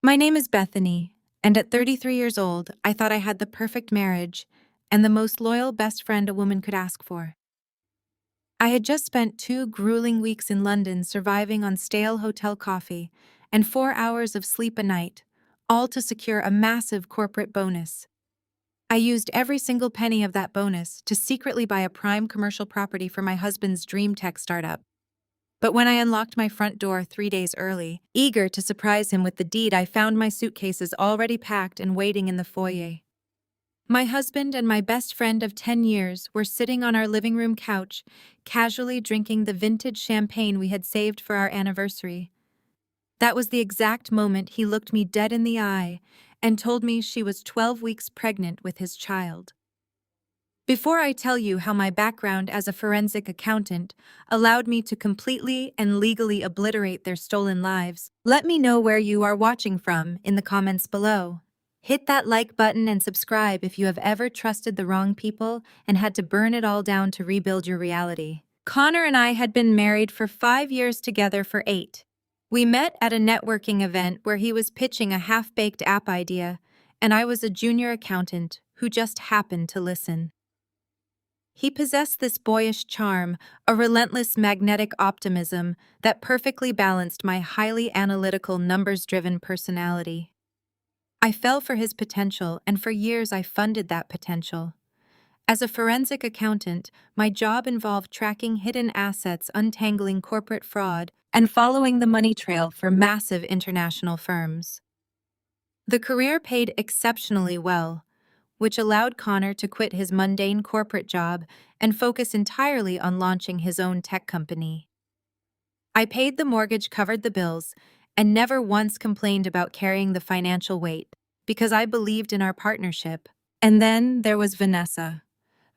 My name is Bethany, and at 33 years old, I thought I had the perfect marriage and the most loyal best friend a woman could ask for. I had just spent 2 grueling weeks in London surviving on stale hotel coffee and 4 hours of sleep a night, all to secure a massive corporate bonus. I used every single penny of that bonus to secretly buy a prime commercial property for my husband's dream tech startup. But when I unlocked my front door 3 days early, eager to surprise him with the deed, I found my suitcases already packed and waiting in the foyer. My husband and my best friend of 10 years were sitting on our living room couch, casually drinking the vintage champagne we had saved for our anniversary. That was the exact moment he looked me dead in the eye and told me she was 12 weeks pregnant with his child. Before I tell you how my background as a forensic accountant allowed me to completely and legally obliterate their stolen lives, let me know where you are watching from in the comments below. Hit that like button and subscribe if you have ever trusted the wrong people and had to burn it all down to rebuild your reality. Connor and I had been married for 5 years, together for 8. We met at a networking event where he was pitching a half-baked app idea, and I was a junior accountant who just happened to listen. He possessed this boyish charm, a relentless magnetic optimism that perfectly balanced my highly analytical, numbers-driven personality. I fell for his potential, and for years I funded that potential. As a forensic accountant, my job involved tracking hidden assets, untangling corporate fraud, and following the money trail for massive international firms. The career paid exceptionally well, which allowed Connor to quit his mundane corporate job and focus entirely on launching his own tech company. I paid the mortgage, covered the bills, and never once complained about carrying the financial weight, because I believed in our partnership. And then there was Vanessa.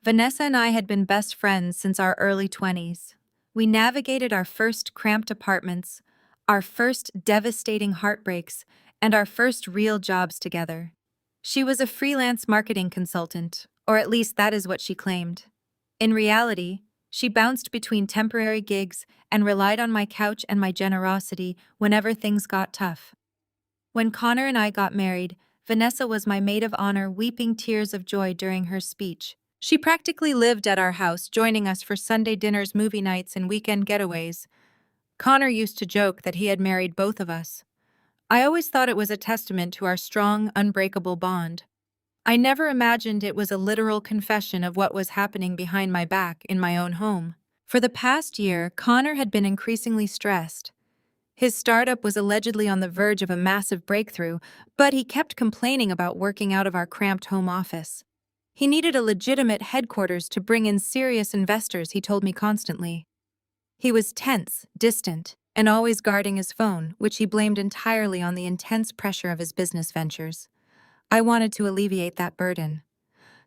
Vanessa and I had been best friends since our early 20s. We navigated our first cramped apartments, our first devastating heartbreaks, and our first real jobs together. She was a freelance marketing consultant, or at least that is what she claimed. In reality, she bounced between temporary gigs and relied on my couch and my generosity whenever things got tough. When Connor and I got married, Vanessa was my maid of honor, weeping tears of joy during her speech. She practically lived at our house, joining us for Sunday dinners, movie nights, and weekend getaways. Connor used to joke that he had married both of us. I always thought it was a testament to our strong, unbreakable bond. I never imagined it was a literal confession of what was happening behind my back in my own home. For the past year, Connor had been increasingly stressed. His startup was allegedly on the verge of a massive breakthrough, but he kept complaining about working out of our cramped home office. He needed a legitimate headquarters to bring in serious investors, he told me constantly. He was tense, distant, and always guarding his phone, which he blamed entirely on the intense pressure of his business ventures. I wanted to alleviate that burden.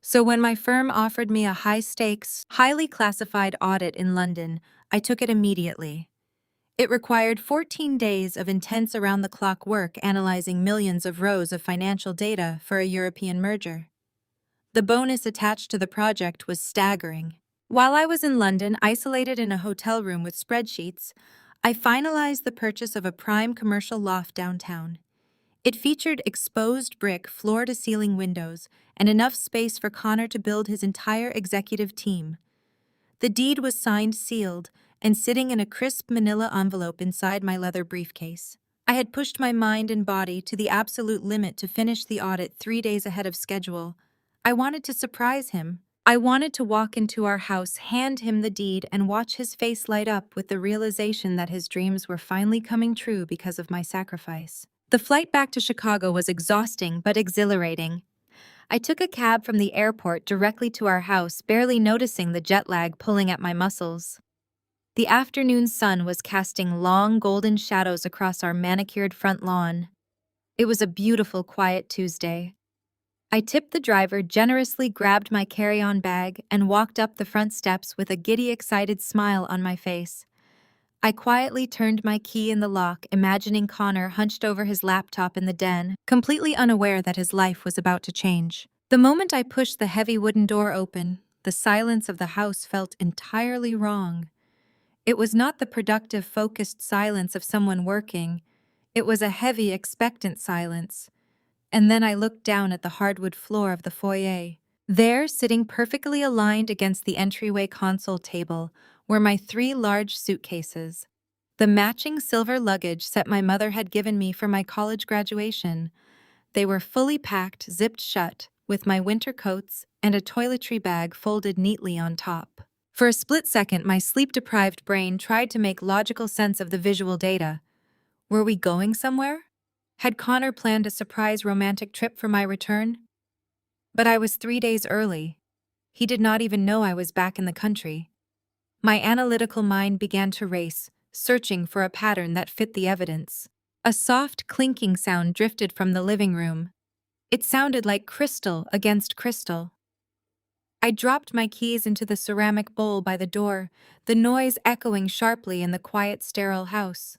So when my firm offered me a high-stakes, highly classified audit in London, I took it immediately. It required 14 days of intense around-the-clock work analyzing millions of rows of financial data for a European merger. The bonus attached to the project was staggering. While I was in London, isolated in a hotel room with spreadsheets, I finalized the purchase of a prime commercial loft downtown. It featured exposed brick floor-to-ceiling windows and enough space for Connor to build his entire executive team. The deed was signed, sealed, and sitting in a crisp manila envelope inside my leather briefcase. I had pushed my mind and body to the absolute limit to finish the audit 3 days ahead of schedule. I wanted to surprise him. I wanted to walk into our house, hand him the deed, and watch his face light up with the realization that his dreams were finally coming true because of my sacrifice. The flight back to Chicago was exhausting but exhilarating. I took a cab from the airport directly to our house, barely noticing the jet lag pulling at my muscles. The afternoon sun was casting long golden shadows across our manicured front lawn. It was a beautiful, quiet Tuesday. I tipped the driver, generously grabbed my carry-on bag, and walked up the front steps with a giddy, excited smile on my face. I quietly turned my key in the lock, imagining Connor hunched over his laptop in the den, completely unaware that his life was about to change. The moment I pushed the heavy wooden door open, the silence of the house felt entirely wrong. It was not the productive, focused silence of someone working. It was a heavy, expectant silence, and then I looked down at the hardwood floor of the foyer. There, sitting perfectly aligned against the entryway console table, were my 3 large suitcases. The matching silver luggage set my mother had given me for my college graduation. They were fully packed, zipped shut, with my winter coats and a toiletry bag folded neatly on top. For a split second, my sleep-deprived brain tried to make logical sense of the visual data. Were we going somewhere? Had Connor planned a surprise romantic trip for my return? But I was 3 days early. He did not even know I was back in the country. My analytical mind began to race, searching for a pattern that fit the evidence. A soft clinking sound drifted from the living room. It sounded like crystal against crystal. I dropped my keys into the ceramic bowl by the door, the noise echoing sharply in the quiet, sterile house.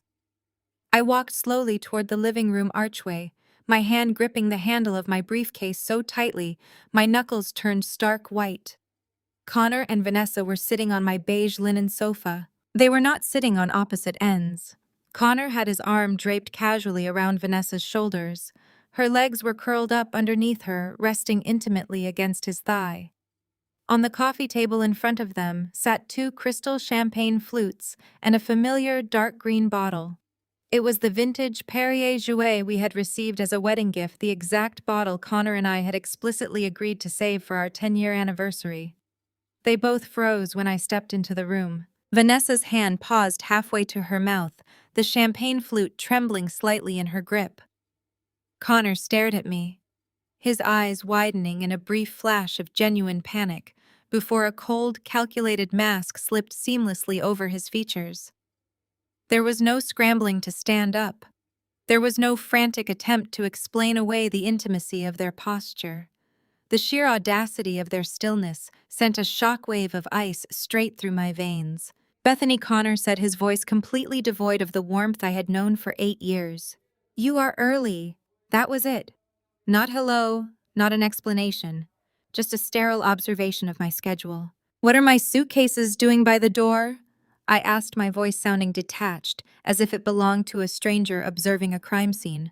I walked slowly toward the living room archway, my hand gripping the handle of my briefcase so tightly, my knuckles turned stark white. Connor and Vanessa were sitting on my beige linen sofa. They were not sitting on opposite ends. Connor had his arm draped casually around Vanessa's shoulders. Her legs were curled up underneath her, resting intimately against his thigh. On the coffee table in front of them sat 2 crystal champagne flutes and a familiar dark green bottle. It was the vintage Perrier Jouet we had received as a wedding gift, the exact bottle Connor and I had explicitly agreed to save for our 10-year anniversary. They both froze when I stepped into the room. Vanessa's hand paused halfway to her mouth, the champagne flute trembling slightly in her grip. Connor stared at me, his eyes widening in a brief flash of genuine panic, before a cold, calculated mask slipped seamlessly over his features. There was no scrambling to stand up. There was no frantic attempt to explain away the intimacy of their posture. The sheer audacity of their stillness sent a shockwave of ice straight through my veins. Bethany Connor said, his voice completely devoid of the warmth I had known for 8 years. "You are early." That was it. Not hello, not an explanation, just a sterile observation of my schedule. "What are my suitcases doing by the door?" I asked, my voice sounding detached, as if it belonged to a stranger observing a crime scene.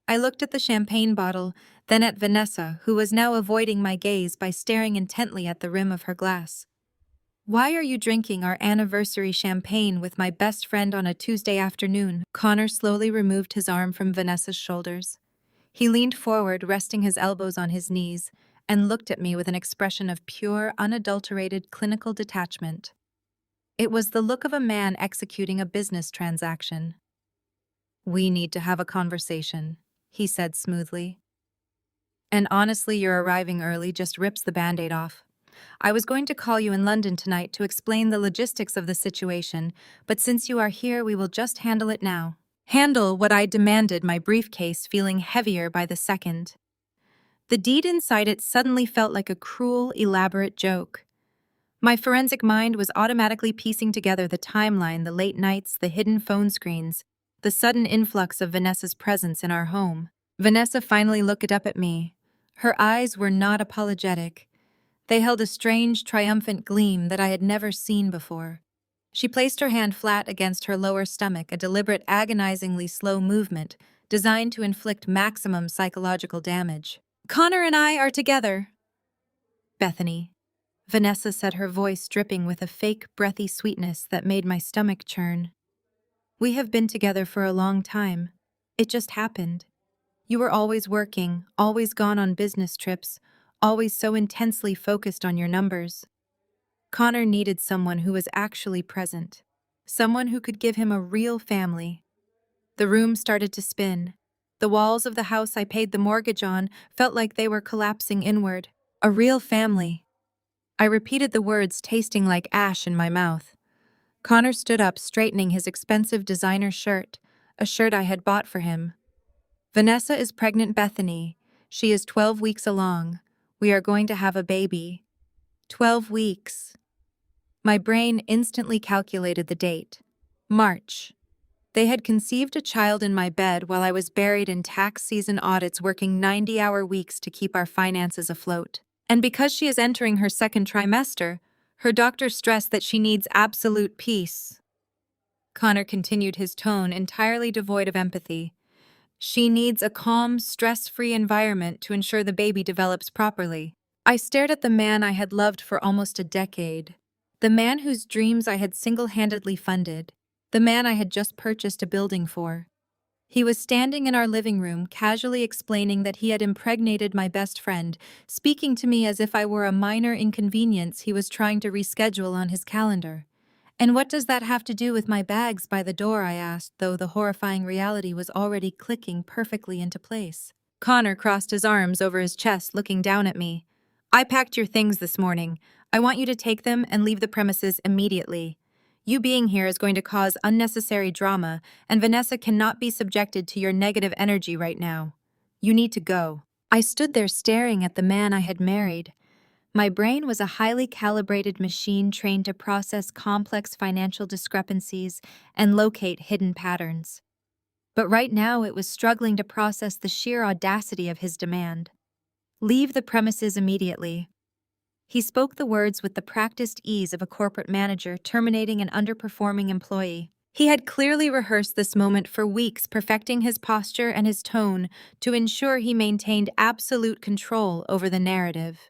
I looked at the champagne bottle, then at Vanessa, who was now avoiding my gaze by staring intently at the rim of her glass. "Why are you drinking our anniversary champagne with my best friend on a Tuesday afternoon?" Connor slowly removed his arm from Vanessa's shoulders. He leaned forward, resting his elbows on his knees, and looked at me with an expression of pure, unadulterated clinical detachment. It was the look of a man executing a business transaction. "We need to have a conversation," he said smoothly. "And honestly, your arriving early just rips the Band-Aid off. I was going to call you in London tonight to explain the logistics of the situation, but since you are here, we will just handle it now." Handle what I demanded, my briefcase feeling heavier by the second. The deed inside it suddenly felt like a cruel, elaborate joke. My forensic mind was automatically piecing together the timeline, the late nights, the hidden phone screens, the sudden influx of Vanessa's presence in our home. Vanessa finally looked up at me. Her eyes were not apologetic. They held a strange, triumphant gleam that I had never seen before. She placed her hand flat against her lower stomach, a deliberate, agonizingly slow movement designed to inflict maximum psychological damage. "Connor and I are together, Bethany," Vanessa said, her voice dripping with a fake, breathy sweetness that made my stomach churn. "We have been together for a long time. It just happened. You were always working, always gone on business trips, always so intensely focused on your numbers. Connor needed someone who was actually present, someone who could give him a real family." The room started to spin. The walls of the house I paid the mortgage on felt like they were collapsing inward. A real family. I repeated the words, tasting like ash in my mouth. Connor stood up, straightening his expensive designer shirt, a shirt I had bought for him. "Vanessa is pregnant, Bethany. She is 12 weeks along. We are going to have a baby." 12 weeks. My brain instantly calculated the date. March. They had conceived a child in my bed while I was buried in tax season audits, working 90-hour weeks to keep our finances afloat. And because she is entering her second trimester, her doctor stressed that she needs absolute peace. Connor continued, his tone entirely devoid of empathy. She needs a calm, stress-free environment to ensure the baby develops properly. I stared at the man I had loved for almost a decade. The man whose dreams I had single-handedly funded. The man I had just purchased a building for. He was standing in our living room, casually explaining that he had impregnated my best friend, speaking to me as if I were a minor inconvenience he was trying to reschedule on his calendar. "And what does that have to do with my bags by the door?" I asked, though the horrifying reality was already clicking perfectly into place. Connor crossed his arms over his chest, looking down at me. "I packed your things this morning. I want you to take them and leave the premises immediately. You being here is going to cause unnecessary drama, and Vanessa cannot be subjected to your negative energy right now. You need to go." I stood there staring at the man I had married. My brain was a highly calibrated machine trained to process complex financial discrepancies and locate hidden patterns. But right now it was struggling to process the sheer audacity of his demand. "Leave the premises immediately." He spoke the words with the practiced ease of a corporate manager terminating an underperforming employee. He had clearly rehearsed this moment for weeks, perfecting his posture and his tone to ensure he maintained absolute control over the narrative.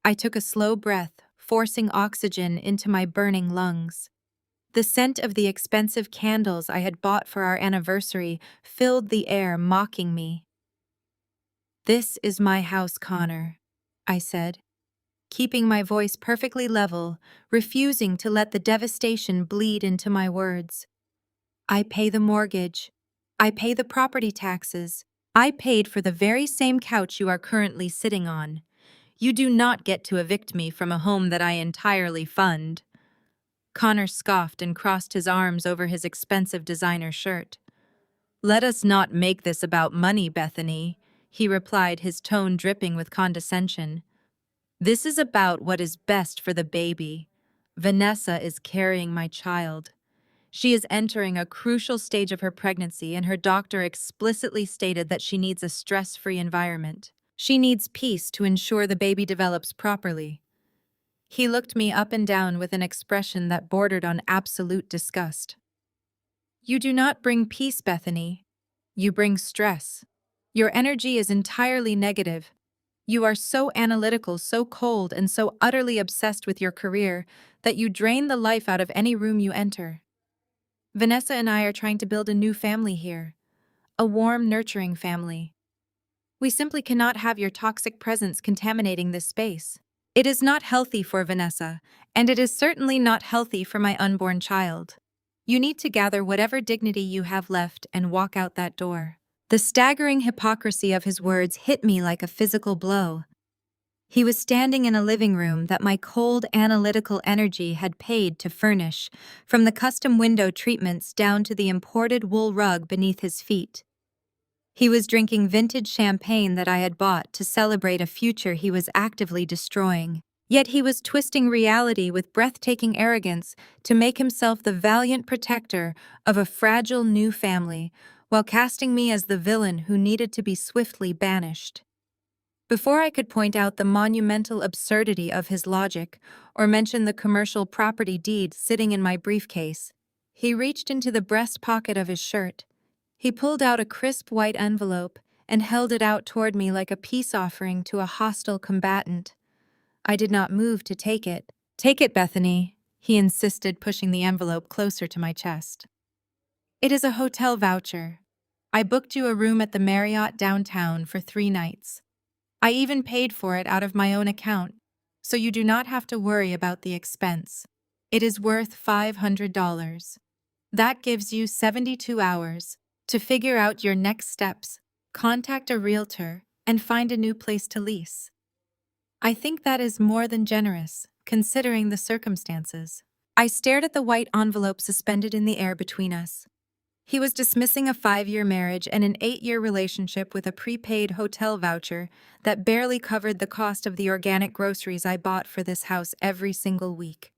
I took a slow breath, forcing oxygen into my burning lungs. The scent of the expensive candles I had bought for our anniversary filled the air, mocking me. "This is my house, Connor," I said, keeping my voice perfectly level, refusing to let the devastation bleed into my words. "I pay the mortgage. I pay the property taxes. I paid for the very same couch you are currently sitting on. You do not get to evict me from a home that I entirely fund." Connor scoffed and crossed his arms over his expensive designer shirt. "Let us not make this about money, Bethany," he replied, his tone dripping with condescension. "This is about what is best for the baby. Vanessa is carrying my child. She is entering a crucial stage of her pregnancy, and her doctor explicitly stated that she needs a stress-free environment. She needs peace to ensure the baby develops properly." He looked me up and down with an expression that bordered on absolute disgust. "You do not bring peace, Bethany. You bring stress. Your energy is entirely negative. You are so analytical, so cold, and so utterly obsessed with your career that you drain the life out of any room you enter. Vanessa and I are trying to build a new family here, a warm, nurturing family. We simply cannot have your toxic presence contaminating this space. It is not healthy for Vanessa, and it is certainly not healthy for my unborn child. You need to gather whatever dignity you have left and walk out that door." The staggering hypocrisy of his words hit me like a physical blow. He was standing in a living room that my cold, analytical energy had paid to furnish, from the custom window treatments down to the imported wool rug beneath his feet. He was drinking vintage champagne that I had bought to celebrate a future he was actively destroying. Yet he was twisting reality with breathtaking arrogance to make himself the valiant protector of a fragile new family, while casting me as the villain who needed to be swiftly banished. Before I could point out the monumental absurdity of his logic or mention the commercial property deed sitting in my briefcase, he reached into the breast pocket of his shirt. He pulled out a crisp white envelope and held it out toward me like a peace offering to a hostile combatant. I did not move to take it. "Take it, Bethany," he insisted, pushing the envelope closer to my chest. "It is a hotel voucher. I booked you a room at the Marriott downtown for 3 nights. I even paid for it out of my own account, so you do not have to worry about the expense. It is worth $500. That gives you 72 hours to figure out your next steps, contact a realtor, and find a new place to lease. I think that is more than generous, considering the circumstances." I stared at the white envelope suspended in the air between us. He was dismissing a 5-year marriage and an 8-year relationship with a prepaid hotel voucher that barely covered the cost of the organic groceries I bought for this house every single week.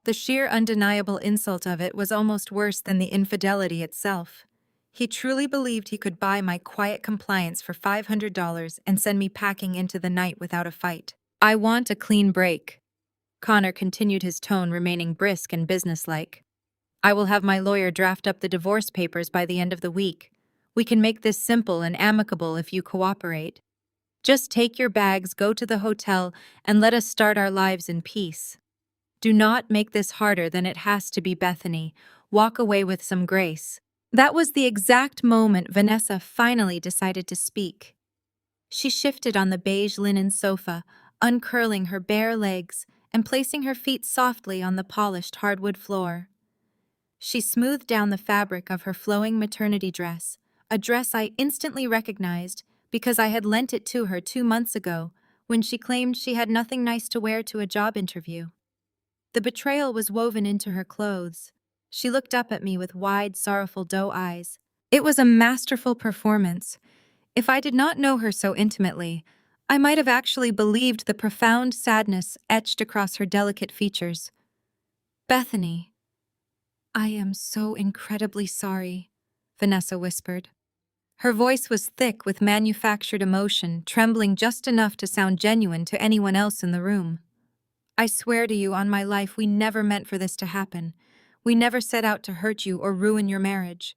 The sheer undeniable insult of it was almost worse than the infidelity itself. He truly believed he could buy my quiet compliance for $500 and send me packing into the night without a fight. "I want a clean break." Connor continued, his tone remaining brisk and businesslike. I will have my lawyer draft up the divorce papers by the end of the week. We can make this simple and amicable if you cooperate. Just take your bags, go to the hotel, and let us start our lives in peace. Do not make this harder than it has to be, Bethany. Walk away with some grace. That was the exact moment Vanessa finally decided to speak. She shifted on the beige linen sofa, uncurling her bare legs and placing her feet softly on the polished hardwood floor. She smoothed down the fabric of her flowing maternity dress, a dress I instantly recognized because I had lent it to her 2 months ago when she claimed she had nothing nice to wear to a job interview. The betrayal was woven into her clothes. She looked up at me with wide, sorrowful doe eyes. It was a masterful performance. If I did not know her so intimately, I might have actually believed the profound sadness etched across her delicate features. Bethany, I am so incredibly sorry, Vanessa whispered. Her voice was thick with manufactured emotion, trembling just enough to sound genuine to anyone else in the room. I swear to you on my life we never meant for this to happen. We never set out to hurt you or ruin your marriage.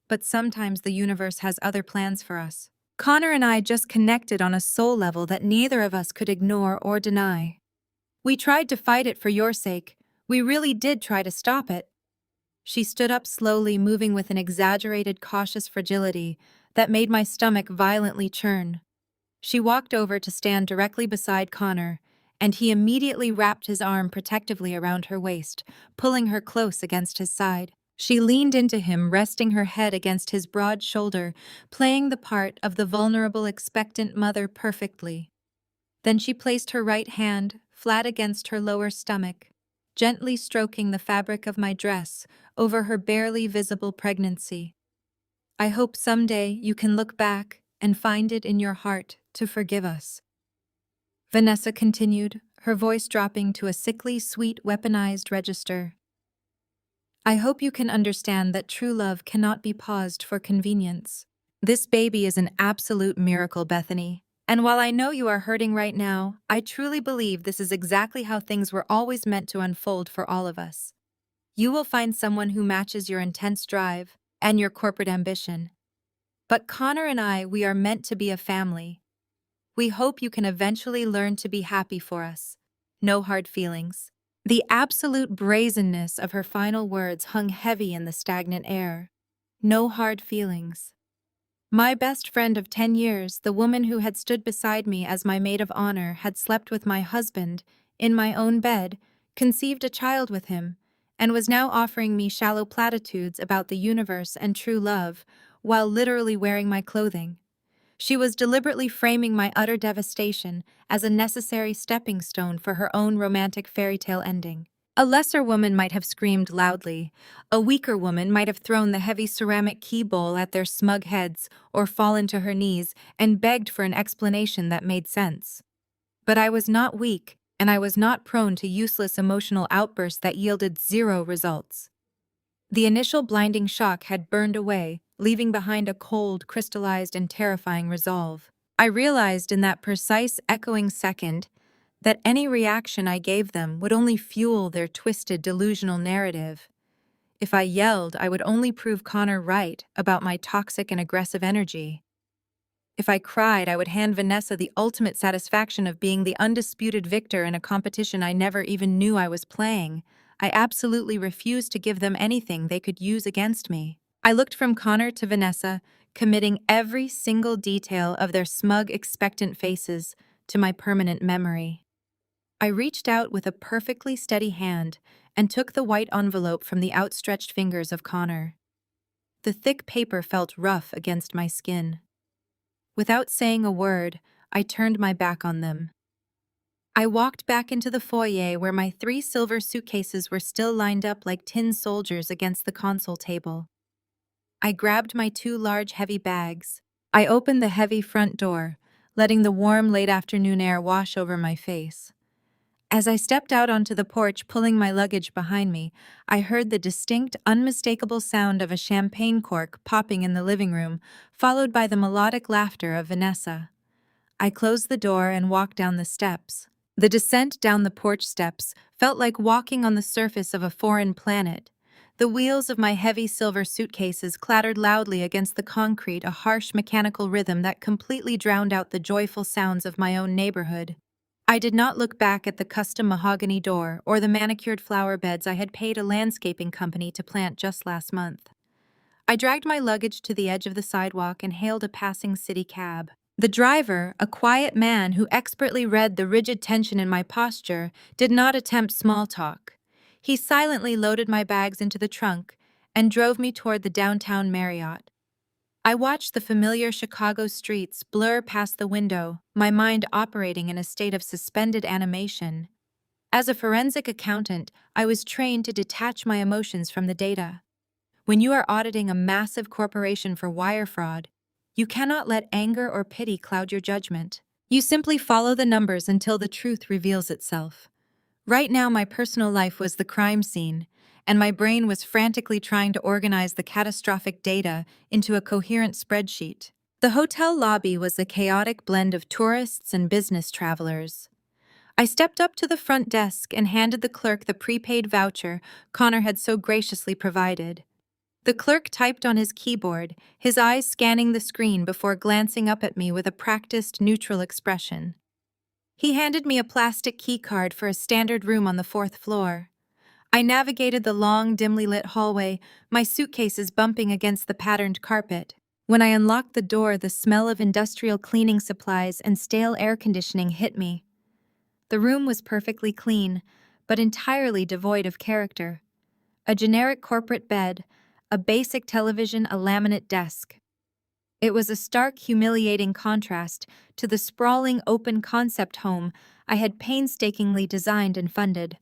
But sometimes the universe has other plans for us. Connor and I just connected on a soul level that neither of us could ignore or deny. We tried to fight it for your sake. We really did try to stop it. She stood up slowly, moving with an exaggerated, cautious fragility that made my stomach violently churn. She walked over to stand directly beside Connor, and he immediately wrapped his arm protectively around her waist, pulling her close against his side. She leaned into him, resting her head against his broad shoulder, playing the part of the vulnerable, expectant mother perfectly. Then she placed her right hand flat against her lower stomach, gently stroking the fabric of my dress over her barely visible pregnancy. I hope someday you can look back and find it in your heart to forgive us. Vanessa continued, her voice dropping to a sickly, sweet, weaponized register. I hope you can understand that true love cannot be paused for convenience. This baby is an absolute miracle, Bethany. And while I know you are hurting right now, I truly believe this is exactly how things were always meant to unfold for all of us. You will find someone who matches your intense drive and your corporate ambition. But Connor and I, we are meant to be a family. We hope you can eventually learn to be happy for us. No hard feelings. The absolute brazenness of her final words hung heavy in the stagnant air. No hard feelings. My best friend of 10 years, the woman who had stood beside me as my maid of honor, had slept with my husband, in my own bed, conceived a child with him, and was now offering me shallow platitudes about the universe and true love, while literally wearing my clothing. She was deliberately framing my utter devastation as a necessary stepping stone for her own romantic fairy tale ending. A lesser woman might have screamed loudly. A weaker woman might have thrown the heavy ceramic key bowl at their smug heads or fallen to her knees and begged for an explanation that made sense. But I was not weak, and I was not prone to useless emotional outbursts that yielded zero results. The initial blinding shock had burned away, leaving behind a cold, crystallized, and terrifying resolve. I realized in that precise, echoing second that any reaction I gave them would only fuel their twisted, delusional narrative. If I yelled, I would only prove Connor right about my toxic and aggressive energy. If I cried, I would hand Vanessa the ultimate satisfaction of being the undisputed victor in a competition I never even knew I was playing. I absolutely refused to give them anything they could use against me. I looked from Connor to Vanessa, committing every single detail of their smug, expectant faces to my permanent memory. I reached out with a perfectly steady hand and took the white envelope from the outstretched fingers of Connor. The thick paper felt rough against my skin. Without saying a word, I turned my back on them. I walked back into the foyer where my 3 silver suitcases were still lined up like tin soldiers against the console table. I grabbed my 2 large heavy bags. I opened the heavy front door, letting the warm late afternoon air wash over my face. As I stepped out onto the porch, pulling my luggage behind me, I heard the distinct, unmistakable sound of a champagne cork popping in the living room, followed by the melodic laughter of Vanessa. I closed the door and walked down the steps. The descent down the porch steps felt like walking on the surface of a foreign planet. The wheels of my heavy silver suitcases clattered loudly against the concrete, a harsh mechanical rhythm that completely drowned out the joyful sounds of my own neighborhood. I did not look back at the custom mahogany door or the manicured flower beds I had paid a landscaping company to plant just last month. I dragged my luggage to the edge of the sidewalk and hailed a passing city cab. The driver, a quiet man who expertly read the rigid tension in my posture, did not attempt small talk. He silently loaded my bags into the trunk and drove me toward the downtown Marriott. I watched the familiar Chicago streets blur past the window, my mind operating in a state of suspended animation. As a forensic accountant, I was trained to detach my emotions from the data. When you are auditing a massive corporation for wire fraud, you cannot let anger or pity cloud your judgment. You simply follow the numbers until the truth reveals itself. Right now, my personal life was the crime scene, and my brain was frantically trying to organize the catastrophic data into a coherent spreadsheet. The hotel lobby was a chaotic blend of tourists and business travelers. I stepped up to the front desk and handed the clerk the prepaid voucher Connor had so graciously provided. The clerk typed on his keyboard, his eyes scanning the screen before glancing up at me with a practiced, neutral expression. He handed me a plastic key card for a standard room on the fourth floor. I navigated the long, dimly lit hallway, my suitcases bumping against the patterned carpet. When I unlocked the door, the smell of industrial cleaning supplies and stale air conditioning hit me. The room was perfectly clean, but entirely devoid of character. A generic corporate bed, a basic television, a laminate desk. It was a stark, humiliating contrast to the sprawling, open-concept home I had painstakingly designed and funded.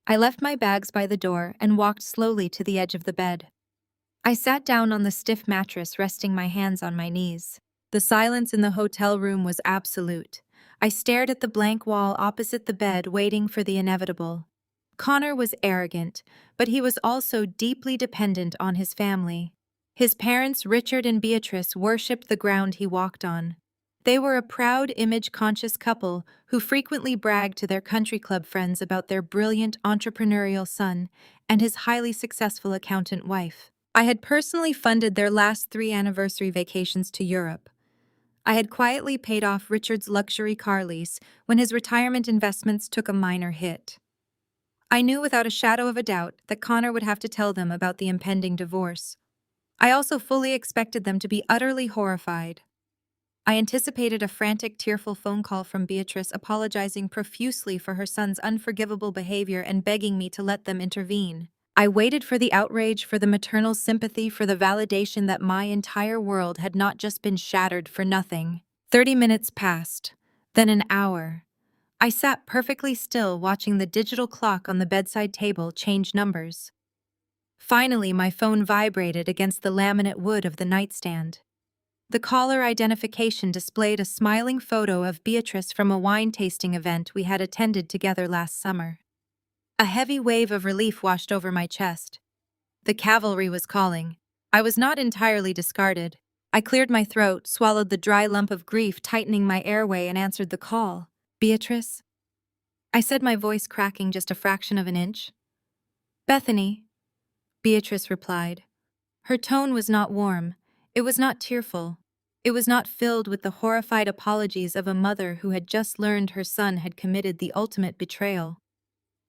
I left my bags by the door and walked slowly to the edge of the bed. I sat down on the stiff mattress, resting my hands on my knees. The silence in the hotel room was absolute. I stared at the blank wall opposite the bed, waiting for the inevitable. Connor was arrogant, but he was also deeply dependent on his family. His parents, Richard and Beatrice, worshipped the ground he walked on. They were a proud, image-conscious couple who frequently bragged to their country club friends about their brilliant entrepreneurial son and his highly successful accountant wife. I had personally funded their last 3 anniversary vacations to Europe. I had quietly paid off Richard's luxury car lease when his retirement investments took a minor hit. I knew without a shadow of a doubt that Connor would have to tell them about the impending divorce. I also fully expected them to be utterly horrified. I anticipated a frantic, tearful phone call from Beatrice apologizing profusely for her son's unforgivable behavior and begging me to let them intervene. I waited for the outrage, for the maternal sympathy, for the validation that my entire world had not just been shattered for nothing. 30 minutes passed, then an hour. I sat perfectly still, watching the digital clock on the bedside table change numbers. Finally, my phone vibrated against the laminate wood of the nightstand. The caller identification displayed a smiling photo of Beatrice from a wine tasting event we had attended together last summer. A heavy wave of relief washed over my chest. The cavalry was calling. I was not entirely discarded. I cleared my throat, swallowed the dry lump of grief tightening my airway, and answered the call. Beatrice? I said, my voice cracking just a fraction of an inch. Bethany, Beatrice replied. Her tone was not warm. It was not tearful. It was not filled with the horrified apologies of a mother who had just learned her son had committed the ultimate betrayal.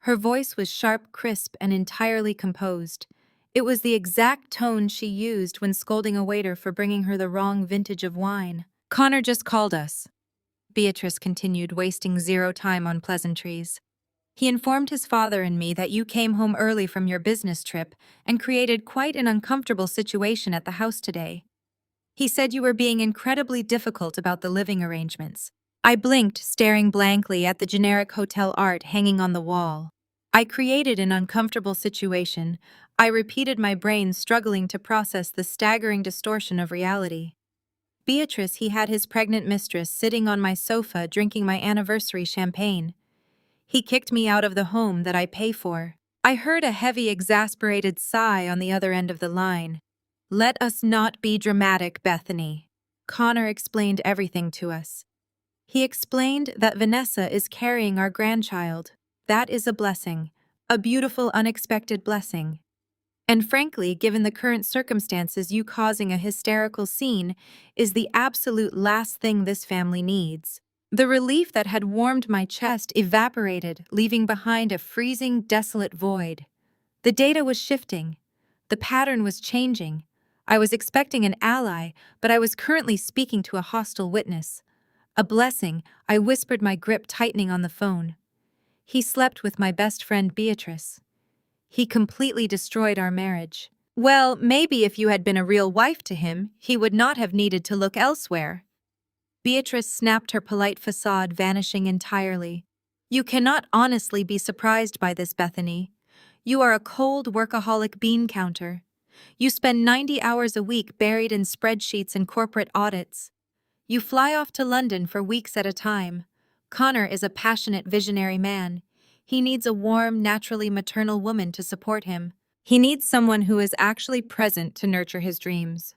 Her voice was sharp, crisp, and entirely composed. It was the exact tone she used when scolding a waiter for bringing her the wrong vintage of wine. Connor just called us, Beatrice continued, wasting zero time on pleasantries. He informed his father and me that you came home early from your business trip and created quite an uncomfortable situation at the house today. He said you were being incredibly difficult about the living arrangements. I blinked, staring blankly at the generic hotel art hanging on the wall. I created an uncomfortable situation. I repeated, my brain struggling to process the staggering distortion of reality. Beatrice, he had his pregnant mistress sitting on my sofa drinking my anniversary champagne. He kicked me out of the home that I pay for. I heard a heavy, exasperated sigh on the other end of the line. Let us not be dramatic, Bethany. Connor explained everything to us. He explained that Vanessa is carrying our grandchild. That is a blessing. A beautiful, unexpected blessing. And frankly, given the current circumstances, you causing a hysterical scene is the absolute last thing this family needs. The relief that had warmed my chest evaporated, leaving behind a freezing, desolate void. The data was shifting. The pattern was changing. I was expecting an ally, but I was currently speaking to a hostile witness. A blessing, I whispered, my grip tightening on the phone. He slept with my best friend Beatrice. He completely destroyed our marriage. Well, maybe if you had been a real wife to him, he would not have needed to look elsewhere. Beatrice snapped her polite facade, vanishing entirely. You cannot honestly be surprised by this, Bethany. You are a cold, workaholic bean counter. You spend 90 hours a week buried in spreadsheets and corporate audits. You fly off to London for weeks at a time. Connor is a passionate, visionary man. He needs a warm, naturally maternal woman to support him. He needs someone who is actually present to nurture his dreams.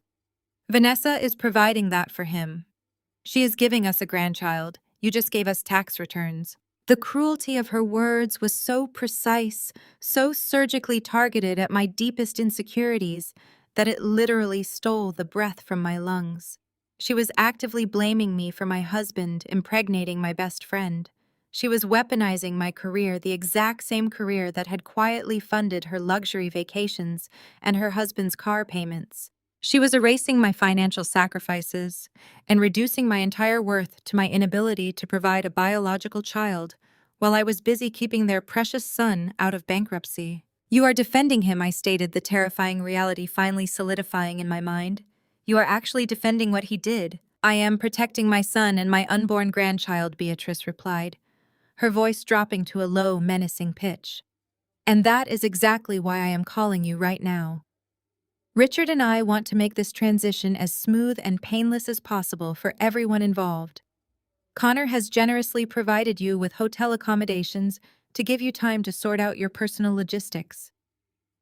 Vanessa is providing that for him. She is giving us a grandchild. You just gave us tax returns. The cruelty of her words was so precise, so surgically targeted at my deepest insecurities, that it literally stole the breath from my lungs. She was actively blaming me for my husband impregnating my best friend. She was weaponizing my career, the exact same career that had quietly funded her luxury vacations and her husband's car payments. She was erasing my financial sacrifices and reducing my entire worth to my inability to provide a biological child, while I was busy keeping their precious son out of bankruptcy. You are defending him, I stated, the terrifying reality finally solidifying in my mind. You are actually defending what he did. I am protecting my son and my unborn grandchild, Beatrice replied, her voice dropping to a low, menacing pitch. And that is exactly why I am calling you right now. Richard and I want to make this transition as smooth and painless as possible for everyone involved. Connor has generously provided you with hotel accommodations to give you time to sort out your personal logistics.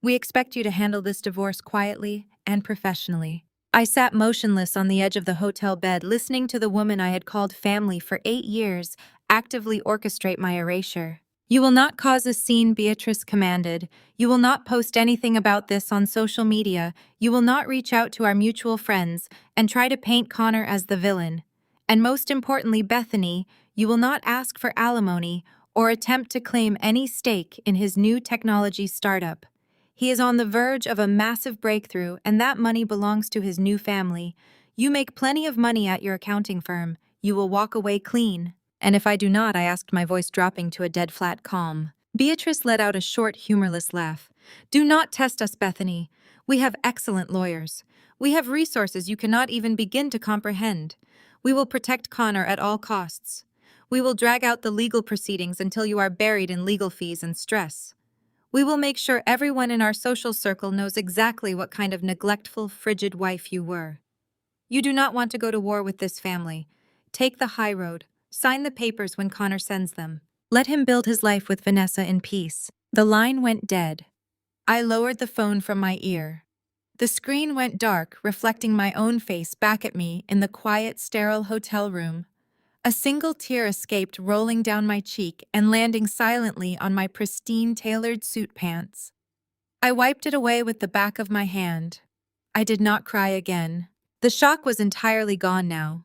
We expect you to handle this divorce quietly and professionally. I sat motionless on the edge of the hotel bed, listening to the woman I had called family for 8 years actively orchestrate my erasure. You will not cause a scene, Beatrice commanded. You will not post anything about this on social media. You will not reach out to our mutual friends and try to paint Connor as the villain. And most importantly, Bethany, you will not ask for alimony or attempt to claim any stake in his new technology startup. He is on the verge of a massive breakthrough, and that money belongs to his new family. You make plenty of money at your accounting firm. You will walk away clean. And if I do not, I asked, my voice dropping to a dead flat calm. Beatrice let out a short, humorless laugh. Do not test us, Bethany. We have excellent lawyers. We have resources you cannot even begin to comprehend. We will protect Connor at all costs. We will drag out the legal proceedings until you are buried in legal fees and stress. We will make sure everyone in our social circle knows exactly what kind of neglectful, frigid wife you were. You do not want to go to war with this family. Take the high road. Sign the papers when Connor sends them. Let him build his life with Vanessa in peace. The line went dead. I lowered the phone from my ear. The screen went dark, reflecting my own face back at me in the quiet, sterile hotel room. A single tear escaped, rolling down my cheek and landing silently on my pristine, tailored suit pants. I wiped it away with the back of my hand. I did not cry again. The shock was entirely gone now.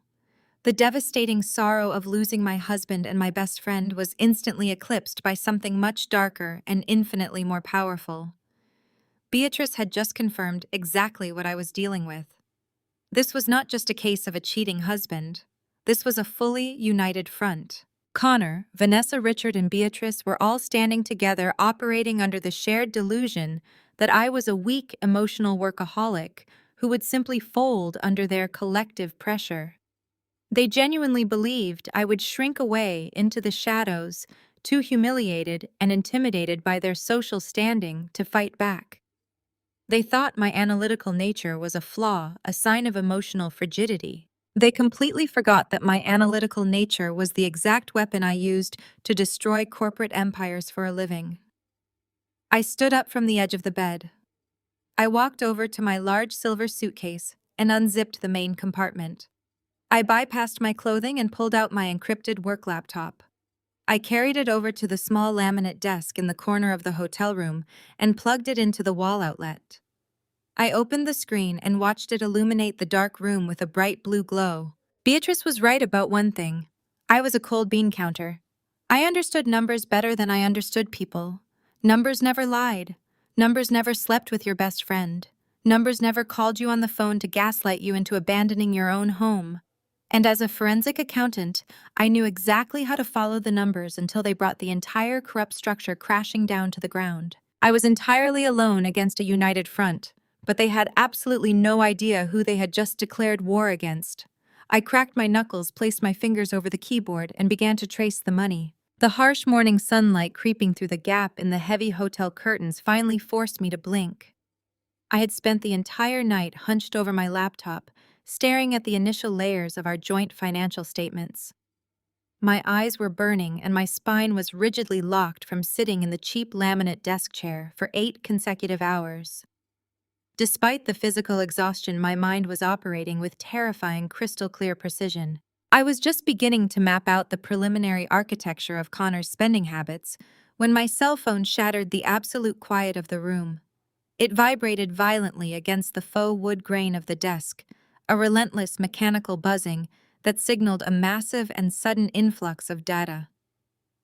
The devastating sorrow of losing my husband and my best friend was instantly eclipsed by something much darker and infinitely more powerful. Beatrice had just confirmed exactly what I was dealing with. This was not just a case of a cheating husband. This was a fully united front. Connor, Vanessa, Richard, and Beatrice were all standing together, operating under the shared delusion that I was a weak, emotional workaholic who would simply fold under their collective pressure. They genuinely believed I would shrink away into the shadows, too humiliated and intimidated by their social standing to fight back. They thought my analytical nature was a flaw, a sign of emotional frigidity. They completely forgot that my analytical nature was the exact weapon I used to destroy corporate empires for a living. I stood up from the edge of the bed. I walked over to my large silver suitcase and unzipped the main compartment. I bypassed my clothing and pulled out my encrypted work laptop. I carried it over to the small laminate desk in the corner of the hotel room and plugged it into the wall outlet. I opened the screen and watched it illuminate the dark room with a bright blue glow. Beatrice was right about one thing. I was a cold bean counter. I understood numbers better than I understood people. Numbers never lied. Numbers never slept with your best friend. Numbers never called you on the phone to gaslight you into abandoning your own home. And as a forensic accountant, I knew exactly how to follow the numbers until they brought the entire corrupt structure crashing down to the ground. I was entirely alone against a united front, but they had absolutely no idea who they had just declared war against. I cracked my knuckles, placed my fingers over the keyboard, and began to trace the money. The harsh morning sunlight creeping through the gap in the heavy hotel curtains finally forced me to blink. I had spent the entire night hunched over my laptop, staring at the initial layers of our joint financial statements. My eyes were burning and my spine was rigidly locked from sitting in the cheap laminate desk chair for 8 consecutive hours. Despite the physical exhaustion, my mind was operating with terrifying crystal-clear precision. I was just beginning to map out the preliminary architecture of Connor's spending habits when my cell phone shattered the absolute quiet of the room. It vibrated violently against the faux wood grain of the desk, a relentless mechanical buzzing that signaled a massive and sudden influx of data.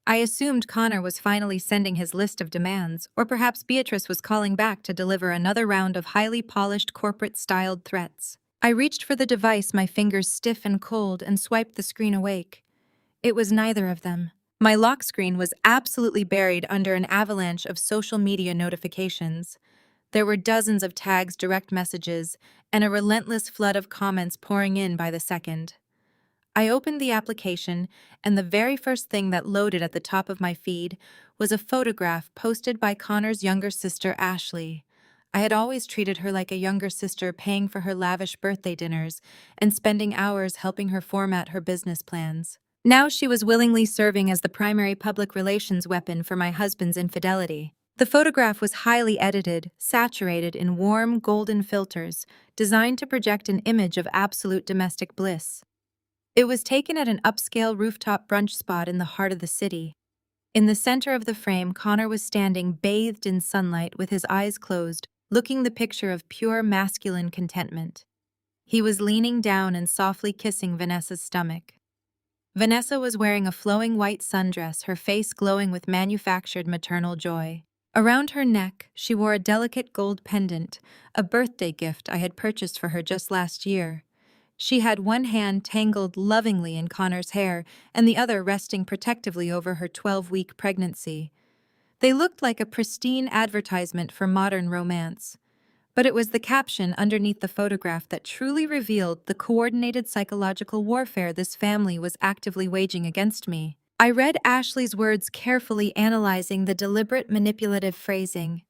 I assumed Connor was finally sending his list of demands, or perhaps Beatrice was calling back to deliver another round of highly polished corporate-styled threats. I reached for the device, my fingers stiff and cold, and swiped the screen awake. It was neither of them. My lock screen was absolutely buried under an avalanche of social media notifications. There were dozens of tags, direct messages, and a relentless flood of comments pouring in by the second. I opened the application, and the very first thing that loaded at the top of my feed was a photograph posted by Connor's younger sister, Ashley. I had always treated her like a younger sister, paying for her lavish birthday dinners and spending hours helping her format her business plans. Now she was willingly serving as the primary public relations weapon for my husband's infidelity. The photograph was highly edited, saturated in warm, golden filters, designed to project an image of absolute domestic bliss. It was taken at an upscale rooftop brunch spot in the heart of the city. In the center of the frame, Connor was standing bathed in sunlight with his eyes closed, looking the picture of pure masculine contentment. He was leaning down and softly kissing Vanessa's stomach. Vanessa was wearing a flowing white sundress, her face glowing with manufactured maternal joy. Around her neck, she wore a delicate gold pendant, a birthday gift I had purchased for her just last year. She had one hand tangled lovingly in Connor's hair and the other resting protectively over her 12-week pregnancy. They looked like a pristine advertisement for modern romance. But it was the caption underneath the photograph that truly revealed the coordinated psychological warfare this family was actively waging against me. I read Ashley's words carefully, analyzing the deliberate manipulative phrasing.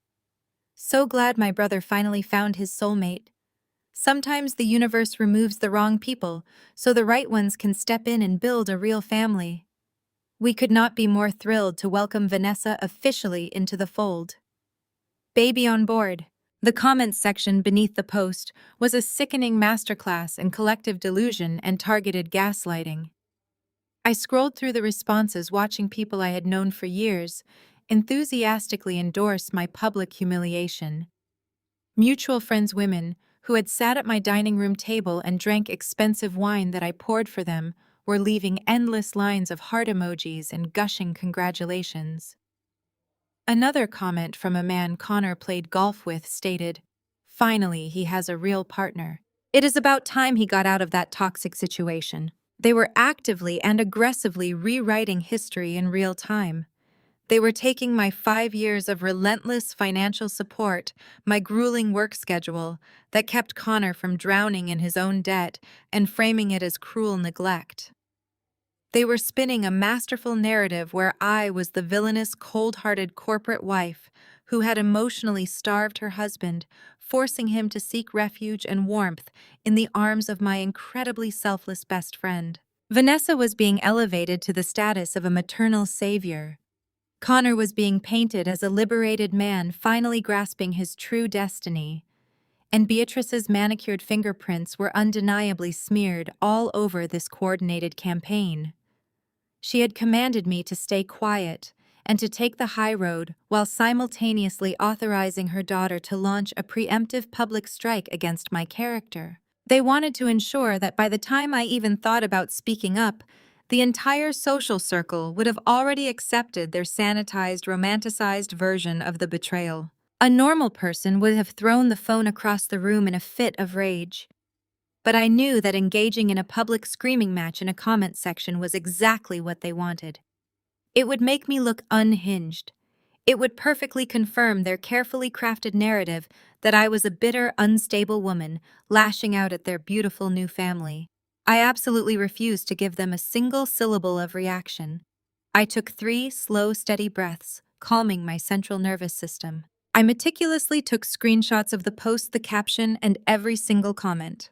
"So glad my brother finally found his soulmate. Sometimes the universe removes the wrong people so the right ones can step in and build a real family. We could not be more thrilled to welcome Vanessa officially into the fold. Baby on board." The comments section beneath the post was a sickening masterclass in collective delusion and targeted gaslighting. I scrolled through the responses, watching people I had known for years enthusiastically endorse my public humiliation. Mutual friends, women who had sat at my dining room table and drank expensive wine that I poured for them, were leaving endless lines of heart emojis and gushing congratulations. Another comment from a man Connor played golf with stated, "Finally, he has a real partner. It is about time he got out of that toxic situation." They were actively and aggressively rewriting history in real time. They were taking my 5 years of relentless financial support, my grueling work schedule that kept Connor from drowning in his own debt, and framing it as cruel neglect. They were spinning a masterful narrative where I was the villainous, cold-hearted corporate wife who had emotionally starved her husband, forcing him to seek refuge and warmth in the arms of my incredibly selfless best friend. Vanessa was being elevated to the status of a maternal savior. Connor was being painted as a liberated man finally grasping his true destiny. And Beatrice's manicured fingerprints were undeniably smeared all over this coordinated campaign. She had commanded me to stay quiet and to take the high road while simultaneously authorizing her daughter to launch a preemptive public strike against my character. They wanted to ensure that by the time I even thought about speaking up, the entire social circle would have already accepted their sanitized, romanticized version of the betrayal. A normal person would have thrown the phone across the room in a fit of rage. But I knew that engaging in a public screaming match in a comment section was exactly what they wanted. It would make me look unhinged. It would perfectly confirm their carefully crafted narrative that I was a bitter, unstable woman lashing out at their beautiful new family. I absolutely refused to give them a single syllable of reaction. I took 3 slow, steady breaths, calming my central nervous system. I meticulously took screenshots of the post, the caption, and every single comment.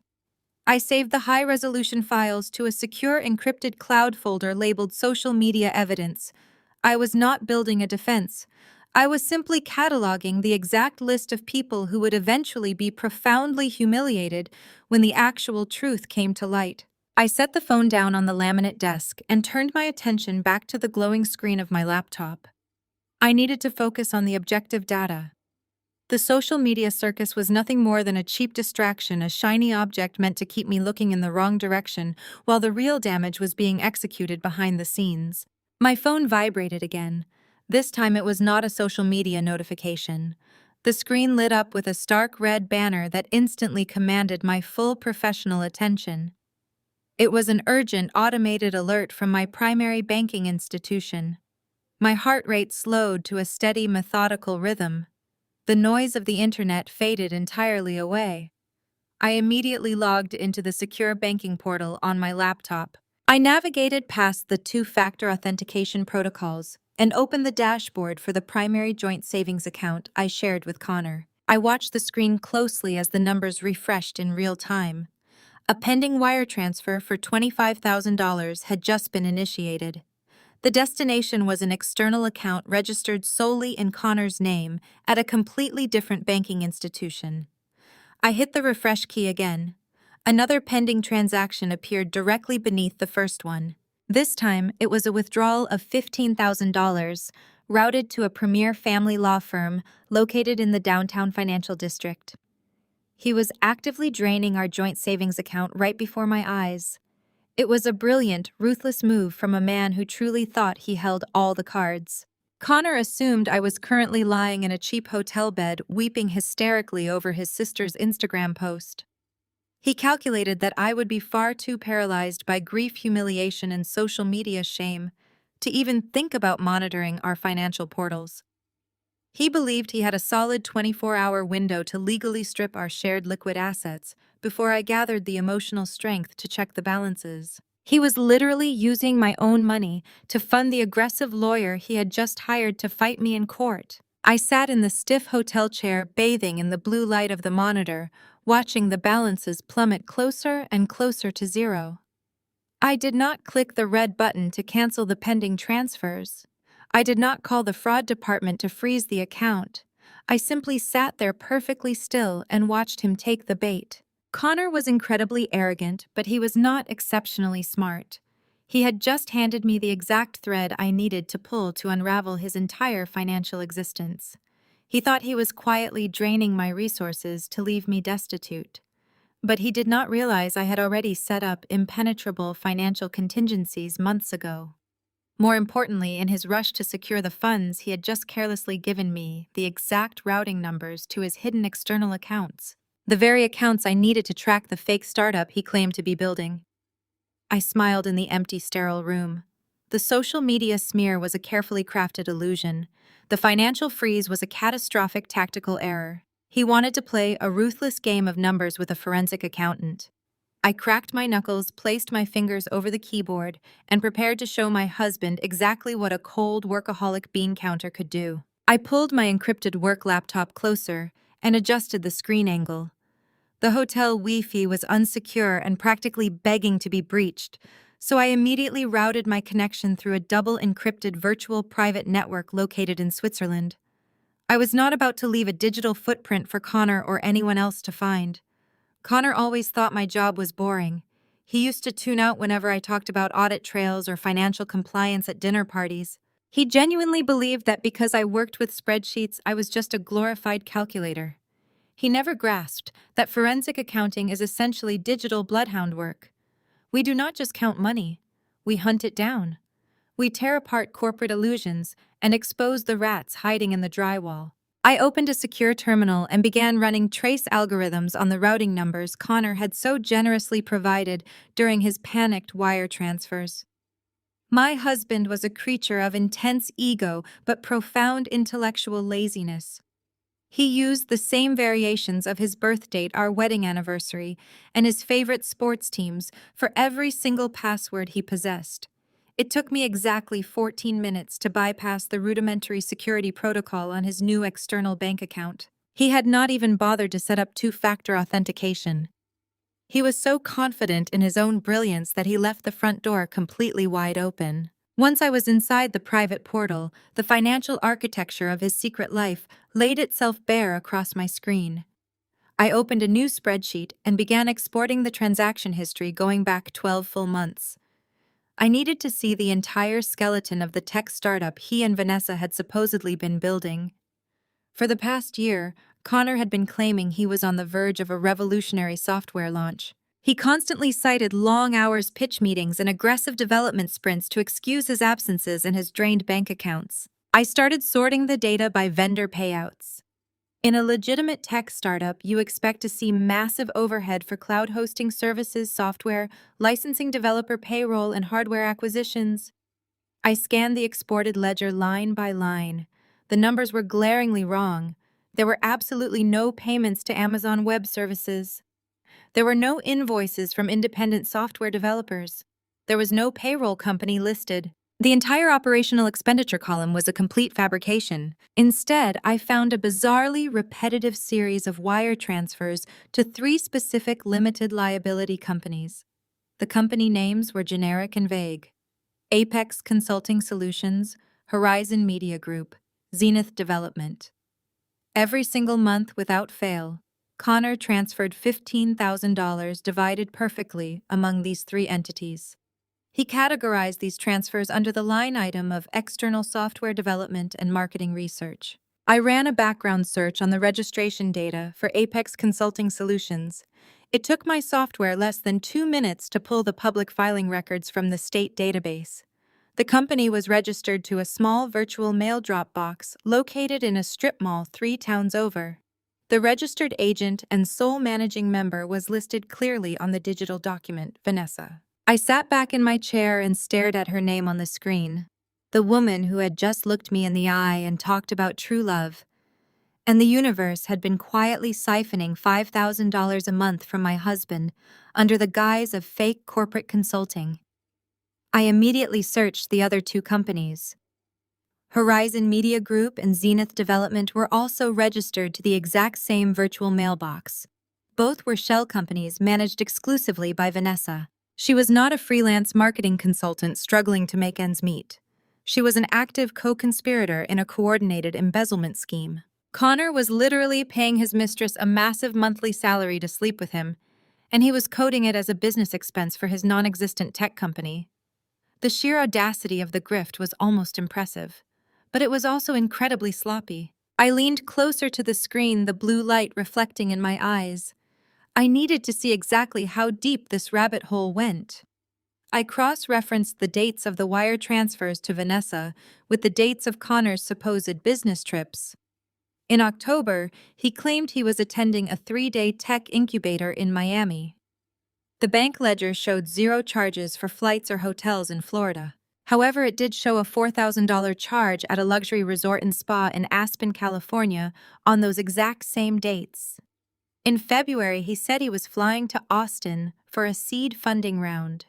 I saved the high-resolution files to a secure encrypted cloud folder labeled social media evidence. I was not building a defense. I was simply cataloging the exact list of people who would eventually be profoundly humiliated when the actual truth came to light. I set the phone down on the laminate desk and turned my attention back to the glowing screen of my laptop. I needed to focus on the objective data. The social media circus was nothing more than a cheap distraction, a shiny object meant to keep me looking in the wrong direction, while the real damage was being executed behind the scenes. My phone vibrated again. This time it was not a social media notification. The screen lit up with a stark red banner that instantly commanded my full professional attention. It was an urgent, automated alert from my primary banking institution. My heart rate slowed to a steady, methodical rhythm. The noise of the internet faded entirely away. I immediately logged into the secure banking portal on my laptop. I navigated past the two-factor authentication protocols and opened the dashboard for the primary joint savings account I shared with Connor. I watched the screen closely as the numbers refreshed in real time. A pending wire transfer for $25,000 had just been initiated. The destination was an external account registered solely in Connor's name at a completely different banking institution. I hit the refresh key again. Another pending transaction appeared directly beneath the first one. This time, it was a withdrawal of $15,000 routed to a premier family law firm located in the downtown financial district. He was actively draining our joint savings account right before my eyes. It was a brilliant, ruthless move from a man who truly thought he held all the cards. Connor assumed I was currently lying in a cheap hotel bed, weeping hysterically over his sister's Instagram post. He calculated that I would be far too paralyzed by grief, humiliation, and social media shame to even think about monitoring our financial portals. He believed he had a solid 24-hour window to legally strip our shared liquid assets before I gathered the emotional strength to check the balances. He was literally using my own money to fund the aggressive lawyer he had just hired to fight me in court. I sat in the stiff hotel chair, bathing in the blue light of the monitor, watching the balances plummet closer and closer to zero. I did not click the red button to cancel the pending transfers. I did not call the fraud department to freeze the account. I simply sat there perfectly still and watched him take the bait. Connor was incredibly arrogant, but he was not exceptionally smart. He had just handed me the exact thread I needed to pull to unravel his entire financial existence. He thought he was quietly draining my resources to leave me destitute. But he did not realize I had already set up impenetrable financial contingencies months ago. More importantly, in his rush to secure the funds, he had just carelessly given me the exact routing numbers to his hidden external accounts, the very accounts I needed to track the fake startup he claimed to be building. I smiled in the empty, sterile room. The social media smear was a carefully crafted illusion. The financial freeze was a catastrophic tactical error. He wanted to play a ruthless game of numbers with a forensic accountant. I cracked my knuckles, placed my fingers over the keyboard, and prepared to show my husband exactly what a cold, workaholic bean counter could do. I pulled my encrypted work laptop closer and adjusted the screen angle. The hotel Wi-Fi was unsecure and practically begging to be breached, so I immediately routed my connection through a double-encrypted virtual private network located in Switzerland. I was not about to leave a digital footprint for Connor or anyone else to find. Connor always thought my job was boring. He used to tune out whenever I talked about audit trails or financial compliance at dinner parties. He genuinely believed that because I worked with spreadsheets, I was just a glorified calculator. He never grasped that forensic accounting is essentially digital bloodhound work. We do not just count money, we hunt it down. We tear apart corporate illusions and expose the rats hiding in the drywall. I opened a secure terminal and began running trace algorithms on the routing numbers Connor had so generously provided during his panicked wire transfers. My husband was a creature of intense ego but profound intellectual laziness. He used the same variations of his birth date, our wedding anniversary, and his favorite sports teams for every single password he possessed. It took me exactly 14 minutes to bypass the rudimentary security protocol on his new external bank account. He had not even bothered to set up two-factor authentication. He was so confident in his own brilliance that he left the front door completely wide open. Once I was inside the private portal, the financial architecture of his secret life laid itself bare across my screen. I opened a new spreadsheet and began exporting the transaction history going back 12 full months. I needed to see the entire skeleton of the tech startup he and Vanessa had supposedly been building. For the past year, Connor had been claiming he was on the verge of a revolutionary software launch. He constantly cited long hours pitch meetings and aggressive development sprints to excuse his absences and his drained bank accounts. I started sorting the data by vendor payouts. In a legitimate tech startup, you expect to see massive overhead for cloud hosting services, software, licensing developer payroll, and hardware acquisitions. I scanned the exported ledger line by line. The numbers were glaringly wrong. There were absolutely no payments to Amazon Web Services. There were no invoices from independent software developers. There was no payroll company listed. The entire operational expenditure column was a complete fabrication. Instead, I found a bizarrely repetitive series of wire transfers to 3 specific limited liability companies. The company names were generic and vague: Apex Consulting Solutions, Horizon Media Group, Zenith Development. Every single month without fail, Connor transferred $15,000 divided perfectly among these 3 entities. He categorized these transfers under the line item of external software development and marketing research. I ran a background search on the registration data for Apex Consulting Solutions. It took my software less than 2 minutes to pull the public filing records from the state database. The company was registered to a small virtual mail drop box located in a strip mall 3 towns over. The registered agent and sole managing member was listed clearly on the digital document, Vanessa. I sat back in my chair and stared at her name on the screen. The woman who had just looked me in the eye and talked about true love. And the universe had been quietly siphoning $5,000 a month from my husband under the guise of fake corporate consulting. I immediately searched the other 2 companies. Horizon Media Group and Zenith Development were also registered to the exact same virtual mailbox. Both were shell companies managed exclusively by Vanessa. She was not a freelance marketing consultant struggling to make ends meet. She was an active co-conspirator in a coordinated embezzlement scheme. Connor was literally paying his mistress a massive monthly salary to sleep with him, and he was coding it as a business expense for his non-existent tech company. The sheer audacity of the grift was almost impressive, but it was also incredibly sloppy. I leaned closer to the screen, the blue light reflecting in my eyes. I needed to see exactly how deep this rabbit hole went. I cross-referenced the dates of the wire transfers to Vanessa with the dates of Connor's supposed business trips. In October, he claimed he was attending a 3-day tech incubator in Miami. The bank ledger showed 0 charges for flights or hotels in Florida. However, it did show a $4,000 charge at a luxury resort and spa in Aspen, California, on those exact same dates. In February, he said he was flying to Austin for a seed funding round.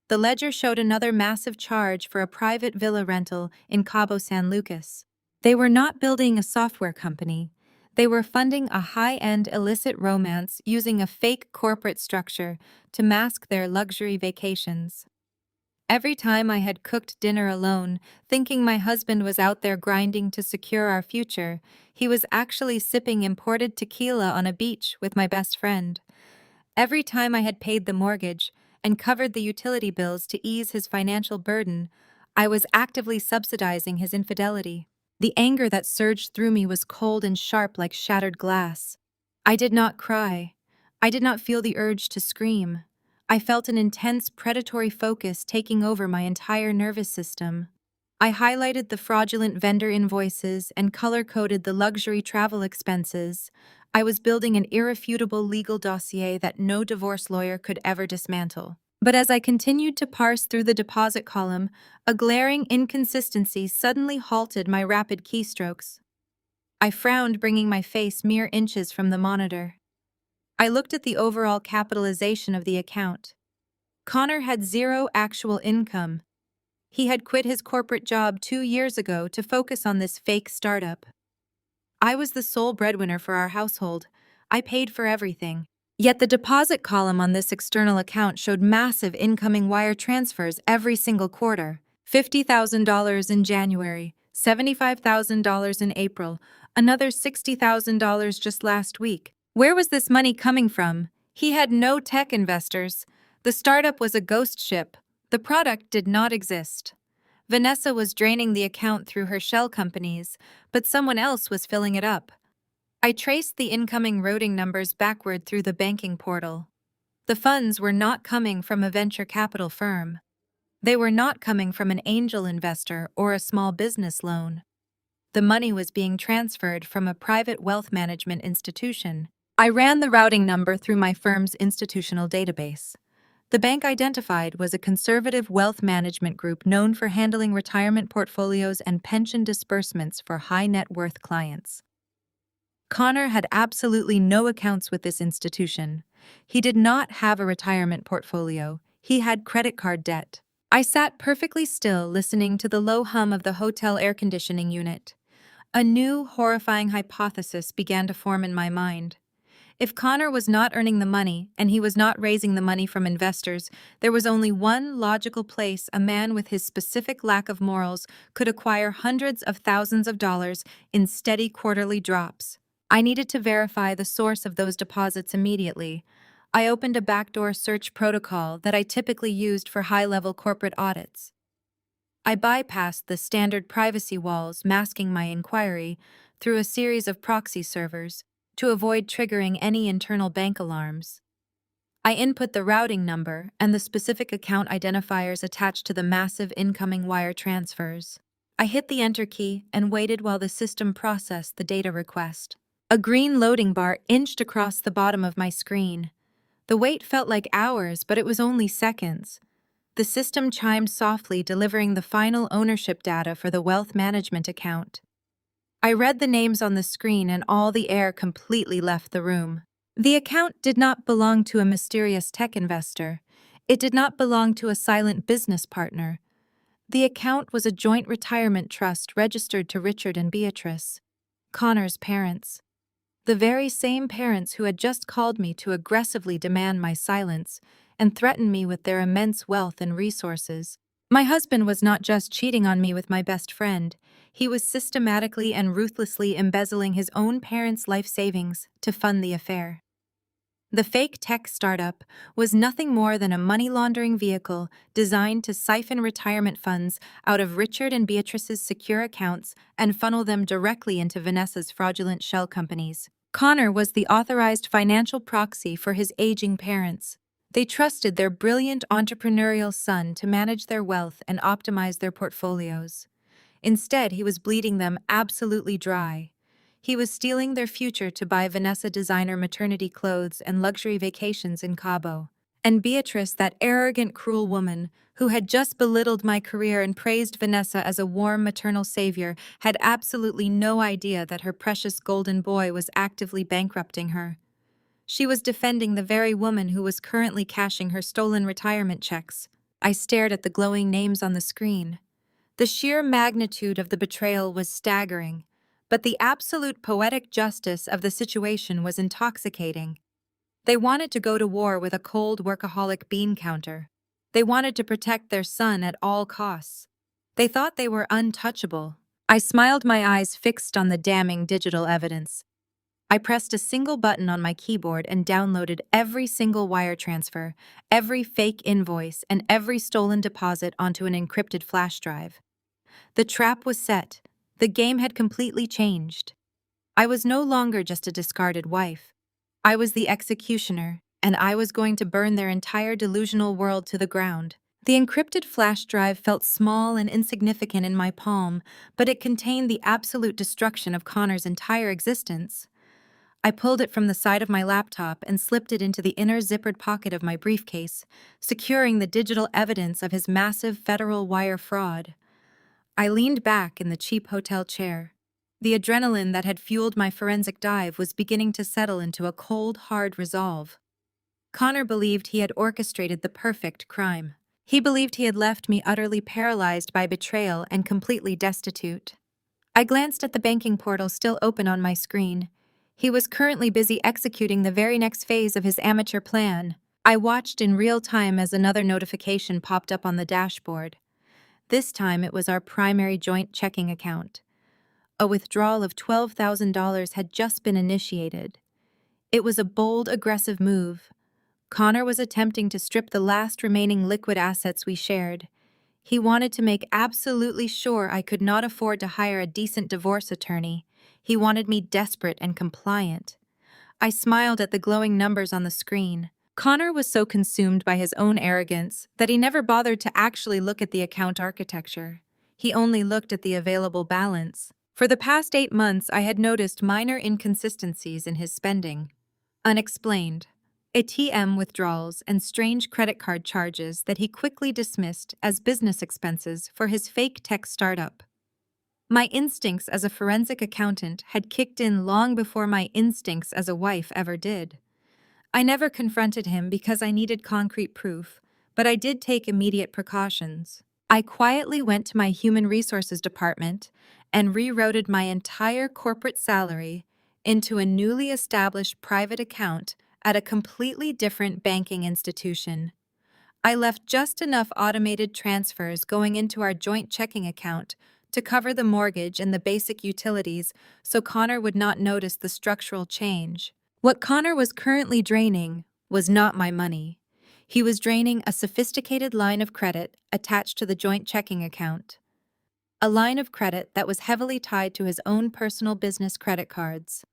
The ledger showed another massive charge for a private villa rental in Cabo San Lucas. They were not building a software company. They were funding a high-end illicit romance using a fake corporate structure to mask their luxury vacations. Every time I had cooked dinner alone, thinking my husband was out there grinding to secure our future, he was actually sipping imported tequila on a beach with my best friend. Every time I had paid the mortgage, and covered the utility bills to ease his financial burden, I was actively subsidizing his infidelity. The anger that surged through me was cold and sharp like shattered glass. I did not cry. I did not feel the urge to scream. I felt an intense predatory focus taking over my entire nervous system. I highlighted the fraudulent vendor invoices and color-coded the luxury travel expenses. I was building an irrefutable legal dossier that no divorce lawyer could ever dismantle. But as I continued to parse through the deposit column, a glaring inconsistency suddenly halted my rapid keystrokes. I frowned, bringing my face mere inches from the monitor. I looked at the overall capitalization of the account. Connor had zero actual income. He had quit his corporate job 2 years ago to focus on this fake startup. I was the sole breadwinner for our household. I paid for everything. Yet the deposit column on this external account showed massive incoming wire transfers every single quarter. $50,000 in January, $75,000 in April, another $60,000 just last week. Where was this money coming from? He had no tech investors. The startup was a ghost ship. The product did not exist. Vanessa was draining the account through her shell companies, but someone else was filling it up. I traced the incoming routing numbers backward through the banking portal. The funds were not coming from a venture capital firm. They were not coming from an angel investor or a small business loan. The money was being transferred from a private wealth management institution. I ran the routing number through my firm's institutional database. The bank identified was a conservative wealth management group known for handling retirement portfolios and pension disbursements for high net worth clients. Connor had absolutely no accounts with this institution. He did not have a retirement portfolio. He had credit card debt. I sat perfectly still, listening to the low hum of the hotel air conditioning unit. A new, horrifying hypothesis began to form in my mind. If Connor was not earning the money and he was not raising the money from investors, there was only one logical place a man with his specific lack of morals could acquire hundreds of thousands of dollars in steady quarterly drops. I needed to verify the source of those deposits immediately. I opened a backdoor search protocol that I typically used for high-level corporate audits. I bypassed the standard privacy walls masking my inquiry through a series of proxy servers to avoid triggering any internal bank alarms. I input the routing number and the specific account identifiers attached to the massive incoming wire transfers. I hit the enter key and waited while the system processed the data request. A green loading bar inched across the bottom of my screen. The wait felt like hours, but it was only seconds. The system chimed softly, delivering the final ownership data for the wealth management account. I read the names on the screen and all the air completely left the room. The account did not belong to a mysterious tech investor. It did not belong to a silent business partner. The account was a joint retirement trust registered to Richard and Beatrice, Connor's parents. The very same parents who had just called me to aggressively demand my silence and threaten me with their immense wealth and resources. My husband was not just cheating on me with my best friend, he was systematically and ruthlessly embezzling his own parents' life savings to fund the affair. The fake tech startup was nothing more than a money laundering vehicle designed to siphon retirement funds out of Richard and Beatrice's secure accounts and funnel them directly into Vanessa's fraudulent shell companies. Connor was the authorized financial proxy for his aging parents. They trusted their brilliant entrepreneurial son to manage their wealth and optimize their portfolios. Instead, he was bleeding them absolutely dry. He was stealing their future to buy Vanessa designer maternity clothes and luxury vacations in Cabo. And Beatrice, that arrogant, cruel woman, who had just belittled my career and praised Vanessa as a warm maternal savior, had absolutely no idea that her precious golden boy was actively bankrupting her. She was defending the very woman who was currently cashing her stolen retirement checks. I stared at the glowing names on the screen. The sheer magnitude of the betrayal was staggering, but the absolute poetic justice of the situation was intoxicating. They wanted to go to war with a cold, workaholic bean counter. They wanted to protect their son at all costs. They thought they were untouchable. I smiled, my eyes fixed on the damning digital evidence. I pressed a single button on my keyboard and downloaded every single wire transfer, every fake invoice, and every stolen deposit onto an encrypted flash drive. The trap was set. The game had completely changed. I was no longer just a discarded wife. I was the executioner, and I was going to burn their entire delusional world to the ground. The encrypted flash drive felt small and insignificant in my palm, but it contained the absolute destruction of Connor's entire existence. I pulled it from the side of my laptop and slipped it into the inner zippered pocket of my briefcase, securing the digital evidence of his massive federal wire fraud. I leaned back in the cheap hotel chair. The adrenaline that had fueled my forensic dive was beginning to settle into a cold, hard resolve. Connor believed he had orchestrated the perfect crime. He believed he had left me utterly paralyzed by betrayal and completely destitute. I glanced at the banking portal still open on my screen. He was currently busy executing the very next phase of his amateur plan. I watched in real time as another notification popped up on the dashboard. This time it was our primary joint checking account. A withdrawal of $12,000 had just been initiated. It was a bold, aggressive move. Connor was attempting to strip the last remaining liquid assets we shared. He wanted to make absolutely sure I could not afford to hire a decent divorce attorney. He wanted me desperate and compliant. I smiled at the glowing numbers on the screen. Connor was so consumed by his own arrogance that he never bothered to actually look at the account architecture. He only looked at the available balance. For the past 8 months, I had noticed minor inconsistencies in his spending. Unexplained. ATM withdrawals and strange credit card charges that he quickly dismissed as business expenses for his fake tech startup. My instincts as a forensic accountant had kicked in long before my instincts as a wife ever did. I never confronted him because I needed concrete proof, but I did take immediate precautions. I quietly went to my human resources department and rerouted my entire corporate salary into a newly established private account at a completely different banking institution. I left just enough automated transfers going into our joint checking account to cover the mortgage and the basic utilities so Connor would not notice the structural change. What Connor was currently draining was not my money. He was draining a sophisticated line of credit attached to the joint checking account. A line of credit that was heavily tied to his own personal business credit cards.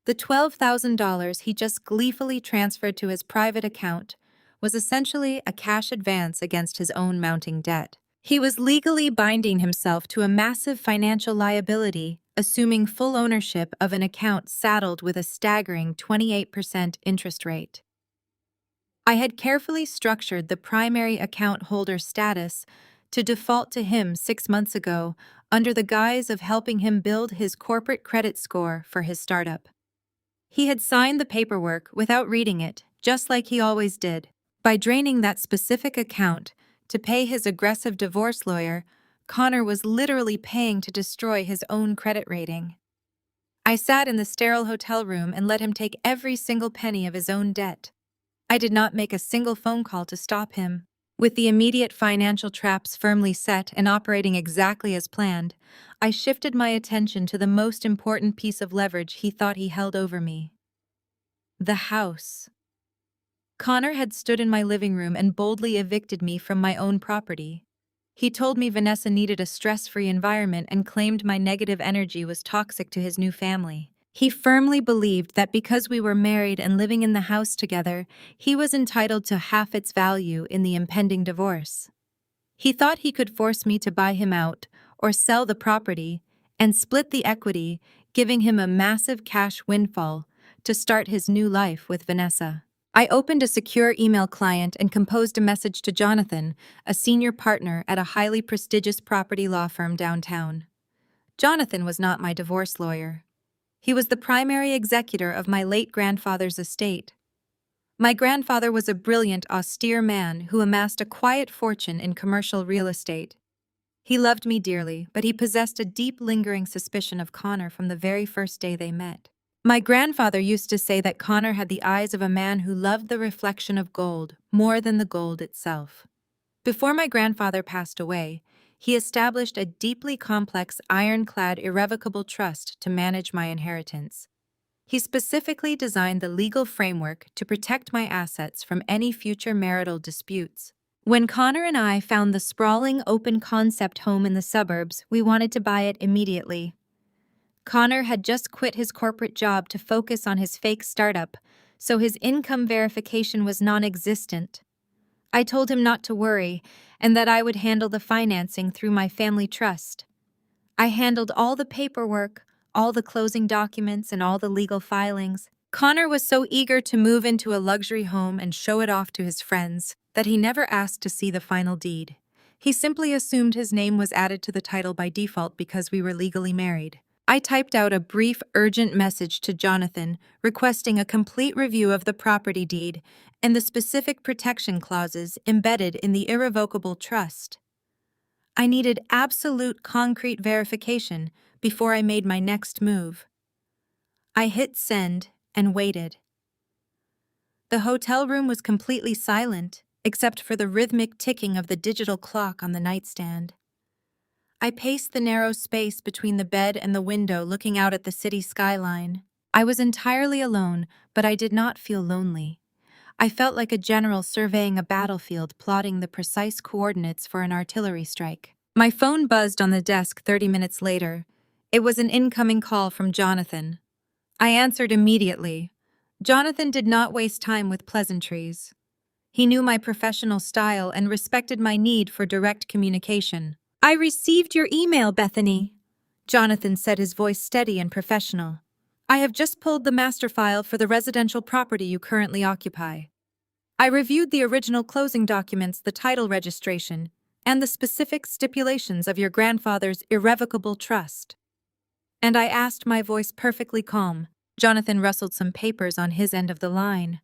The $12,000 he just gleefully transferred to his private account was essentially a cash advance against his own mounting debt. He was legally binding himself to a massive financial liability, assuming full ownership of an account saddled with a staggering 28% interest rate. I had carefully structured the primary account holder status to default to him 6 months ago under the guise of helping him build his corporate credit score for his startup. He had signed the paperwork without reading it, just like he always did. By draining that specific account to pay his aggressive divorce lawyer, Connor was literally paying to destroy his own credit rating. I sat in the sterile hotel room and let him take every single penny of his own debt. I did not make a single phone call to stop him. With the immediate financial traps firmly set and operating exactly as planned, I shifted my attention to the most important piece of leverage he thought he held over me. The house. Connor had stood in my living room and boldly evicted me from my own property. He told me Vanessa needed a stress-free environment and claimed my negative energy was toxic to his new family. He firmly believed that because we were married and living in the house together, he was entitled to half its value in the impending divorce. He thought he could force me to buy him out or sell the property and split the equity, giving him a massive cash windfall to start his new life with Vanessa. I opened a secure email client and composed a message to Jonathan, a senior partner at a highly prestigious property law firm downtown. Jonathan was not my divorce lawyer. He was the primary executor of my late grandfather's estate. My grandfather was a brilliant, austere man who amassed a quiet fortune in commercial real estate. He loved me dearly, but he possessed a deep, lingering suspicion of Connor from the very first day they met. My grandfather used to say that Connor had the eyes of a man who loved the reflection of gold more than the gold itself. Before my grandfather passed away, he established a deeply complex, ironclad, irrevocable trust to manage my inheritance. He specifically designed the legal framework to protect my assets from any future marital disputes. When Connor and I found the sprawling open-concept home in the suburbs, we wanted to buy it immediately. Connor had just quit his corporate job to focus on his fake startup, so his income verification was non-existent. I told him not to worry and that I would handle the financing through my family trust. I handled all the paperwork, all the closing documents, and all the legal filings. Connor was so eager to move into a luxury home and show it off to his friends that he never asked to see the final deed. He simply assumed his name was added to the title by default because we were legally married. I typed out a brief, urgent message to Jonathan requesting a complete review of the property deed and the specific protection clauses embedded in the irrevocable trust. I needed absolute concrete verification before I made my next move. I hit send and waited. The hotel room was completely silent, except for the rhythmic ticking of the digital clock on the nightstand. I paced the narrow space between the bed and the window looking out at the city skyline. I was entirely alone, but I did not feel lonely. I felt like a general surveying a battlefield plotting the precise coordinates for an artillery strike. My phone buzzed on the desk 30 minutes later. It was an incoming call from Jonathan. I answered immediately. Jonathan did not waste time with pleasantries. He knew my professional style and respected my need for direct communication. "I received your email, Bethany," Jonathan said, his voice steady and professional. "I have just pulled the master file for the residential property you currently occupy. I reviewed the original closing documents, the title registration, and the specific stipulations of your grandfather's irrevocable trust." And I asked, my voice perfectly calm. Jonathan rustled some papers on his end of the line.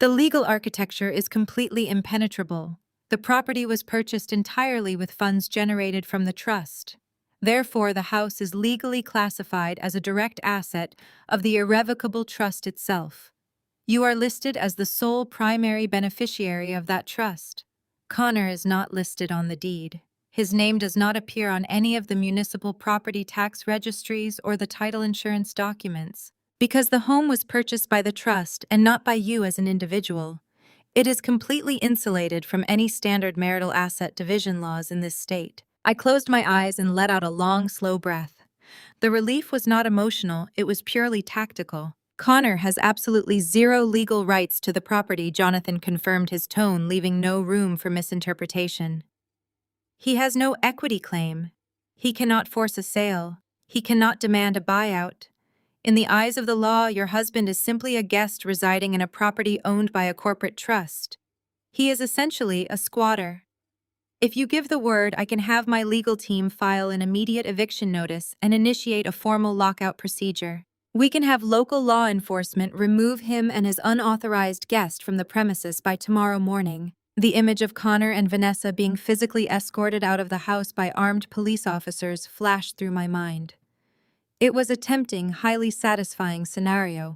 "The legal architecture is completely impenetrable. The property was purchased entirely with funds generated from the trust. Therefore, the house is legally classified as a direct asset of the irrevocable trust itself. You are listed as the sole primary beneficiary of that trust. Connor is not listed on the deed. His name does not appear on any of the municipal property tax registries or the title insurance documents. Because the home was purchased by the trust and not by you as an individual, it is completely insulated from any standard marital asset division laws in this state." I closed my eyes and let out a long, slow breath. The relief was not emotional, it was purely tactical. "Connor has absolutely zero legal rights to the property," Jonathan confirmed, his tone leaving no room for misinterpretation. "He has no equity claim. He cannot force a sale. He cannot demand a buyout. In the eyes of the law, your husband is simply a guest residing in a property owned by a corporate trust. He is essentially a squatter. If you give the word, I can have my legal team file an immediate eviction notice and initiate a formal lockout procedure. We can have local law enforcement remove him and his unauthorized guest from the premises by tomorrow morning." The image of Connor and Vanessa being physically escorted out of the house by armed police officers flashed through my mind. It was a tempting, highly satisfying scenario.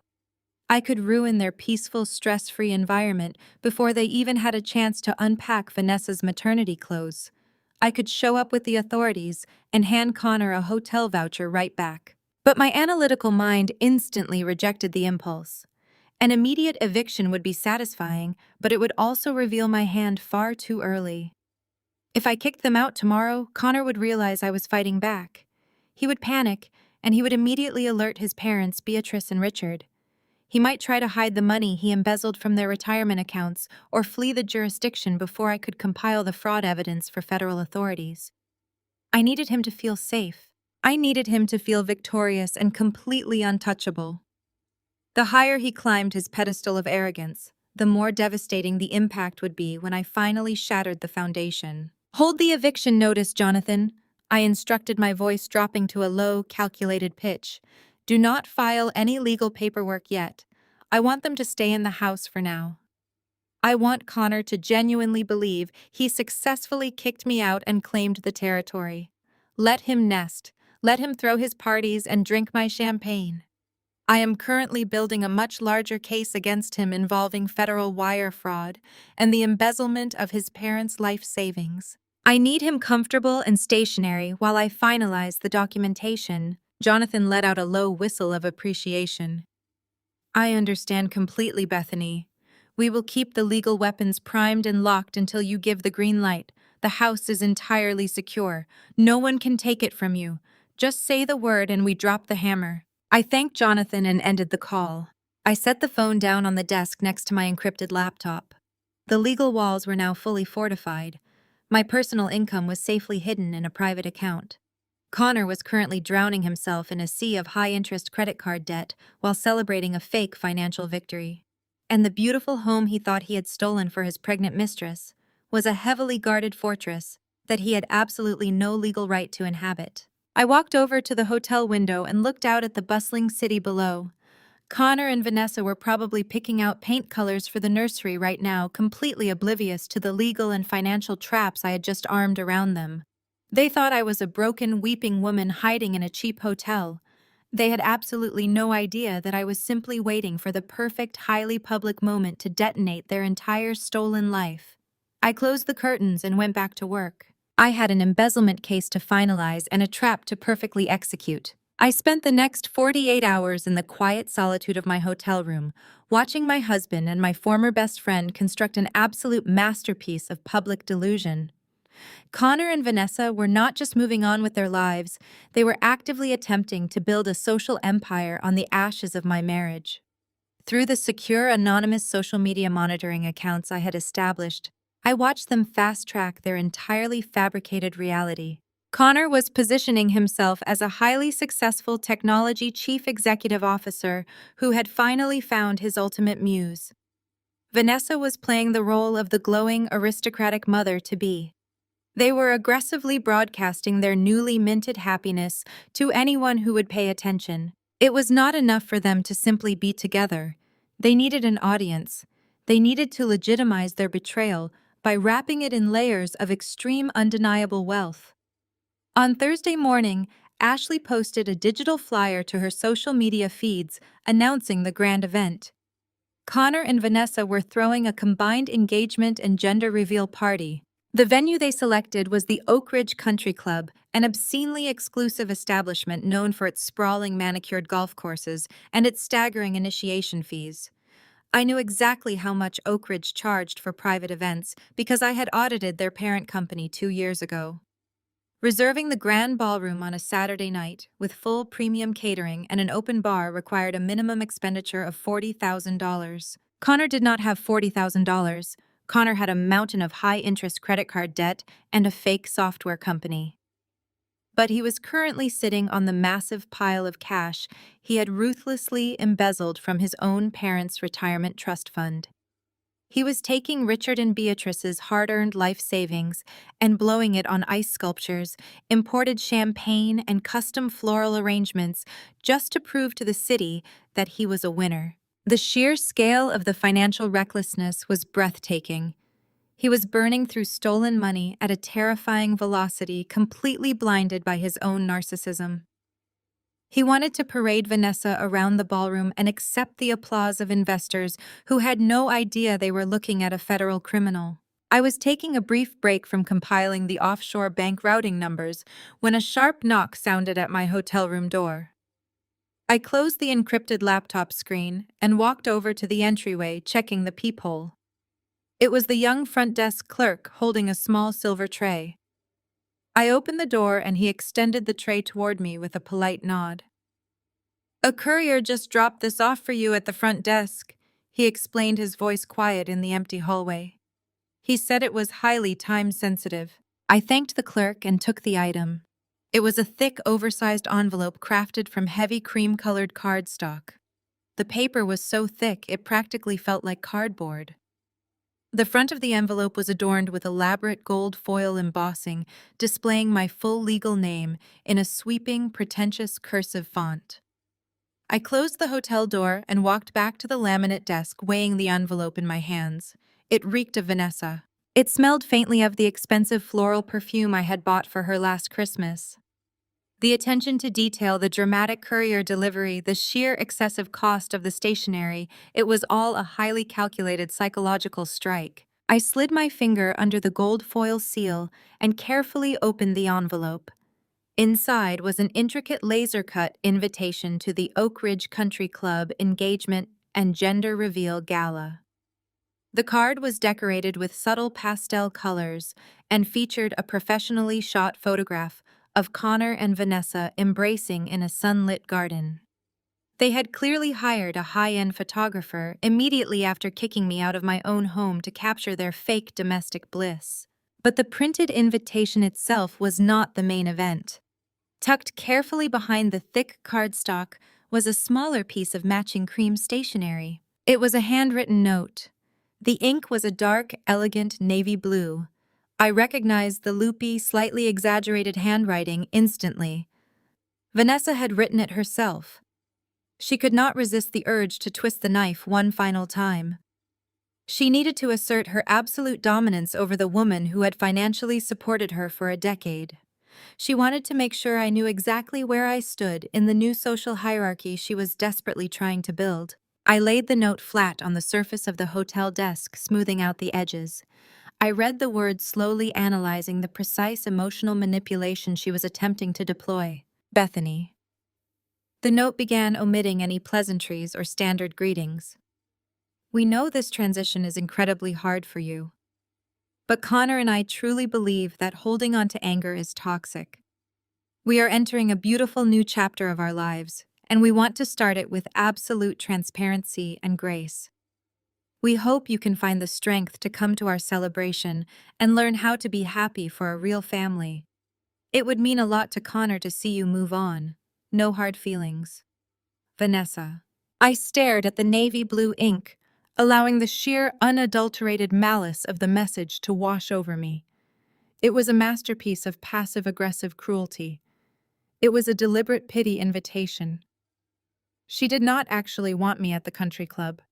I could ruin their peaceful, stress-free environment before they even had a chance to unpack Vanessa's maternity clothes. I could show up with the authorities and hand Connor a hotel voucher right back. But my analytical mind instantly rejected the impulse. An immediate eviction would be satisfying, but it would also reveal my hand far too early. If I kicked them out tomorrow, Connor would realize I was fighting back. He would panic, and he would immediately alert his parents, Beatrice and Richard. He might try to hide the money he embezzled from their retirement accounts or flee the jurisdiction before I could compile the fraud evidence for federal authorities. I needed him to feel safe. I needed him to feel victorious and completely untouchable. The higher he climbed his pedestal of arrogance, the more devastating the impact would be when I finally shattered the foundation. "Hold the eviction notice, Jonathan," I instructed, my voice dropping to a low, calculated pitch. "Do not file any legal paperwork yet. I want them to stay in the house for now. I want Connor to genuinely believe he successfully kicked me out and claimed the territory. Let him nest. Let him throw his parties and drink my champagne. I am currently building a much larger case against him involving federal wire fraud and the embezzlement of his parents' life savings. I need him comfortable and stationary while I finalize the documentation." Jonathan let out a low whistle of appreciation. I understand completely, Bethany. We will keep the legal weapons primed and locked until you give the green light. The house is entirely secure. No one can take it from you. Just say the word and we drop the hammer. I thanked Jonathan and ended the call. I set the phone down on the desk next to my encrypted laptop. The legal walls were now fully fortified. My personal income was safely hidden in a private account. Connor was currently drowning himself in a sea of high-interest credit card debt while celebrating a fake financial victory. And the beautiful home he thought he had stolen for his pregnant mistress was a heavily guarded fortress that he had absolutely no legal right to inhabit. I walked over to the hotel window and looked out at the bustling city below. Connor and Vanessa were probably picking out paint colors for the nursery right now, completely oblivious to the legal and financial traps I had just armed around them. They thought I was a broken, weeping woman hiding in a cheap hotel. They had absolutely no idea that I was simply waiting for the perfect, highly public moment to detonate their entire stolen life. I closed the curtains and went back to work. I had an embezzlement case to finalize and a trap to perfectly execute. I spent the next 48 hours in the quiet solitude of my hotel room, watching my husband and my former best friend construct an absolute masterpiece of public delusion. Connor and Vanessa were not just moving on with their lives, they were actively attempting to build a social empire on the ashes of my marriage. Through the secure, anonymous social media monitoring accounts I had established, I watched them fast-track their entirely fabricated reality. Connor was positioning himself as a highly successful technology chief executive officer who had finally found his ultimate muse. Vanessa was playing the role of the glowing, aristocratic mother-to-be. They were aggressively broadcasting their newly minted happiness to anyone who would pay attention. It was not enough for them to simply be together. They needed an audience. They needed to legitimize their betrayal by wrapping it in layers of extreme undeniable wealth. On Thursday morning, Ashley posted a digital flyer to her social media feeds announcing the grand event. Connor and Vanessa were throwing a combined engagement and gender reveal party. The venue they selected was the Oak Ridge Country Club, an obscenely exclusive establishment known for its sprawling manicured golf courses and its staggering initiation fees. I knew exactly how much Oak Ridge charged for private events because I had audited their parent company 2 years ago. Reserving the grand ballroom on a Saturday night with full premium catering and an open bar required a minimum expenditure of $40,000. Connor did not have $40,000. Connor had a mountain of high-interest credit card debt and a fake software company. But he was currently sitting on the massive pile of cash he had ruthlessly embezzled from his own parents' retirement trust fund. He was taking Richard and Beatrice's hard-earned life savings and blowing it on ice sculptures, imported champagne, and custom floral arrangements just to prove to the city that he was a winner. The sheer scale of the financial recklessness was breathtaking. He was burning through stolen money at a terrifying velocity, completely blinded by his own narcissism. He wanted to parade Vanessa around the ballroom and accept the applause of investors who had no idea they were looking at a federal criminal. I was taking a brief break from compiling the offshore bank routing numbers when a sharp knock sounded at my hotel room door. I closed the encrypted laptop screen and walked over to the entryway, checking the peephole. It was the young front desk clerk holding a small silver tray. I opened the door and he extended the tray toward me with a polite nod. "A courier just dropped this off for you at the front desk," he explained, his voice quiet in the empty hallway. He said it was highly time-sensitive. I thanked the clerk and took the item. It was a thick, oversized envelope crafted from heavy cream-colored cardstock. The paper was so thick it practically felt like cardboard. The front of the envelope was adorned with elaborate gold foil embossing, displaying my full legal name in a sweeping, pretentious cursive font. I closed the hotel door and walked back to the laminate desk, weighing the envelope in my hands. It reeked of Vanessa. It smelled faintly of the expensive floral perfume I had bought for her last Christmas. The attention to detail, the dramatic courier delivery, the sheer excessive cost of the stationery, it was all a highly calculated psychological strike. I slid my finger under the gold foil seal and carefully opened the envelope. Inside was an intricate laser-cut invitation to the Oak Ridge Country Club engagement and gender reveal gala. The card was decorated with subtle pastel colors and featured a professionally shot photograph of Connor and Vanessa embracing in a sunlit garden. They had clearly hired a high-end photographer immediately after kicking me out of my own home to capture their fake domestic bliss. But the printed invitation itself was not the main event. Tucked carefully behind the thick cardstock was a smaller piece of matching cream stationery. It was a handwritten note. The ink was a dark, elegant navy blue. I recognized the loopy, slightly exaggerated handwriting instantly. Vanessa had written it herself. She could not resist the urge to twist the knife one final time. She needed to assert her absolute dominance over the woman who had financially supported her for a decade. She wanted to make sure I knew exactly where I stood in the new social hierarchy she was desperately trying to build. I laid the note flat on the surface of the hotel desk, smoothing out the edges. I read the words, slowly analyzing the precise emotional manipulation she was attempting to deploy. Bethany. The note began omitting any pleasantries or standard greetings. We know this transition is incredibly hard for you. But Connor and I truly believe that holding on to anger is toxic. We are entering a beautiful new chapter of our lives, and we want to start it with absolute transparency and grace. We hope you can find the strength to come to our celebration and learn how to be happy for a real family. It would mean a lot to Connor to see you move on. No hard feelings. Vanessa. I stared at the navy blue ink, allowing the sheer, unadulterated malice of the message to wash over me. It was a masterpiece of passive-aggressive cruelty. It was a deliberate pity invitation. She did not actually want me at the country club.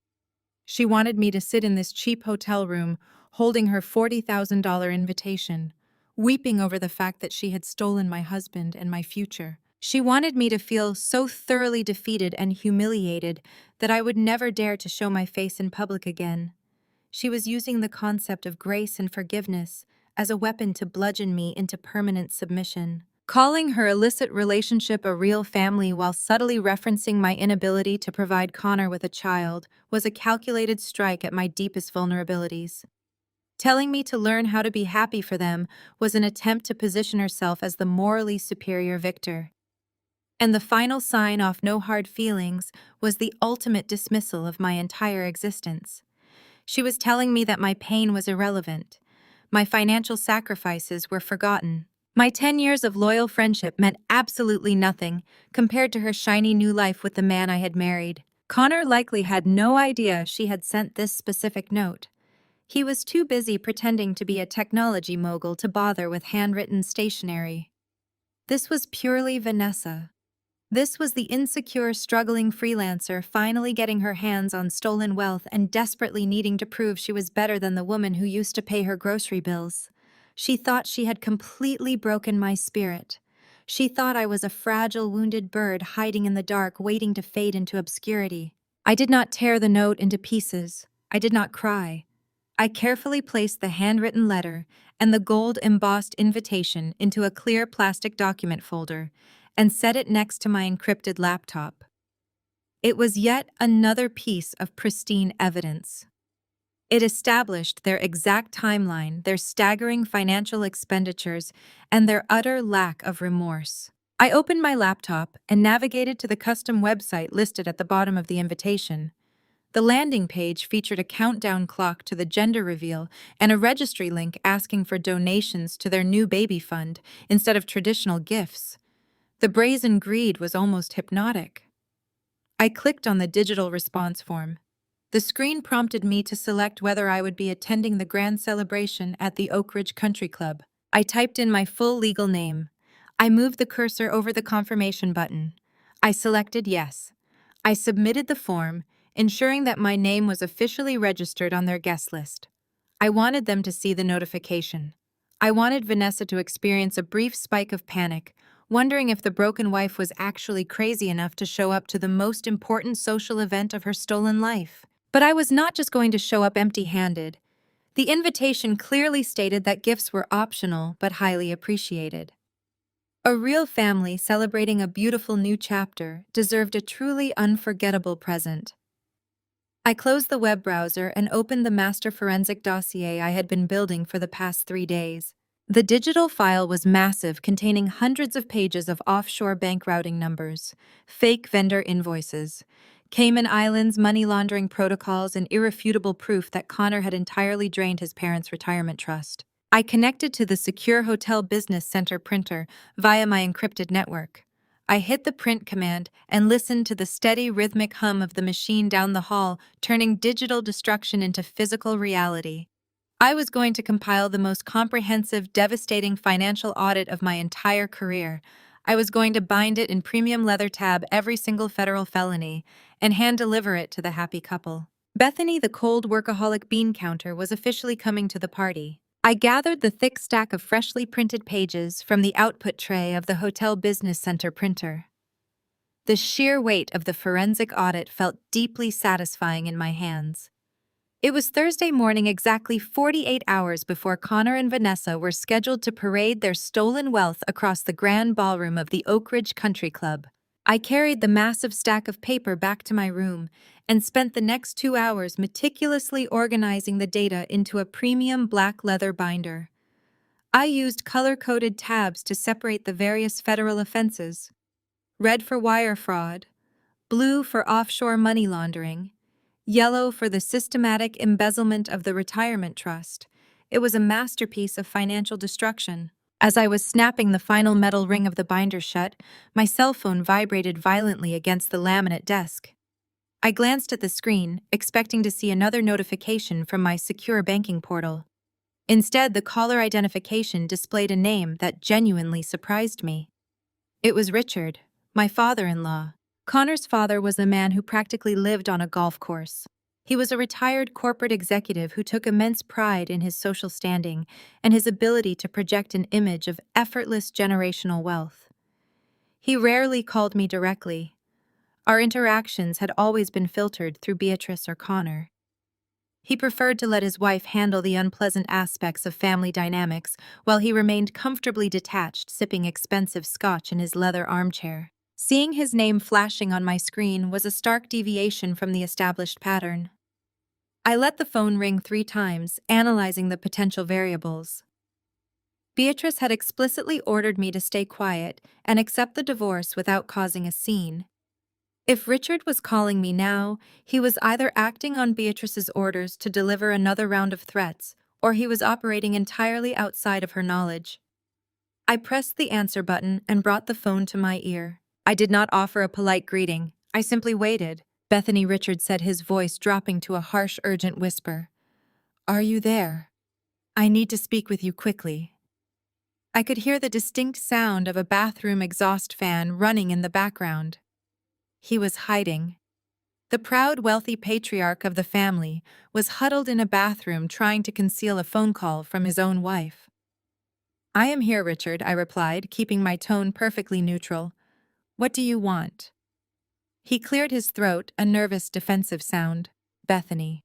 She wanted me to sit in this cheap hotel room, holding her $40,000 invitation, weeping over the fact that she had stolen my husband and my future. She wanted me to feel so thoroughly defeated and humiliated that I would never dare to show my face in public again. She was using the concept of grace and forgiveness as a weapon to bludgeon me into permanent submission. Calling her illicit relationship a real family while subtly referencing my inability to provide Connor with a child was a calculated strike at my deepest vulnerabilities. Telling me to learn how to be happy for them was an attempt to position herself as the morally superior victor. And the final sign off no hard feelings was the ultimate dismissal of my entire existence. She was telling me that my pain was irrelevant. My financial sacrifices were forgotten. My 10 years of loyal friendship meant absolutely nothing compared to her shiny new life with the man I had married. Connor likely had no idea she had sent this specific note. He was too busy pretending to be a technology mogul to bother with handwritten stationery. This was purely Vanessa. This was the insecure, struggling freelancer finally getting her hands on stolen wealth and desperately needing to prove she was better than the woman who used to pay her grocery bills. She thought she had completely broken my spirit. She thought I was a fragile, wounded bird hiding in the dark, waiting to fade into obscurity. I did not tear the note into pieces. I did not cry. I carefully placed the handwritten letter and the gold-embossed invitation into a clear plastic document folder and set it next to my encrypted laptop. It was yet another piece of pristine evidence. It established their exact timeline, their staggering financial expenditures, and their utter lack of remorse. I opened my laptop and navigated to the custom website listed at the bottom of the invitation. The landing page featured a countdown clock to the gender reveal and a registry link asking for donations to their new baby fund instead of traditional gifts. The brazen greed was almost hypnotic. I clicked on the digital response form. The screen prompted me to select whether I would be attending the grand celebration at the Oak Ridge Country Club. I typed in my full legal name. I moved the cursor over the confirmation button. I selected yes. I submitted the form, ensuring that my name was officially registered on their guest list. I wanted them to see the notification. I wanted Vanessa to experience a brief spike of panic, wondering if the broken wife was actually crazy enough to show up to the most important social event of her stolen life. But I was not just going to show up empty-handed. The invitation clearly stated that gifts were optional but highly appreciated. A real family celebrating a beautiful new chapter deserved a truly unforgettable present. I closed the web browser and opened the master forensic dossier I had been building for the past 3 days. The digital file was massive, containing hundreds of pages of offshore bank routing numbers, fake vendor invoices, Cayman Islands money laundering protocols, and irrefutable proof that Connor had entirely drained his parents' retirement trust. I connected to the secure hotel business center printer via my encrypted network. I hit the print command and listened to the steady rhythmic hum of the machine down the hall, turning digital destruction into physical reality. I was going to compile the most comprehensive, devastating financial audit of my entire career. I was going to bind it in premium leather tab every single federal felony and hand deliver it to the happy couple. Bethany, the cold workaholic bean counter, was officially coming to the party. I gathered the thick stack of freshly printed pages from the output tray of the Hotel Business Center printer. The sheer weight of the forensic audit felt deeply satisfying in my hands. It was Thursday morning, exactly 48 hours before Connor and Vanessa were scheduled to parade their stolen wealth across the grand ballroom of the Oak Ridge Country Club. I carried the massive stack of paper back to my room and spent the next 2 hours meticulously organizing the data into a premium black leather binder. I used color-coded tabs to separate the various federal offenses: red for wire fraud, blue for offshore money laundering, yellow for the systematic embezzlement of the retirement trust. It was a masterpiece of financial destruction. As I was snapping the final metal ring of the binder shut, my cell phone vibrated violently against the laminate desk. I glanced at the screen, expecting to see another notification from my secure banking portal. Instead, the caller identification displayed a name that genuinely surprised me. It was Richard, my father-in-law. Connor's father was a man who practically lived on a golf course. He was a retired corporate executive who took immense pride in his social standing and his ability to project an image of effortless generational wealth. He rarely called me directly. Our interactions had always been filtered through Beatrice or Connor. He preferred to let his wife handle the unpleasant aspects of family dynamics while he remained comfortably detached, sipping expensive scotch in his leather armchair. Seeing his name flashing on my screen was a stark deviation from the established pattern. I let the phone ring 3 times, analyzing the potential variables. Beatrice had explicitly ordered me to stay quiet and accept the divorce without causing a scene. If Richard was calling me now, he was either acting on Beatrice's orders to deliver another round of threats, or he was operating entirely outside of her knowledge. I pressed the answer button and brought the phone to my ear. I did not offer a polite greeting. I simply waited. Bethany, Richard said, his voice dropping to a harsh, urgent whisper. "Are you there? I need to speak with you quickly." I could hear the distinct sound of a bathroom exhaust fan running in the background. He was hiding. The proud, wealthy patriarch of the family was huddled in a bathroom trying to conceal a phone call from his own wife. "I am here, Richard," I replied, keeping my tone perfectly neutral. "What do you want?" He cleared his throat, a nervous, defensive sound. "Bethany,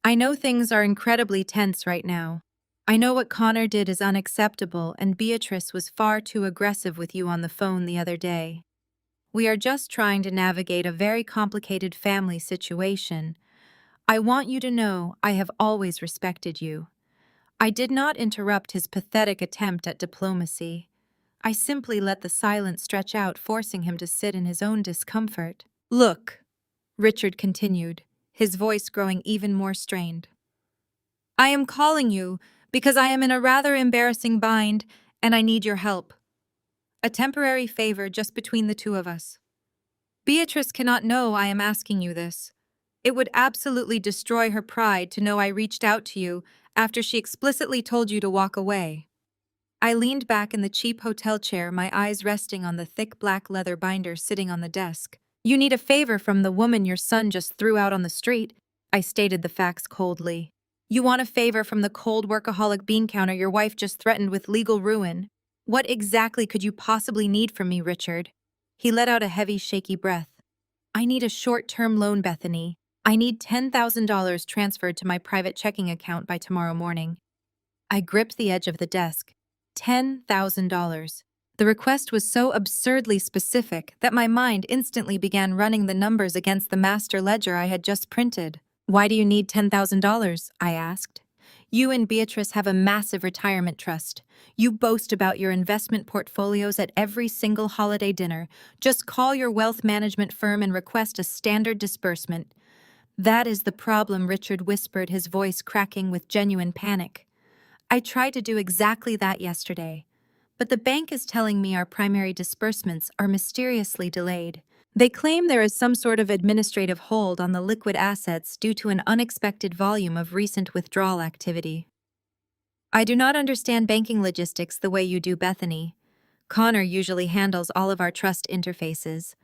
I know things are incredibly tense right now. I know what Connor did is unacceptable, and Beatrice was far too aggressive with you on the phone the other day. We are just trying to navigate a very complicated family situation. I want you to know I have always respected you." I did not interrupt his pathetic attempt at diplomacy. I simply let the silence stretch out, forcing him to sit in his own discomfort. "Look," Richard continued, his voice growing even more strained. "I am calling you because I am in a rather embarrassing bind and I need your help. A temporary favor just between the two of us. Beatrice cannot know I am asking you this. It would absolutely destroy her pride to know I reached out to you after she explicitly told you to walk away." I leaned back in the cheap hotel chair, my eyes resting on the thick black leather binder sitting on the desk. "You need a favor from the woman your son just threw out on the street," I stated the facts coldly. "You want a favor from the cold workaholic bean counter your wife just threatened with legal ruin. What exactly could you possibly need from me, Richard?" He let out a heavy, shaky breath. "I need a short-term loan, Bethany. I need $10,000 transferred to my private checking account by tomorrow morning." I gripped the edge of the desk. $10,000. The request was so absurdly specific that my mind instantly began running the numbers against the master ledger I had just printed. "Why do you need $10,000? I asked. "You and Beatrice have a massive retirement trust. You boast about your investment portfolios at every single holiday dinner. Just call your wealth management firm and request a standard disbursement." "That is the problem," Richard whispered, his voice cracking with genuine panic. "I tried to do exactly that yesterday. But the bank is telling me our primary disbursements are mysteriously delayed. They claim there is some sort of administrative hold on the liquid assets due to an unexpected volume of recent withdrawal activity." "I do not understand banking logistics the way you do, Bethany. Connor usually handles all of our trust interfaces.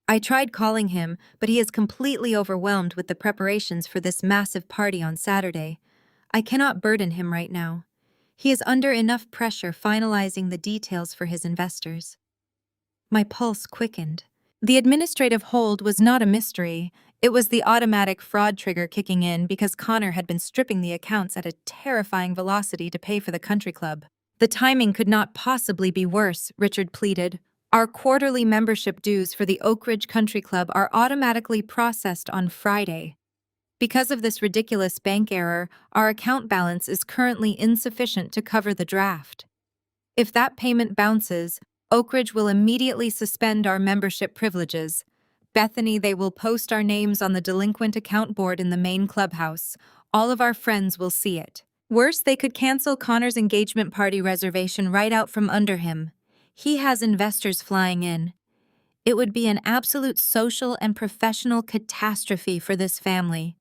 I tried calling him, but he is completely overwhelmed with the preparations for this massive party on Saturday. I cannot burden him right now. He is under enough pressure finalizing the details for his investors." My pulse quickened. The administrative hold was not a mystery. It was the automatic fraud trigger kicking in because Connor had been stripping the accounts at a terrifying velocity to pay for the country club. "The timing could not possibly be worse," Richard pleaded. "Our quarterly membership dues for the Oak Ridge Country Club are automatically processed on Friday. Because of this ridiculous bank error, our account balance is currently insufficient to cover the draft. If that payment bounces, Oak Ridge will immediately suspend our membership privileges. Bethany, they will post our names on the delinquent account board in the main clubhouse. All of our friends will see it. Worse, they could cancel Connor's engagement party reservation right out from under him. He has investors flying in. It would be an absolute social and professional catastrophe for this family.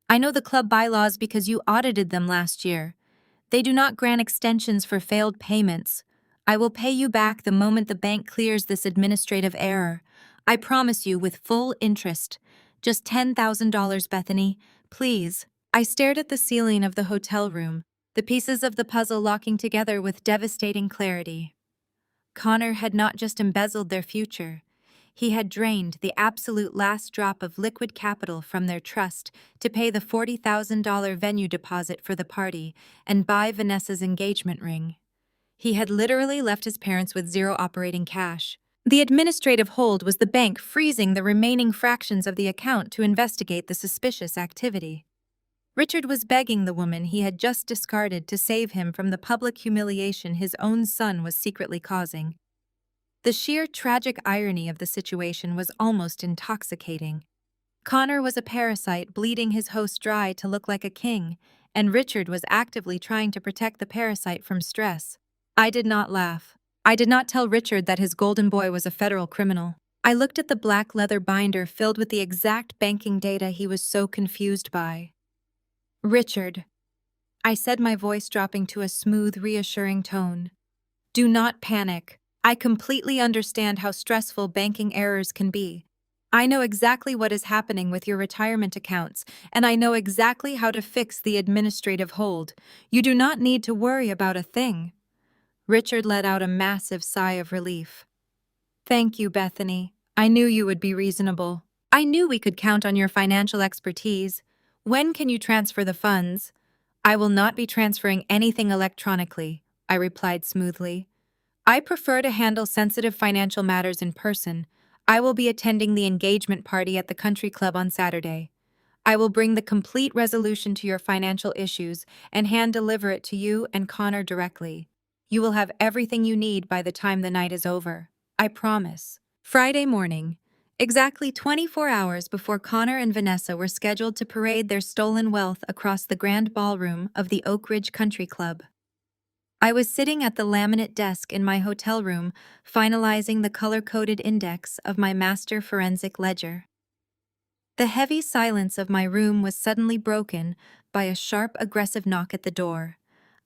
I know the club bylaws because you audited them last year. They do not grant extensions for failed payments. I will pay you back the moment the bank clears this administrative error. I promise you, with full interest. Just $10,000, Bethany. Please." I stared at the ceiling of the hotel room, the pieces of the puzzle locking together with devastating clarity. Connor had not just embezzled their future. He had drained the absolute last drop of liquid capital from their trust to pay the $40,000 venue deposit for the party and buy Vanessa's engagement ring. He had literally left his parents with zero operating cash. The administrative hold was the bank freezing the remaining fractions of the account to investigate the suspicious activity. Richard was begging the woman he had just discarded to save him from the public humiliation his own son was secretly causing. The sheer tragic irony of the situation was almost intoxicating. Connor was a parasite bleeding his host dry to look like a king, and Richard was actively trying to protect the parasite from stress. I did not laugh. I did not tell Richard that his golden boy was a federal criminal. I looked at the black leather binder filled with the exact banking data he was so confused by. "Richard," I said, my voice dropping to a smooth, reassuring tone. "Do not panic. I completely understand how stressful banking errors can be. I know exactly what is happening with your retirement accounts, and I know exactly how to fix the administrative hold. You do not need to worry about a thing." Richard let out a massive sigh of relief. "Thank you, Bethany. I knew you would be reasonable. I knew we could count on your financial expertise. When can you transfer the funds?" "I will not be transferring anything electronically," I replied smoothly. "I prefer to handle sensitive financial matters in person. I will be attending the engagement party at the country club on Saturday. I will bring the complete resolution to your financial issues and hand-deliver it to you and Connor directly. You will have everything you need by the time the night is over. I promise." Friday morning, exactly 24 hours before Connor and Vanessa were scheduled to parade their stolen wealth across the grand ballroom of the Oak Ridge Country Club, I was sitting at the laminate desk in my hotel room, finalizing the color-coded index of my master forensic ledger. The heavy silence of my room was suddenly broken by a sharp, aggressive knock at the door.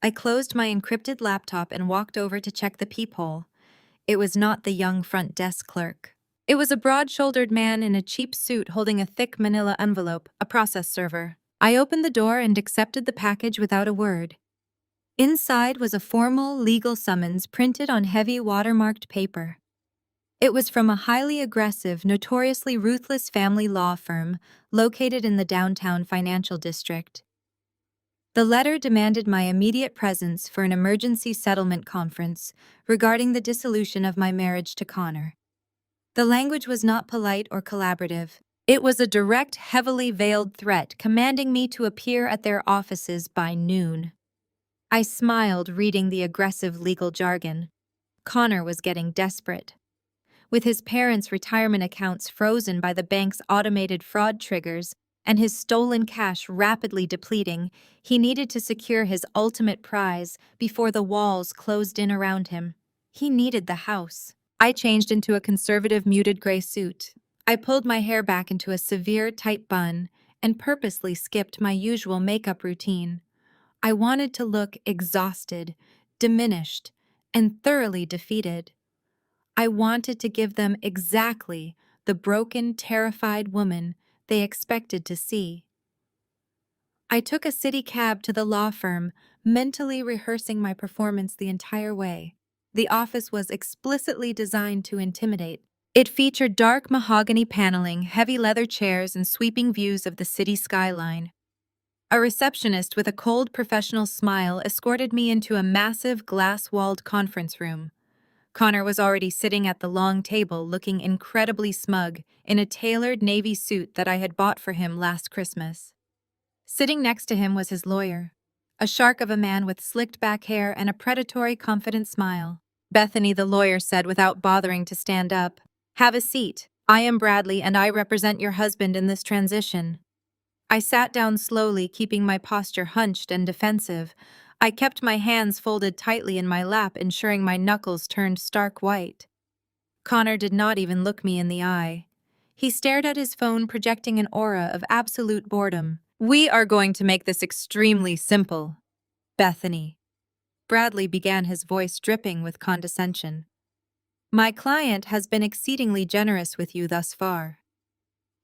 I closed my encrypted laptop and walked over to check the peephole. It was not the young front desk clerk. It was a broad-shouldered man in a cheap suit holding a thick manila envelope, a process server. I opened the door and accepted the package without a word. Inside was a formal legal summons printed on heavy watermarked paper. It was from a highly aggressive, notoriously ruthless family law firm located in the downtown financial district. The letter demanded my immediate presence for an emergency settlement conference regarding the dissolution of my marriage to Connor. The language was not polite or collaborative. It was a direct, heavily veiled threat commanding me to appear at their offices by noon. I smiled reading the aggressive legal jargon. Connor was getting desperate. With his parents' retirement accounts frozen by the bank's automated fraud triggers and his stolen cash rapidly depleting, he needed to secure his ultimate prize before the walls closed in around him. He needed the house. I changed into a conservative muted gray suit. I pulled my hair back into a severe, tight bun and purposely skipped my usual makeup routine. I wanted to look exhausted, diminished, and thoroughly defeated. I wanted to give them exactly the broken, terrified woman they expected to see. I took a city cab to the law firm, mentally rehearsing my performance the entire way. The office was explicitly designed to intimidate. It featured dark mahogany paneling, heavy leather chairs, and sweeping views of the city skyline. A receptionist with a cold professional smile escorted me into a massive glass-walled conference room. Connor was already sitting at the long table looking incredibly smug in a tailored navy suit that I had bought for him last Christmas. Sitting next to him was his lawyer, a shark of a man with slicked back hair and a predatory, confident smile. Bethany, the lawyer, said without bothering to stand up, "Have a seat. I am Bradley and I represent your husband in this transition." I sat down slowly, keeping my posture hunched and defensive. I kept my hands folded tightly in my lap, ensuring my knuckles turned stark white. Connor did not even look me in the eye. He stared at his phone, projecting an aura of absolute boredom. "We are going to make this extremely simple, Bethany." Bradley began, his voice dripping with condescension. "My client has been exceedingly generous with you thus far.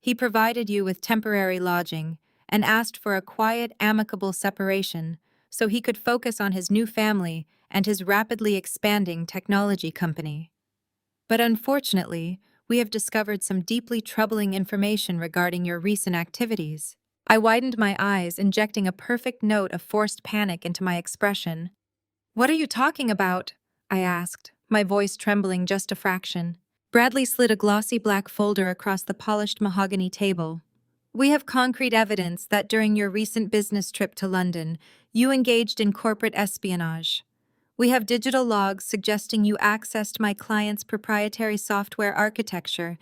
He provided you with temporary lodging and asked for a quiet, amicable separation so he could focus on his new family and his rapidly expanding technology company. But unfortunately, we have discovered some deeply troubling information regarding your recent activities." I widened my eyes, injecting a perfect note of forced panic into my expression. "What are you talking about?" I asked, my voice trembling just a fraction. Bradley slid a glossy black folder across the polished mahogany table. "We have concrete evidence that during your recent business trip to London, you engaged in corporate espionage. We have digital logs suggesting you accessed my client's proprietary software architecture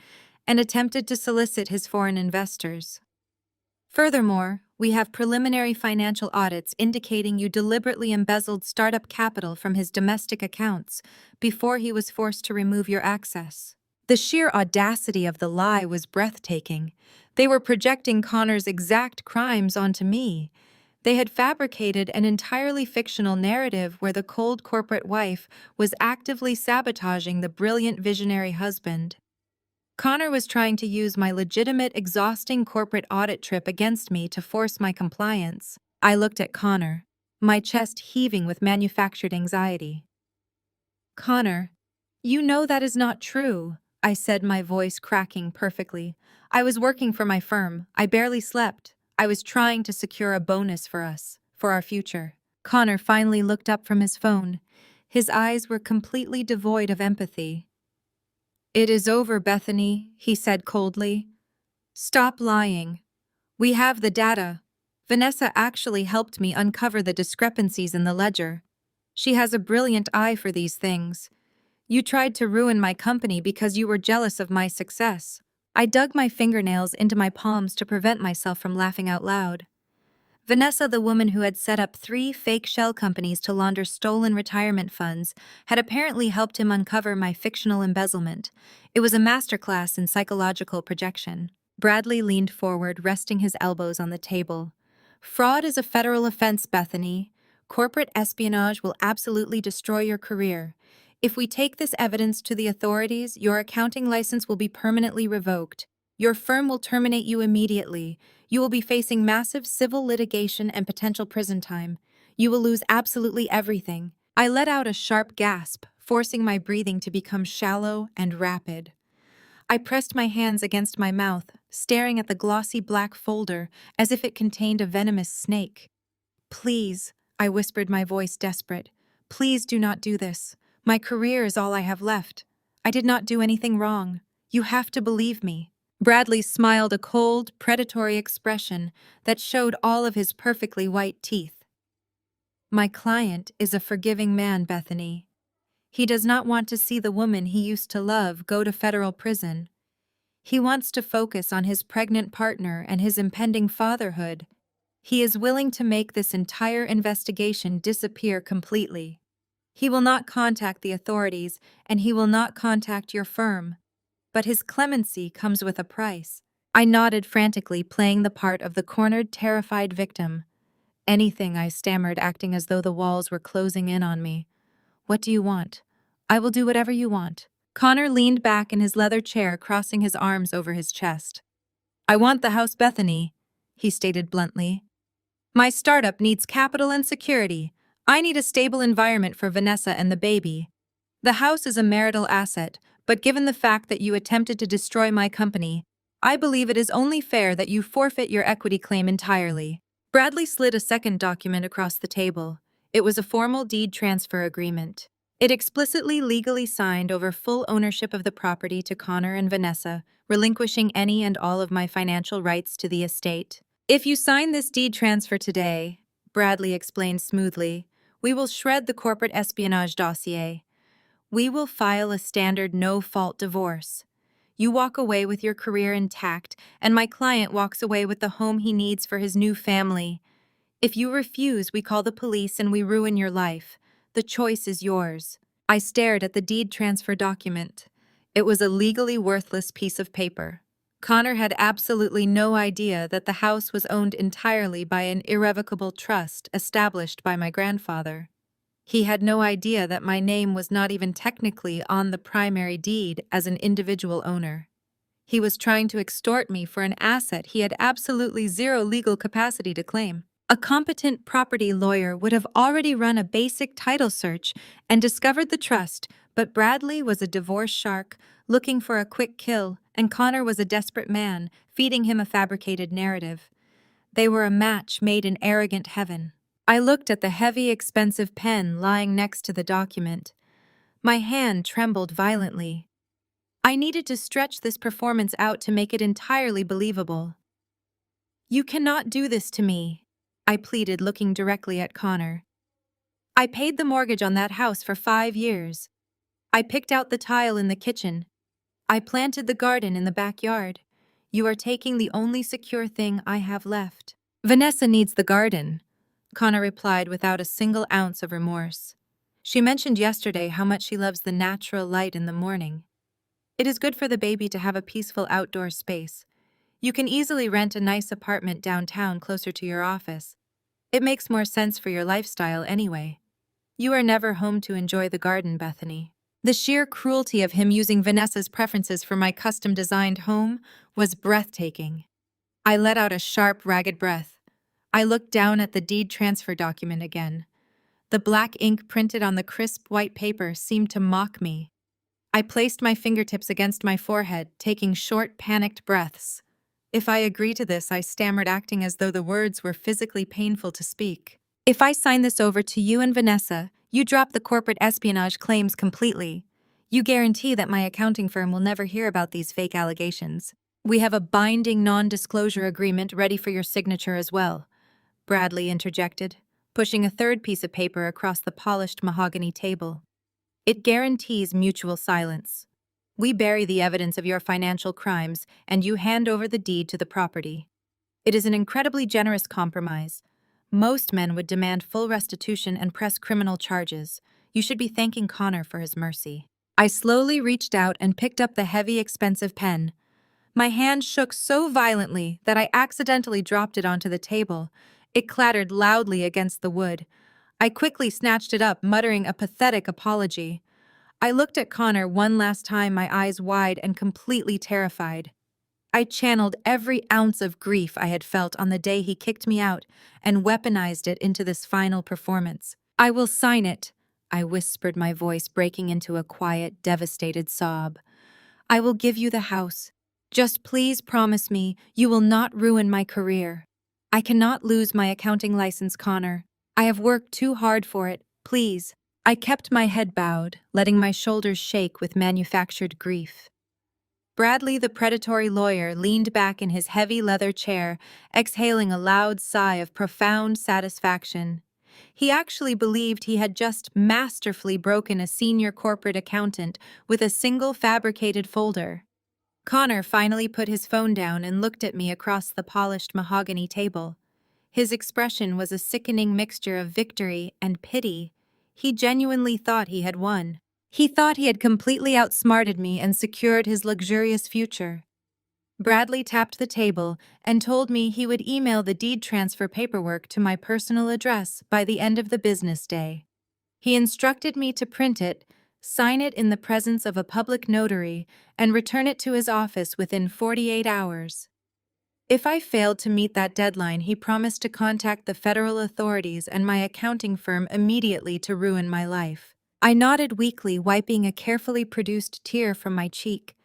and attempted to solicit his foreign investors. Furthermore, we have preliminary financial audits indicating you deliberately embezzled startup capital from his domestic accounts before he was forced to remove your access." The sheer audacity of the lie was breathtaking. They were projecting Connor's exact crimes onto me. They had fabricated an entirely fictional narrative where the cold corporate wife was actively sabotaging the brilliant visionary husband. Connor was trying to use my legitimate, exhausting corporate audit trip against me to force my compliance. I looked at Connor, my chest heaving with manufactured anxiety. "Connor, you know that is not true," I said, my voice cracking perfectly. "I was working for my firm. I barely slept. I was trying to secure a bonus for us, for our future." Connor finally looked up from his phone. His eyes were completely devoid of empathy. "It is over, Bethany," he said coldly. "Stop lying. We have the data. Vanessa actually helped me uncover the discrepancies in the ledger. She has a brilliant eye for these things. You tried to ruin my company because you were jealous of my success." I dug my fingernails into my palms to prevent myself from laughing out loud. Vanessa, the woman who had set up 3 fake shell companies to launder stolen retirement funds, had apparently helped him uncover my fictional embezzlement. It was a masterclass in psychological projection. Bradley leaned forward, resting his elbows on the table. "Fraud is a federal offense, Bethany. Corporate espionage will absolutely destroy your career. If we take this evidence to the authorities, your accounting license will be permanently revoked. Your firm will terminate you immediately. You will be facing massive civil litigation and potential prison time. You will lose absolutely everything." I let out a sharp gasp, forcing my breathing to become shallow and rapid. I pressed my hands against my mouth, staring at the glossy black folder as if it contained a venomous snake. Please, I whispered, my voice desperate. Please do not do this. My career is all I have left. I did not do anything wrong. You have to believe me. Bradley smiled a cold, predatory expression that showed all of his perfectly white teeth. My client is a forgiving man, Bethany. He does not want to see the woman he used to love go to federal prison. He wants to focus on his pregnant partner and his impending fatherhood. He is willing to make this entire investigation disappear completely. He will not contact the authorities, and he will not contact your firm. But his clemency comes with a price. I nodded frantically, playing the part of the cornered, terrified victim. Anything, I stammered, acting as though the walls were closing in on me. What do you want? I will do whatever you want. Connor leaned back in his leather chair, crossing his arms over his chest. I want the house, Bethany, he stated bluntly. My startup needs capital and security. I need a stable environment for Vanessa and the baby. The house is a marital asset, but given the fact that you attempted to destroy my company, I believe it is only fair that you forfeit your equity claim entirely. Bradley slid a second document across the table. It was a formal deed transfer agreement. It explicitly legally signed over full ownership of the property to Connor and Vanessa, relinquishing any and all of my financial rights to the estate. If you sign this deed transfer today, Bradley explained smoothly, we will shred the corporate espionage dossier. We will file a standard no-fault divorce. You walk away with your career intact, and my client walks away with the home he needs for his new family. If you refuse, we call the police and we ruin your life. The choice is yours. I stared at the deed transfer document. It was a legally worthless piece of paper. Connor had absolutely no idea that the house was owned entirely by an irrevocable trust established by my grandfather. He had no idea that my name was not even technically on the primary deed as an individual owner. He was trying to extort me for an asset he had absolutely zero legal capacity to claim. A competent property lawyer would have already run a basic title search and discovered the trust, but Bradley was a divorce shark looking for a quick kill, and Connor was a desperate man feeding him a fabricated narrative. They were a match made in arrogant heaven. I looked at the heavy, expensive pen lying next to the document. My hand trembled violently. I needed to stretch this performance out to make it entirely believable. You cannot do this to me, I pleaded, looking directly at Connor. I paid the mortgage on that house for 5 years. I picked out the tile in the kitchen. I planted the garden in the backyard. You are taking the only secure thing I have left. Vanessa needs the garden, Connor replied without a single ounce of remorse. She mentioned yesterday how much she loves the natural light in the morning. It is good for the baby to have a peaceful outdoor space. You can easily rent a nice apartment downtown closer to your office. It makes more sense for your lifestyle anyway. You are never home to enjoy the garden, Bethany. The sheer cruelty of him using Vanessa's preferences for my custom-designed home was breathtaking. I let out a sharp, ragged breath. I looked down at the deed transfer document again. The black ink printed on the crisp white paper seemed to mock me. I placed my fingertips against my forehead, taking short, panicked breaths. If I agree to this, I stammered, acting as though the words were physically painful to speak. If I sign this over to you and Vanessa, you drop the corporate espionage claims completely. You guarantee that my accounting firm will never hear about these fake allegations. We have a binding non-disclosure agreement ready for your signature as well, Bradley interjected, pushing a third piece of paper across the polished mahogany table. It guarantees mutual silence. We bury the evidence of your financial crimes, and you hand over the deed to the property. It is an incredibly generous compromise. Most men would demand full restitution and press criminal charges. You should be thanking Connor for his mercy. I slowly reached out and picked up the heavy, expensive pen. My hand shook so violently that I accidentally dropped it onto the table. It clattered loudly against the wood. I quickly snatched it up, muttering a pathetic apology. I looked at Connor one last time, my eyes wide and completely terrified. I channeled every ounce of grief I had felt on the day he kicked me out and weaponized it into this final performance. I will sign it, I whispered, my voice breaking into a quiet, devastated sob. I will give you the house. Just please promise me you will not ruin my career. I cannot lose my accounting license, Connor. I have worked too hard for it. Please. I kept my head bowed, letting my shoulders shake with manufactured grief. Bradley, the predatory lawyer, leaned back in his heavy leather chair, exhaling a loud sigh of profound satisfaction. He actually believed he had just masterfully broken a senior corporate accountant with a single fabricated folder. Connor finally put his phone down and looked at me across the polished mahogany table. His expression was a sickening mixture of victory and pity. He genuinely thought he had won. He thought he had completely outsmarted me and secured his luxurious future. Bradley tapped the table and told me he would email the deed transfer paperwork to my personal address by the end of the business day. He instructed me to print it, sign it in the presence of a public notary, and return it to his office within 48 hours. If I failed to meet that deadline, he promised to contact the federal authorities and my accounting firm immediately to ruin my life. I nodded weakly, wiping a carefully produced tear from my cheek.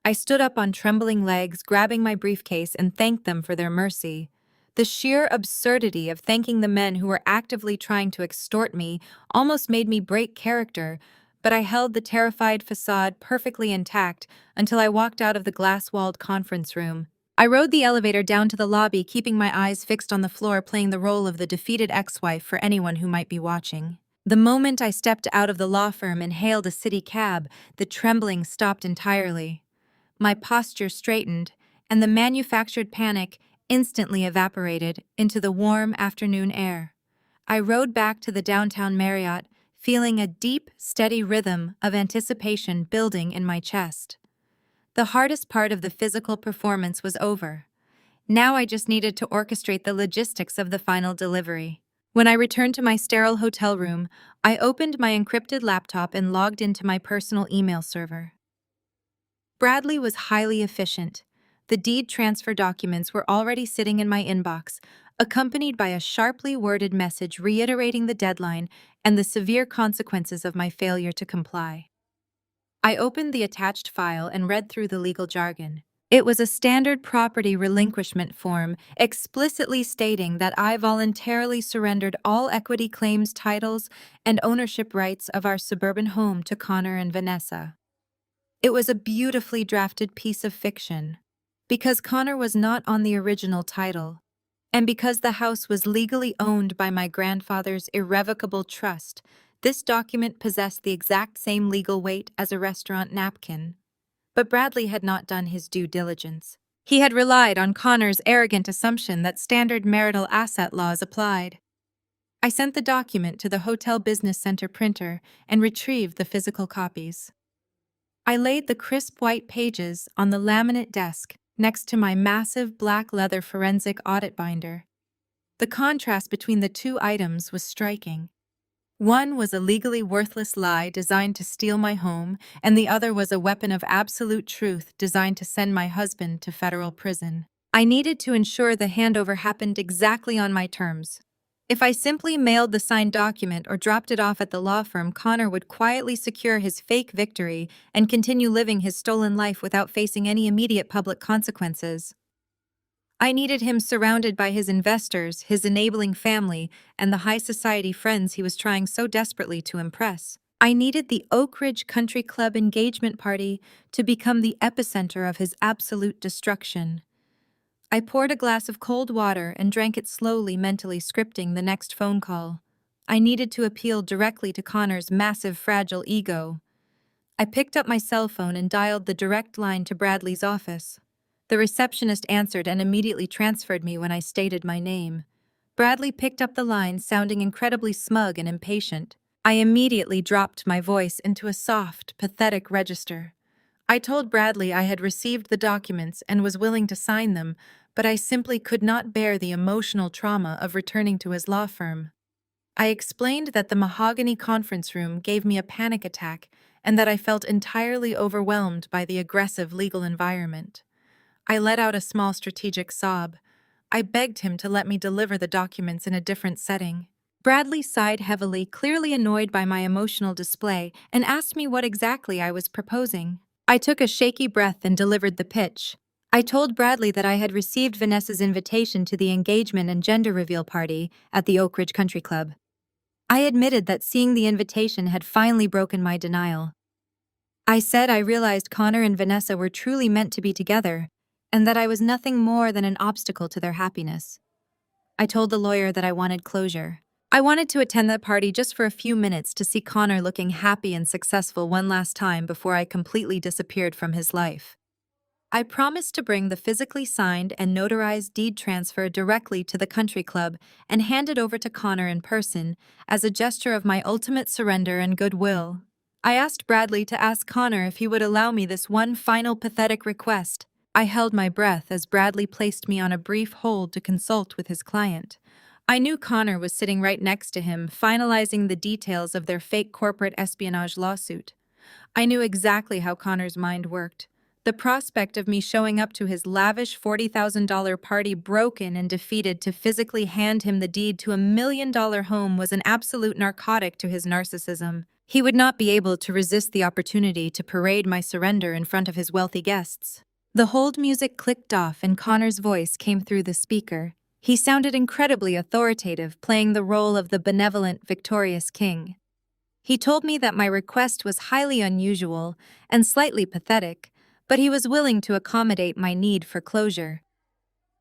I stood up on trembling legs, grabbing my briefcase, and thanked them for their mercy. The sheer absurdity of thanking the men who were actively trying to extort me almost made me break character, but I held the terrified facade perfectly intact until I walked out of the glass-walled conference room. I rode the elevator down to the lobby, keeping my eyes fixed on the floor, playing the role of the defeated ex-wife for anyone who might be watching. The moment I stepped out of the law firm and hailed a city cab, the trembling stopped entirely. My posture straightened, and the manufactured panic instantly evaporated into the warm afternoon air. I rode back to the downtown Marriott, feeling a deep, steady rhythm of anticipation building in my chest. The hardest part of the physical performance was over. Now I just needed to orchestrate the logistics of the final delivery. When I returned to my sterile hotel room, I opened my encrypted laptop and logged into my personal email server. Bradley was highly efficient. The deed transfer documents were already sitting in my inbox, accompanied by a sharply worded message reiterating the deadline and the severe consequences of my failure to comply. I opened the attached file and read through the legal jargon. It was a standard property relinquishment form, explicitly stating that I voluntarily surrendered all equity claims, titles, and ownership rights of our suburban home to Connor and Vanessa. It was a beautifully drafted piece of fiction. Because Connor was not on the original title, and because the house was legally owned by my grandfather's irrevocable trust, this document possessed the exact same legal weight as a restaurant napkin. But Bradley had not done his due diligence. He had relied on Connor's arrogant assumption that standard marital asset laws applied. I sent the document to the Hotel Business Center printer and retrieved the physical copies. I laid the crisp white pages on the laminate desk next to my massive black leather forensic audit binder. The contrast between the two items was striking. One was a legally worthless lie designed to steal my home, and the other was a weapon of absolute truth designed to send my husband to federal prison. I needed to ensure the handover happened exactly on my terms. If I simply mailed the signed document or dropped it off at the law firm, Connor would quietly secure his fake victory and continue living his stolen life without facing any immediate public consequences. I needed him surrounded by his investors, his enabling family, and the high society friends he was trying so desperately to impress. I needed the Oak Ridge Country Club engagement party to become the epicenter of his absolute destruction. I poured a glass of cold water and drank it slowly, mentally scripting the next phone call. I needed to appeal directly to Connor's massive, fragile ego. I picked up my cell phone and dialed the direct line to Bradley's office. The receptionist answered and immediately transferred me when I stated my name. Bradley picked up the line, sounding incredibly smug and impatient. I immediately dropped my voice into a soft, pathetic register. I told Bradley I had received the documents and was willing to sign them, but I simply could not bear the emotional trauma of returning to his law firm. I explained that the mahogany conference room gave me a panic attack and that I felt entirely overwhelmed by the aggressive legal environment. I let out a small strategic sob. I begged him to let me deliver the documents in a different setting. Bradley sighed heavily, clearly annoyed by my emotional display, and asked me what exactly I was proposing. I took a shaky breath and delivered the pitch. I told Bradley that I had received Vanessa's invitation to the engagement and gender reveal party at the Oak Ridge Country Club. I admitted that seeing the invitation had finally broken my denial. I said I realized Connor and Vanessa were truly meant to be together, and that I was nothing more than an obstacle to their happiness. I told the lawyer that I wanted closure. I wanted to attend that party just for a few minutes to see Connor looking happy and successful one last time before I completely disappeared from his life. I promised to bring the physically signed and notarized deed transfer directly to the country club and hand it over to Connor in person as a gesture of my ultimate surrender and goodwill. I asked Bradley to ask Connor if he would allow me this one final pathetic request. I held my breath as Bradley placed me on a brief hold to consult with his client. I knew Connor was sitting right next to him, finalizing the details of their fake corporate espionage lawsuit. I knew exactly how Connor's mind worked. The prospect of me showing up to his lavish $40,000 party broken and defeated to physically hand him the deed to $1 million home was an absolute narcotic to his narcissism. He would not be able to resist the opportunity to parade my surrender in front of his wealthy guests. The hold music clicked off and Connor's voice came through the speaker. He sounded incredibly authoritative, playing the role of the benevolent, victorious king. He told me that my request was highly unusual and slightly pathetic, but he was willing to accommodate my need for closure.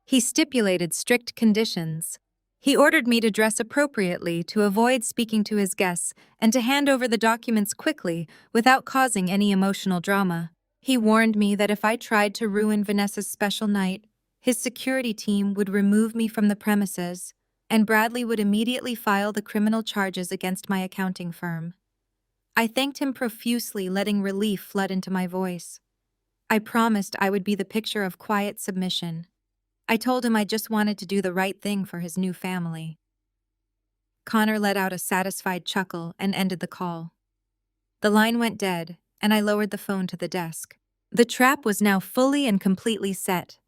He stipulated strict conditions. He ordered me to dress appropriately to avoid speaking to his guests and to hand over the documents quickly without causing any emotional drama. He warned me that if I tried to ruin Vanessa's special night, his security team would remove me from the premises, and Bradley would immediately file the criminal charges against my accounting firm. I thanked him profusely, letting relief flood into my voice. I promised I would be the picture of quiet submission. I told him I just wanted to do the right thing for his new family. Connor let out a satisfied chuckle and ended the call. The line went dead, and I lowered the phone to the desk. The trap was now fully and completely set.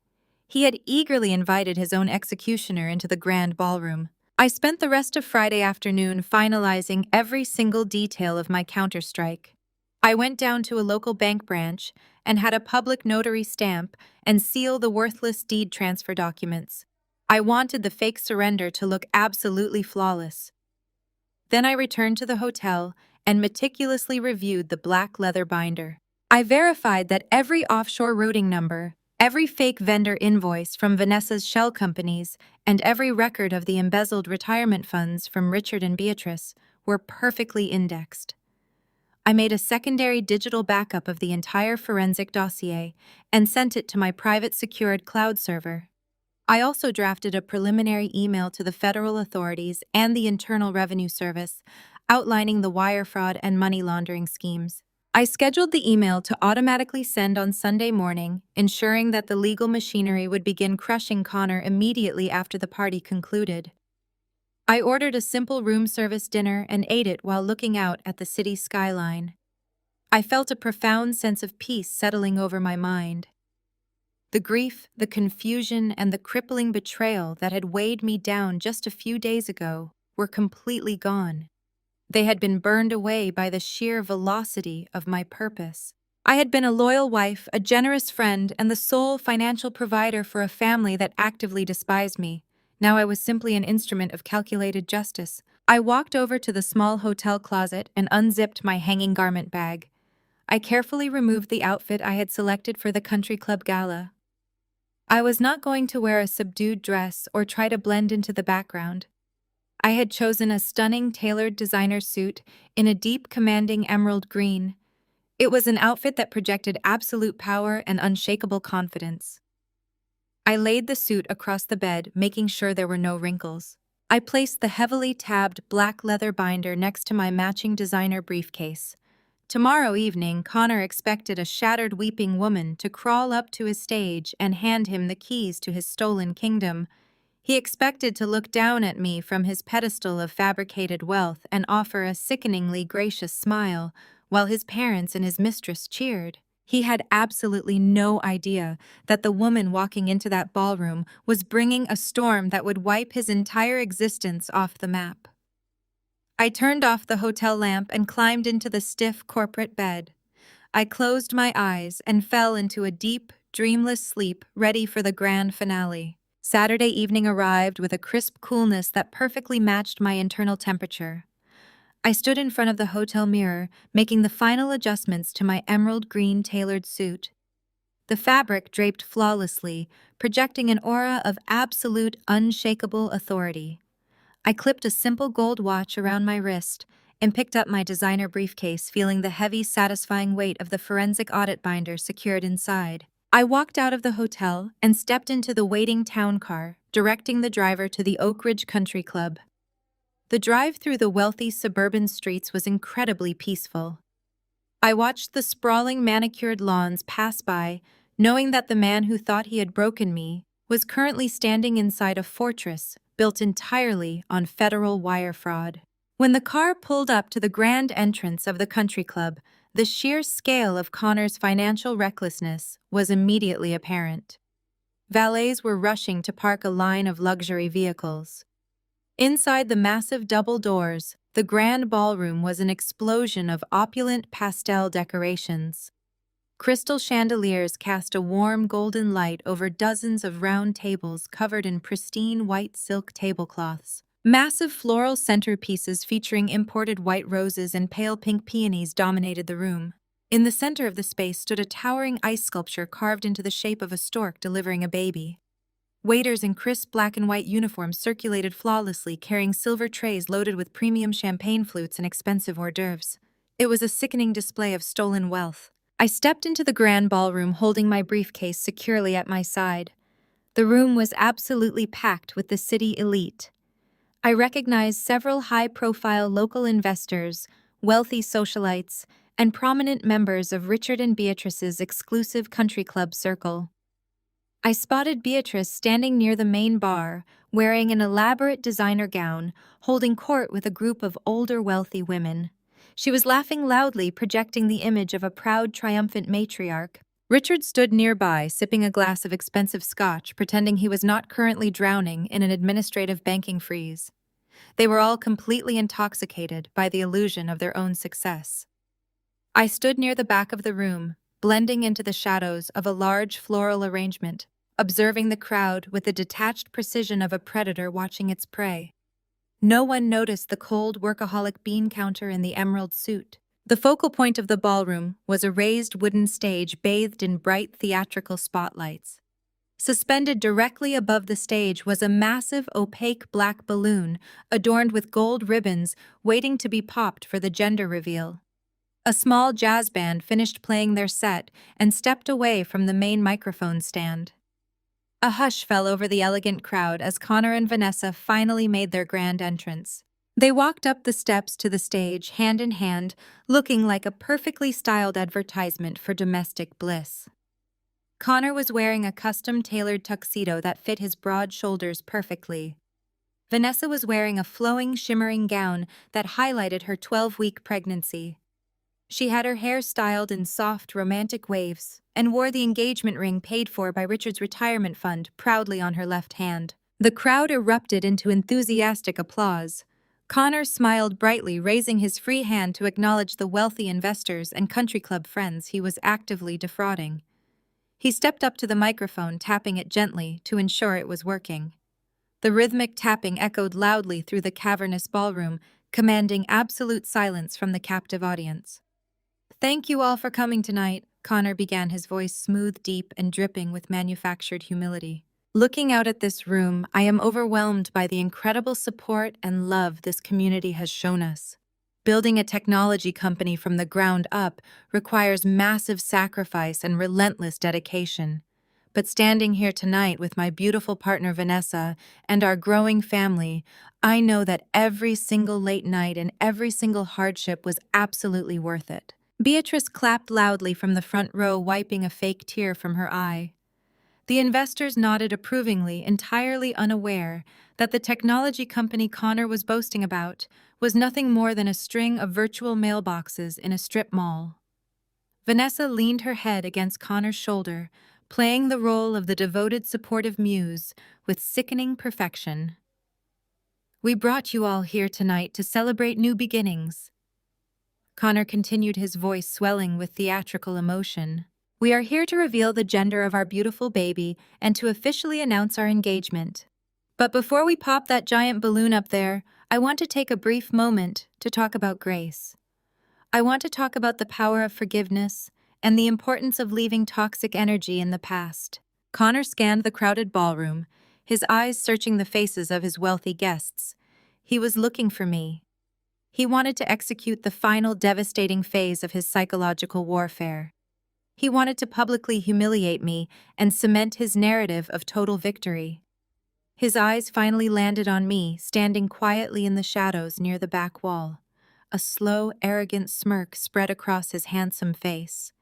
He had eagerly invited his own executioner into the grand ballroom. I spent the rest of Friday afternoon finalizing every single detail of my counterstrike. I went down to a local bank branch and had a public notary stamp and seal the worthless deed transfer documents. I wanted the fake surrender to look absolutely flawless. Then I returned to the hotel and meticulously reviewed the black leather binder. I verified that every offshore routing number, every fake vendor invoice from Vanessa's shell companies, and every record of the embezzled retirement funds from Richard and Beatrice were perfectly indexed. I made a secondary digital backup of the entire forensic dossier and sent it to my private secured cloud server. I also drafted a preliminary email to the federal authorities and the Internal Revenue Service outlining the wire fraud and money laundering schemes. I scheduled the email to automatically send on Sunday morning, ensuring that the legal machinery would begin crushing Connor immediately after the party concluded. I ordered a simple room service dinner and ate it while looking out at the city skyline. I felt a profound sense of peace settling over my mind. The grief, the confusion, and the crippling betrayal that had weighed me down just a few days ago were completely gone. They had been burned away by the sheer velocity of my purpose. I had been a loyal wife, a generous friend, and the sole financial provider for a family that actively despised me. Now I was simply an instrument of calculated justice. I walked over to the small hotel closet and unzipped my hanging garment bag. I carefully removed the outfit I had selected for the country club gala. I was not going to wear a subdued dress or try to blend into the background. I had chosen a stunning tailored designer suit in a deep, commanding emerald green. It was an outfit that projected absolute power and unshakable confidence. I laid the suit across the bed, making sure there were no wrinkles. I placed the heavily tabbed black leather binder next to my matching designer briefcase. Tomorrow evening, Connor expected a shattered, weeping woman to crawl up to his stage and hand him the keys to his stolen kingdom. He expected to look down at me from his pedestal of fabricated wealth and offer a sickeningly gracious smile, while his parents and his mistress cheered. He had absolutely no idea that the woman walking into that ballroom was bringing a storm that would wipe his entire existence off the map. I turned off the hotel lamp and climbed into the stiff corporate bed. I closed my eyes and fell into a deep, dreamless sleep, ready for the grand finale. Saturday evening arrived with a crisp coolness that perfectly matched my internal temperature. I stood in front of the hotel mirror, making the final adjustments to my emerald green tailored suit. The fabric draped flawlessly, projecting an aura of absolute, unshakable authority. I clipped a simple gold watch around my wrist and picked up my designer briefcase, feeling the heavy, satisfying weight of the forensic audit binder secured inside. I walked out of the hotel and stepped into the waiting town car, directing the driver to the Oak Ridge Country Club. The drive through the wealthy suburban streets was incredibly peaceful. I watched the sprawling manicured lawns pass by, knowing that the man who thought he had broken me was currently standing inside a fortress built entirely on federal wire fraud. When the car pulled up to the grand entrance of the country club, the sheer scale of Connor's financial recklessness was immediately apparent. Valets were rushing to park a line of luxury vehicles. Inside the massive double doors, the grand ballroom was an explosion of opulent pastel decorations. Crystal chandeliers cast a warm golden light over dozens of round tables covered in pristine white silk tablecloths. Massive floral centerpieces featuring imported white roses and pale pink peonies dominated the room. In the center of the space stood a towering ice sculpture carved into the shape of a stork delivering a baby. Waiters in crisp black and white uniforms circulated flawlessly, carrying silver trays loaded with premium champagne flutes and expensive hors d'oeuvres. It was a sickening display of stolen wealth. I stepped into the grand ballroom holding my briefcase securely at my side. The room was absolutely packed with the city elite. I recognized several high-profile local investors, wealthy socialites, and prominent members of Richard and Beatrice's exclusive country club circle. I spotted Beatrice standing near the main bar, wearing an elaborate designer gown, holding court with a group of older wealthy women. She was laughing loudly, projecting the image of a proud, triumphant matriarch. Richard stood nearby, sipping a glass of expensive scotch, pretending he was not currently drowning in an administrative banking freeze. They were all completely intoxicated by the illusion of their own success. I stood near the back of the room, blending into the shadows of a large floral arrangement, observing the crowd with the detached precision of a predator watching its prey. No one noticed the cold, workaholic bean counter in the emerald suit. The focal point of the ballroom was a raised wooden stage bathed in bright theatrical spotlights. Suspended directly above the stage was a massive, opaque black balloon adorned with gold ribbons waiting to be popped for the gender reveal. A small jazz band finished playing their set and stepped away from the main microphone stand. A hush fell over the elegant crowd as Connor and Vanessa finally made their grand entrance. They walked up the steps to the stage, hand in hand, looking like a perfectly styled advertisement for domestic bliss. Connor was wearing a custom-tailored tuxedo that fit his broad shoulders perfectly. Vanessa was wearing a flowing, shimmering gown that highlighted her 12-week pregnancy. She had her hair styled in soft, romantic waves and wore the engagement ring paid for by Richard's retirement fund proudly on her left hand. The crowd erupted into enthusiastic applause. Connor smiled brightly, raising his free hand to acknowledge the wealthy investors and country club friends he was actively defrauding. He stepped up to the microphone, tapping it gently to ensure it was working. The rhythmic tapping echoed loudly through the cavernous ballroom, commanding absolute silence from the captive audience. "Thank you all for coming tonight," Connor began, his voice smooth, deep, and dripping with manufactured humility. "Looking out at this room, I am overwhelmed by the incredible support and love this community has shown us. Building a technology company from the ground up requires massive sacrifice and relentless dedication. But standing here tonight with my beautiful partner Vanessa and our growing family, I know that every single late night and every single hardship was absolutely worth it." Beatrice clapped loudly from the front row, wiping a fake tear from her eye. The investors nodded approvingly, entirely unaware that the technology company Connor was boasting about was nothing more than a string of virtual mailboxes in a strip mall. Vanessa leaned her head against Connor's shoulder, playing the role of the devoted, supportive muse with sickening perfection. "We brought you all here tonight to celebrate new beginnings." Connor continued, his voice swelling with theatrical emotion. We are here to reveal the gender of our beautiful baby and to officially announce our engagement. But before we pop that giant balloon up there, I want to take a brief moment to talk about grace. I want to talk about the power of forgiveness and the importance of leaving toxic energy in the past. Connor scanned the crowded ballroom, his eyes searching the faces of his wealthy guests. He was looking for me. He wanted to execute the final devastating phase of his psychological warfare. He wanted to publicly humiliate me and cement his narrative of total victory. His eyes finally landed on me, standing quietly in the shadows near the back wall. A slow, arrogant smirk spread across his handsome face.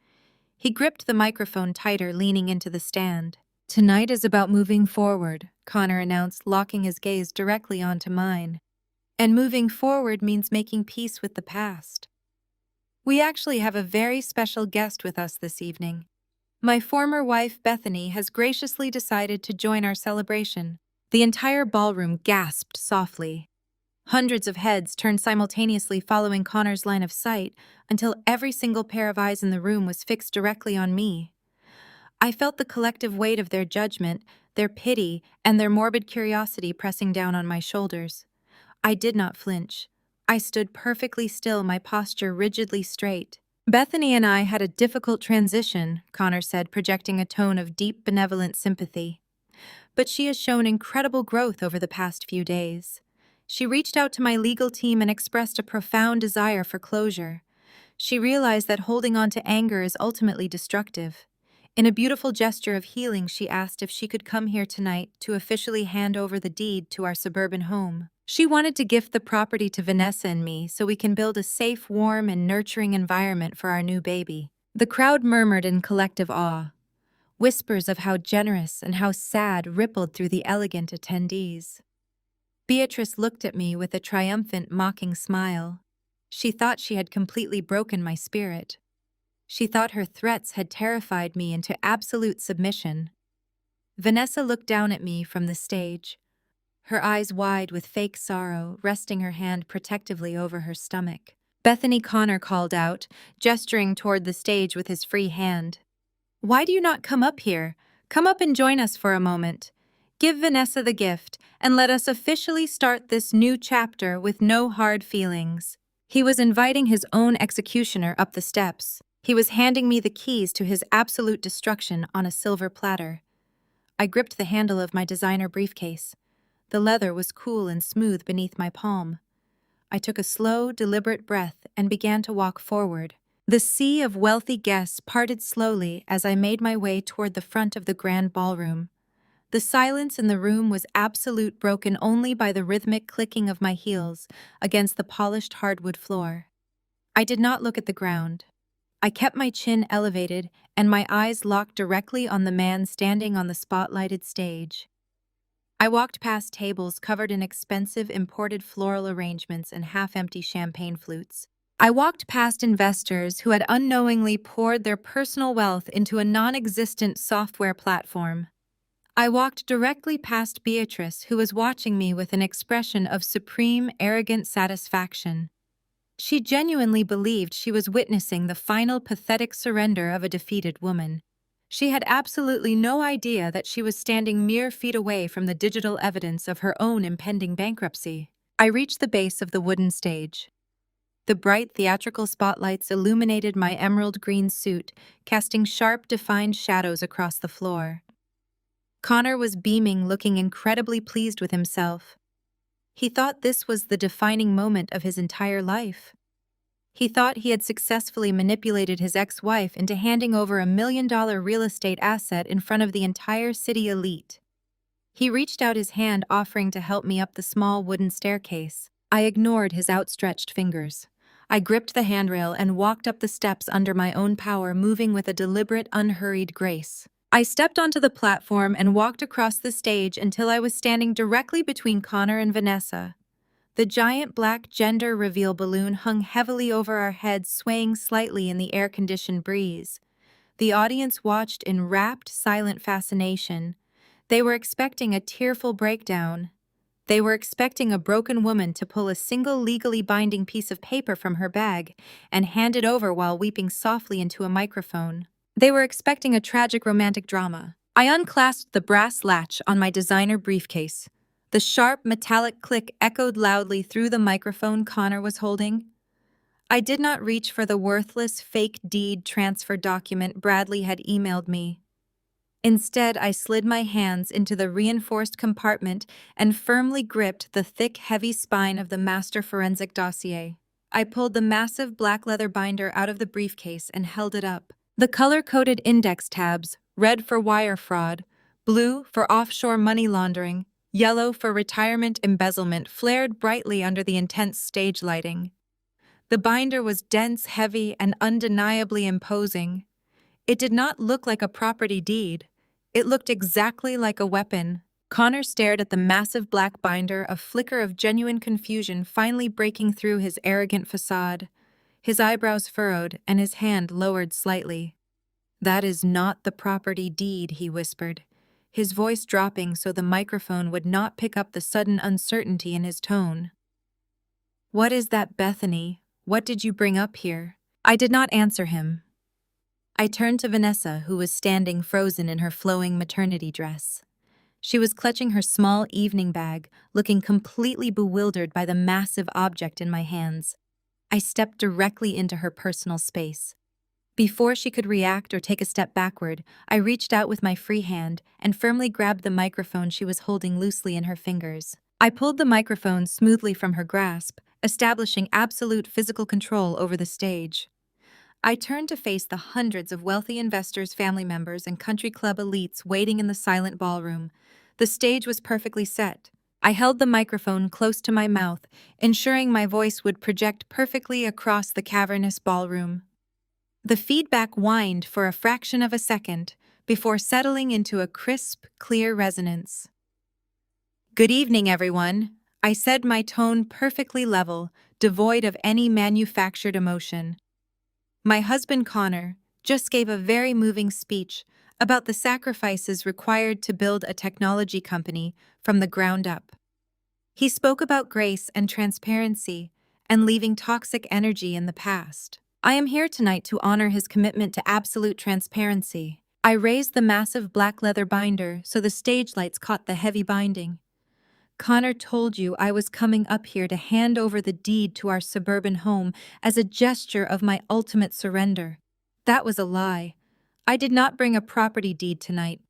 He gripped the microphone tighter, leaning into the stand. "Tonight is about moving forward," Connor announced, locking his gaze directly onto mine. "And moving forward means making peace with the past. We actually have a very special guest with us this evening. My former wife, Bethany, has graciously decided to join our celebration." The entire ballroom gasped softly. Hundreds of heads turned simultaneously, following Connor's line of sight until every single pair of eyes in the room was fixed directly on me. I felt the collective weight of their judgment, their pity, and their morbid curiosity pressing down on my shoulders. I did not flinch. I stood perfectly still, my posture rigidly straight. "Bethany and I had a difficult transition," Connor said, projecting a tone of deep, benevolent sympathy. "But she has shown incredible growth over the past few days. She reached out to my legal team and expressed a profound desire for closure. She realized that holding on to anger is ultimately destructive. In a beautiful gesture of healing, she asked if she could come here tonight to officially hand over the deed to our suburban home. She wanted to gift the property to Vanessa and me so we can build a safe, warm, and nurturing environment for our new baby." The crowd murmured in collective awe. Whispers of how generous and how sad rippled through the elegant attendees. Beatrice looked at me with a triumphant, mocking smile. She thought she had completely broken my spirit. She thought her threats had terrified me into absolute submission. Vanessa looked down at me from the stage, her eyes wide with fake sorrow, resting her hand protectively over her stomach. "Bethany," Connor called out, gesturing toward the stage with his free hand. "Why do you not come up here? Come up and join us for a moment. Give Vanessa the gift, and let us officially start this new chapter with no hard feelings." He was inviting his own executioner up the steps. He was handing me the keys to his absolute destruction on a silver platter. I gripped the handle of my designer briefcase. The leather was cool and smooth beneath my palm. I took a slow, deliberate breath and began to walk forward. The sea of wealthy guests parted slowly as I made my way toward the front of the grand ballroom. The silence in the room was absolute, broken only by the rhythmic clicking of my heels against the polished hardwood floor. I did not look at the ground. I kept my chin elevated and my eyes locked directly on the man standing on the spotlighted stage. I walked past tables covered in expensive imported floral arrangements and half-empty champagne flutes. I walked past investors who had unknowingly poured their personal wealth into a non-existent software platform. I walked directly past Beatrice, who was watching me with an expression of supreme, arrogant satisfaction. She genuinely believed she was witnessing the final pathetic surrender of a defeated woman. She had absolutely no idea that she was standing mere feet away from the digital evidence of her own impending bankruptcy. I reached the base of the wooden stage. The bright theatrical spotlights illuminated my emerald green suit, casting sharp, defined shadows across the floor. Connor was beaming, looking incredibly pleased with himself. He thought this was the defining moment of his entire life. He thought he had successfully manipulated his ex-wife into handing over $1 million real estate asset in front of the entire city elite. He reached out his hand, offering to help me up the small wooden staircase. I ignored his outstretched fingers. I gripped the handrail and walked up the steps under my own power, moving with a deliberate, unhurried grace. I stepped onto the platform and walked across the stage until I was standing directly between Connor and Vanessa. The giant black gender reveal balloon hung heavily over our heads, swaying slightly in the air-conditioned breeze. The audience watched in rapt, silent fascination. They were expecting a tearful breakdown. They were expecting a broken woman to pull a single legally binding piece of paper from her bag and hand it over while weeping softly into a microphone. They were expecting a tragic romantic drama. I unclasped the brass latch on my designer briefcase. The sharp, metallic click echoed loudly through the microphone Connor was holding. I did not reach for the worthless, fake deed transfer document Bradley had emailed me. Instead, I slid my hands into the reinforced compartment and firmly gripped the thick, heavy spine of the master forensic dossier. I pulled the massive black leather binder out of the briefcase and held it up. The color-coded index tabs, red for wire fraud, blue for offshore money laundering, yellow for retirement embezzlement, flared brightly under the intense stage lighting. The binder was dense, heavy, and undeniably imposing. It did not look like a property deed. It looked exactly like a weapon. Connor stared at the massive black binder, a flicker of genuine confusion finally breaking through his arrogant facade. His eyebrows furrowed and his hand lowered slightly. "That is not the property deed," he whispered, his voice dropping so the microphone would not pick up the sudden uncertainty in his tone. "What is that, Bethany? What did you bring up here?" I did not answer him. I turned to Vanessa, who was standing frozen in her flowing maternity dress. She was clutching her small evening bag, looking completely bewildered by the massive object in my hands. I stepped directly into her personal space. Before she could react or take a step backward, I reached out with my free hand and firmly grabbed the microphone she was holding loosely in her fingers. I pulled the microphone smoothly from her grasp, establishing absolute physical control over the stage. I turned to face the hundreds of wealthy investors, family members, and country club elites waiting in the silent ballroom. The stage was perfectly set. I held the microphone close to my mouth, ensuring my voice would project perfectly across the cavernous ballroom. The feedback whined for a fraction of a second before settling into a crisp, clear resonance. "Good evening, everyone," I said, my tone perfectly level, devoid of any manufactured emotion. My husband Connor just gave a very moving speech about the sacrifices required to build a technology company from the ground up. He spoke about grace and transparency and leaving toxic energy in the past. I am here tonight to honor his commitment to absolute transparency. I raised the massive black leather binder so the stage lights caught the heavy binding. "Connor told you I was coming up here to hand over the deed to our suburban home as a gesture of my ultimate surrender. That was a lie. I did not bring a property deed tonight.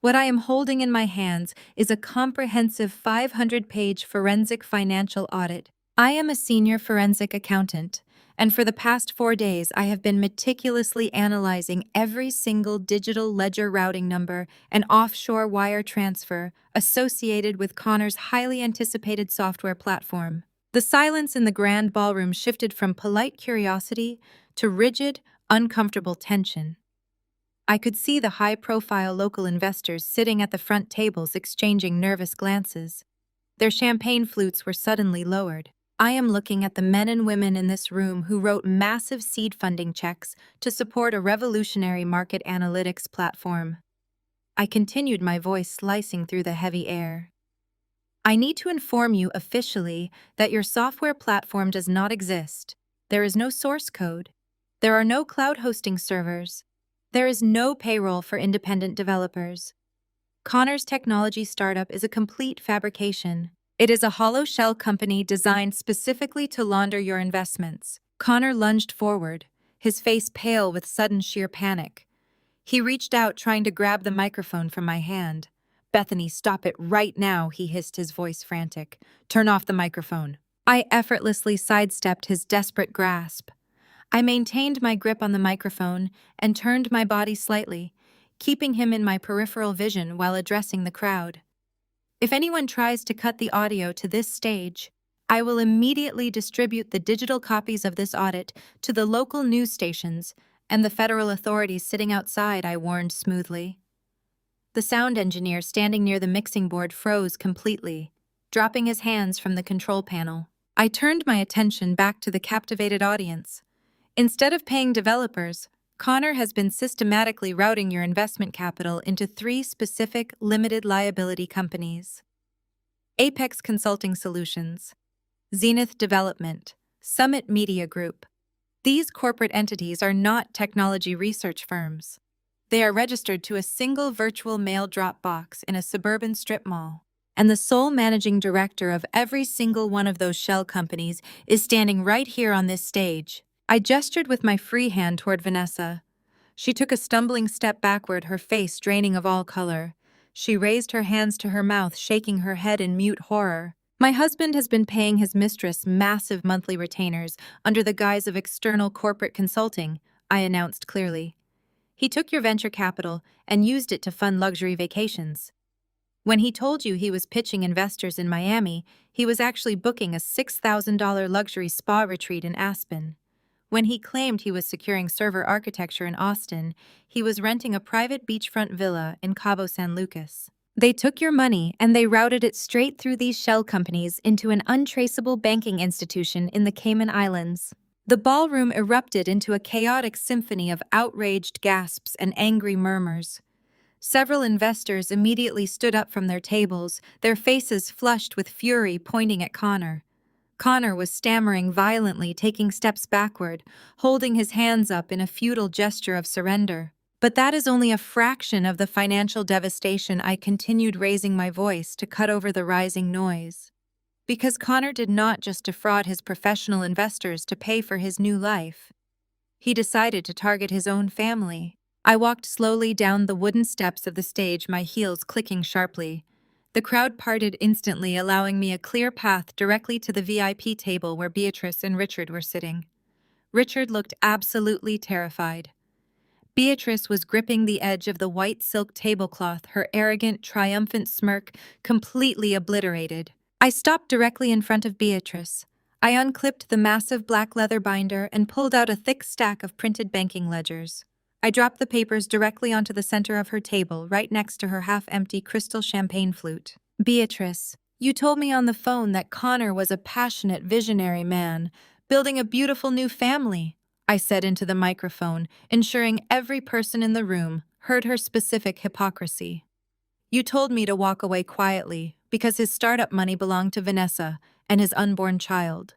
What I am holding in my hands is a comprehensive 500-page forensic financial audit. I am a senior forensic accountant, and for the past 4 days I have been meticulously analyzing every single digital ledger routing number and offshore wire transfer associated with Connor's highly anticipated software platform." The silence in the grand ballroom shifted from polite curiosity to rigid, uncomfortable tension. I could see the high-profile local investors sitting at the front tables exchanging nervous glances. Their champagne flutes were suddenly lowered. I am looking at the men and women in this room who wrote massive seed funding checks to support a revolutionary market analytics platform. I continued, my voice slicing through the heavy air. "I need to inform you officially that your software platform does not exist. There is no source code. There are no cloud hosting servers. There is no payroll for independent developers. Connor's technology startup is a complete fabrication. It is a hollow shell company designed specifically to launder your investments." Connor lunged forward, his face pale with sudden sheer panic. He reached out, trying to grab the microphone from my hand. "Bethany, stop it right now," he hissed, his voice frantic. "Turn off the microphone." I effortlessly sidestepped his desperate grasp. I maintained my grip on the microphone and turned my body slightly, keeping him in my peripheral vision while addressing the crowd. "If anyone tries to cut the audio to this stage, I will immediately distribute the digital copies of this audit to the local news stations and the federal authorities sitting outside," I warned smoothly. The sound engineer standing near the mixing board froze completely, dropping his hands from the control panel. I turned my attention back to the captivated audience. "Instead of paying developers, Connor has been systematically routing your investment capital into 3 specific limited liability companies: Apex Consulting Solutions, Zenith Development, Summit Media Group. These corporate entities are not technology research firms. They are registered to a single virtual mail drop box in a suburban strip mall. And the sole managing director of every single one of those shell companies is standing right here on this stage. I gestured with my free hand toward Vanessa. She took a stumbling step backward, her face draining of all color. She raised her hands to her mouth, shaking her head in mute horror. My husband has been paying his mistress massive monthly retainers under the guise of external corporate consulting, I announced clearly. He took your venture capital and used it to fund luxury vacations. When he told you he was pitching investors in Miami, he was actually booking a $6,000 luxury spa retreat in Aspen. When he claimed he was securing server architecture in Austin, he was renting a private beachfront villa in Cabo San Lucas. They took your money and they routed it straight through these shell companies into an untraceable banking institution in the Cayman Islands. The ballroom erupted into a chaotic symphony of outraged gasps and angry murmurs. Several investors immediately stood up from their tables, their faces flushed with fury, pointing at Connor. Connor was stammering violently, taking steps backward, holding his hands up in a futile gesture of surrender. But that is only a fraction of the financial devastation. I continued, raising my voice to cut over the rising noise. Because Connor did not just defraud his professional investors to pay for his new life. He decided to target his own family. I walked slowly down the wooden steps of the stage, my heels clicking sharply. The crowd parted instantly, allowing me a clear path directly to the VIP table where Beatrice and Richard were sitting. Richard looked absolutely terrified. Beatrice was gripping the edge of the white silk tablecloth, her arrogant, triumphant smirk completely obliterated. I stopped directly in front of Beatrice. I unclipped the massive black leather binder and pulled out a thick stack of printed banking ledgers. I dropped the papers directly onto the center of her table, right next to her half-empty crystal champagne flute. Beatrice, you told me on the phone that Connor was a passionate, visionary man, building a beautiful new family, I said into the microphone, ensuring every person in the room heard her specific hypocrisy. You told me to walk away quietly because his startup money belonged to Vanessa and his unborn child.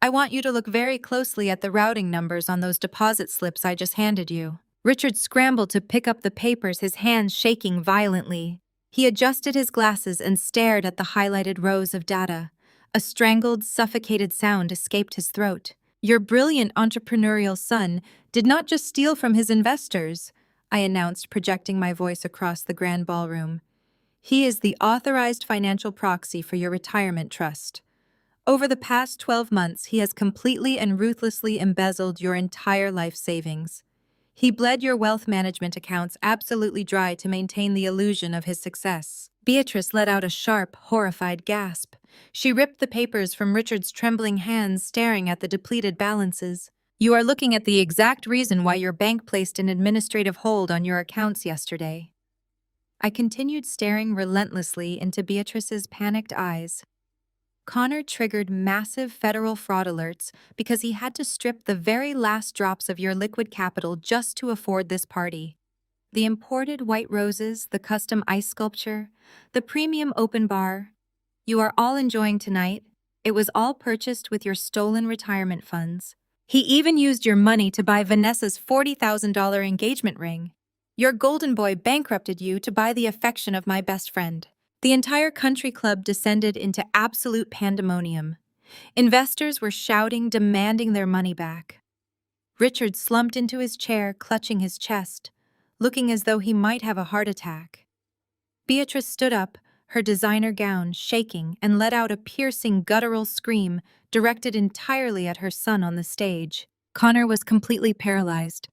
I want you to look very closely at the routing numbers on those deposit slips I just handed you. Richard scrambled to pick up the papers, his hands shaking violently. He adjusted his glasses and stared at the highlighted rows of data. A strangled, suffocated sound escaped his throat. Your brilliant entrepreneurial son did not just steal from his investors, I announced, projecting my voice across the grand ballroom. He is the authorized financial proxy for your retirement trust. Over the past 12 months, he has completely and ruthlessly embezzled your entire life savings. He bled your wealth management accounts absolutely dry to maintain the illusion of his success. Beatrice let out a sharp, horrified gasp. She ripped the papers from Richard's trembling hands, staring at the depleted balances. You are looking at the exact reason why your bank placed an administrative hold on your accounts yesterday. I continued staring relentlessly into Beatrice's panicked eyes. Connor triggered massive federal fraud alerts because he had to strip the very last drops of your liquid capital just to afford this party. The imported white roses, the custom ice sculpture, the premium open bar. You are all enjoying tonight. It was all purchased with your stolen retirement funds. He even used your money to buy Vanessa's $40,000 engagement ring. Your golden boy bankrupted you to buy the affection of my best friend. The entire country club descended into absolute pandemonium. Investors were shouting, demanding their money back. Richard slumped into his chair, clutching his chest, looking as though he might have a heart attack. Beatrice stood up, her designer gown shaking, and let out a piercing, guttural scream directed entirely at her son on the stage. Connor was completely paralyzed.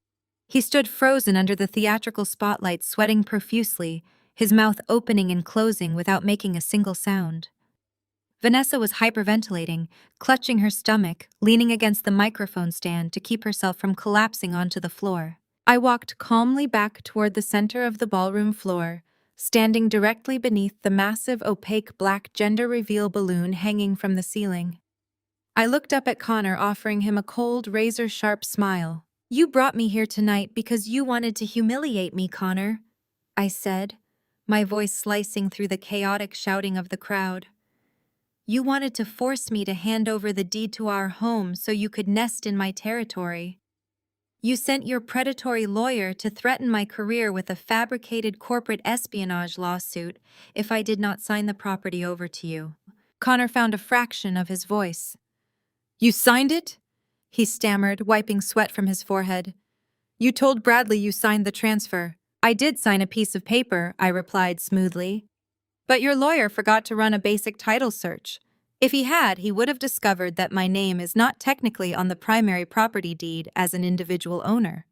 He stood frozen under the theatrical spotlight, sweating profusely, his mouth opening and closing without making a single sound. Vanessa was hyperventilating, clutching her stomach, leaning against the microphone stand to keep herself from collapsing onto the floor. I walked calmly back toward the center of the ballroom floor, standing directly beneath the massive opaque black gender reveal balloon hanging from the ceiling. I looked up at Connor, offering him a cold, razor-sharp smile. You brought me here tonight because you wanted to humiliate me, Connor, I said, my voice slicing through the chaotic shouting of the crowd. You wanted to force me to hand over the deed to our home so you could nest in my territory. You sent your predatory lawyer to threaten my career with a fabricated corporate espionage lawsuit if I did not sign the property over to you. Connor found a fraction of his voice. You signed it? He stammered, wiping sweat from his forehead. You told Bradley you signed the transfer. I did sign a piece of paper, I replied smoothly. But your lawyer forgot to run a basic title search. If he had, he would have discovered that my name is not technically on the primary property deed as an individual owner.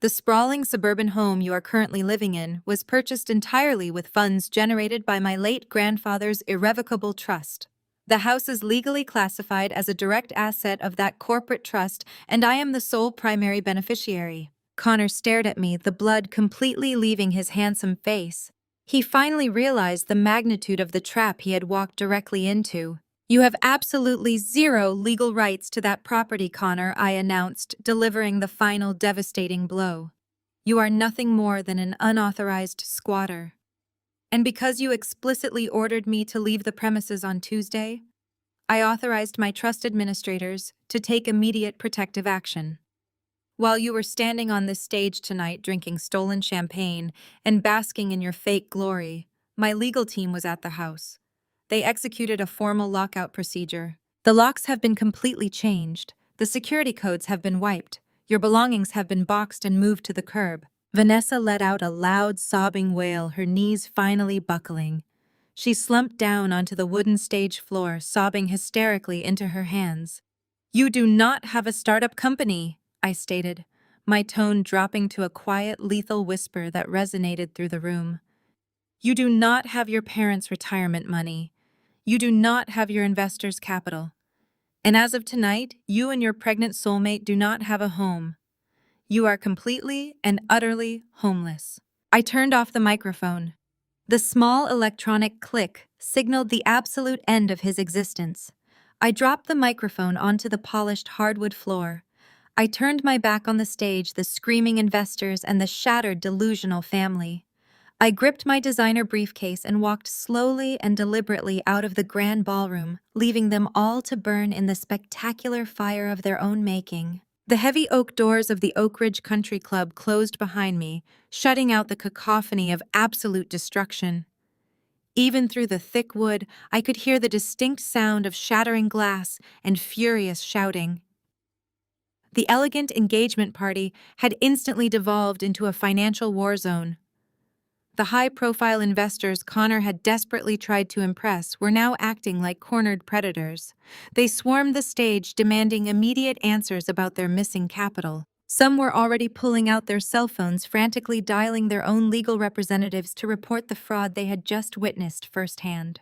The sprawling suburban home you are currently living in was purchased entirely with funds generated by my late grandfather's irrevocable trust. The house is legally classified as a direct asset of that corporate trust, and I am the sole primary beneficiary. Connor stared at me, the blood completely leaving his handsome face. He finally realized the magnitude of the trap he had walked directly into. You have absolutely zero legal rights to that property, Connor, I announced, delivering the final devastating blow. You are nothing more than an unauthorized squatter. And because you explicitly ordered me to leave the premises on Tuesday, I authorized my trust administrators to take immediate protective action. While you were standing on this stage tonight drinking stolen champagne and basking in your fake glory, my legal team was at the house. They executed a formal lockout procedure. The locks have been completely changed. The security codes have been wiped. Your belongings have been boxed and moved to the curb. Vanessa let out a loud, sobbing wail, her knees finally buckling. She slumped down onto the wooden stage floor, sobbing hysterically into her hands. You do not have a startup company, I stated, my tone dropping to a quiet, lethal whisper that resonated through the room. You do not have your parents' retirement money. You do not have your investors' capital. And as of tonight, you and your pregnant soulmate do not have a home. You are completely and utterly homeless. I turned off the microphone. The small electronic click signaled the absolute end of his existence. I dropped the microphone onto the polished hardwood floor. I turned my back on the stage, the screaming investors, and the shattered, delusional family. I gripped my designer briefcase and walked slowly and deliberately out of the grand ballroom, leaving them all to burn in the spectacular fire of their own making. The heavy oak doors of the Oak Ridge Country Club closed behind me, shutting out the cacophony of absolute destruction. Even through the thick wood, I could hear the distinct sound of shattering glass and furious shouting. The elegant engagement party had instantly devolved into a financial war zone. The high-profile investors Connor had desperately tried to impress were now acting like cornered predators. They swarmed the stage, demanding immediate answers about their missing capital. Some were already pulling out their cell phones, frantically dialing their own legal representatives to report the fraud they had just witnessed firsthand.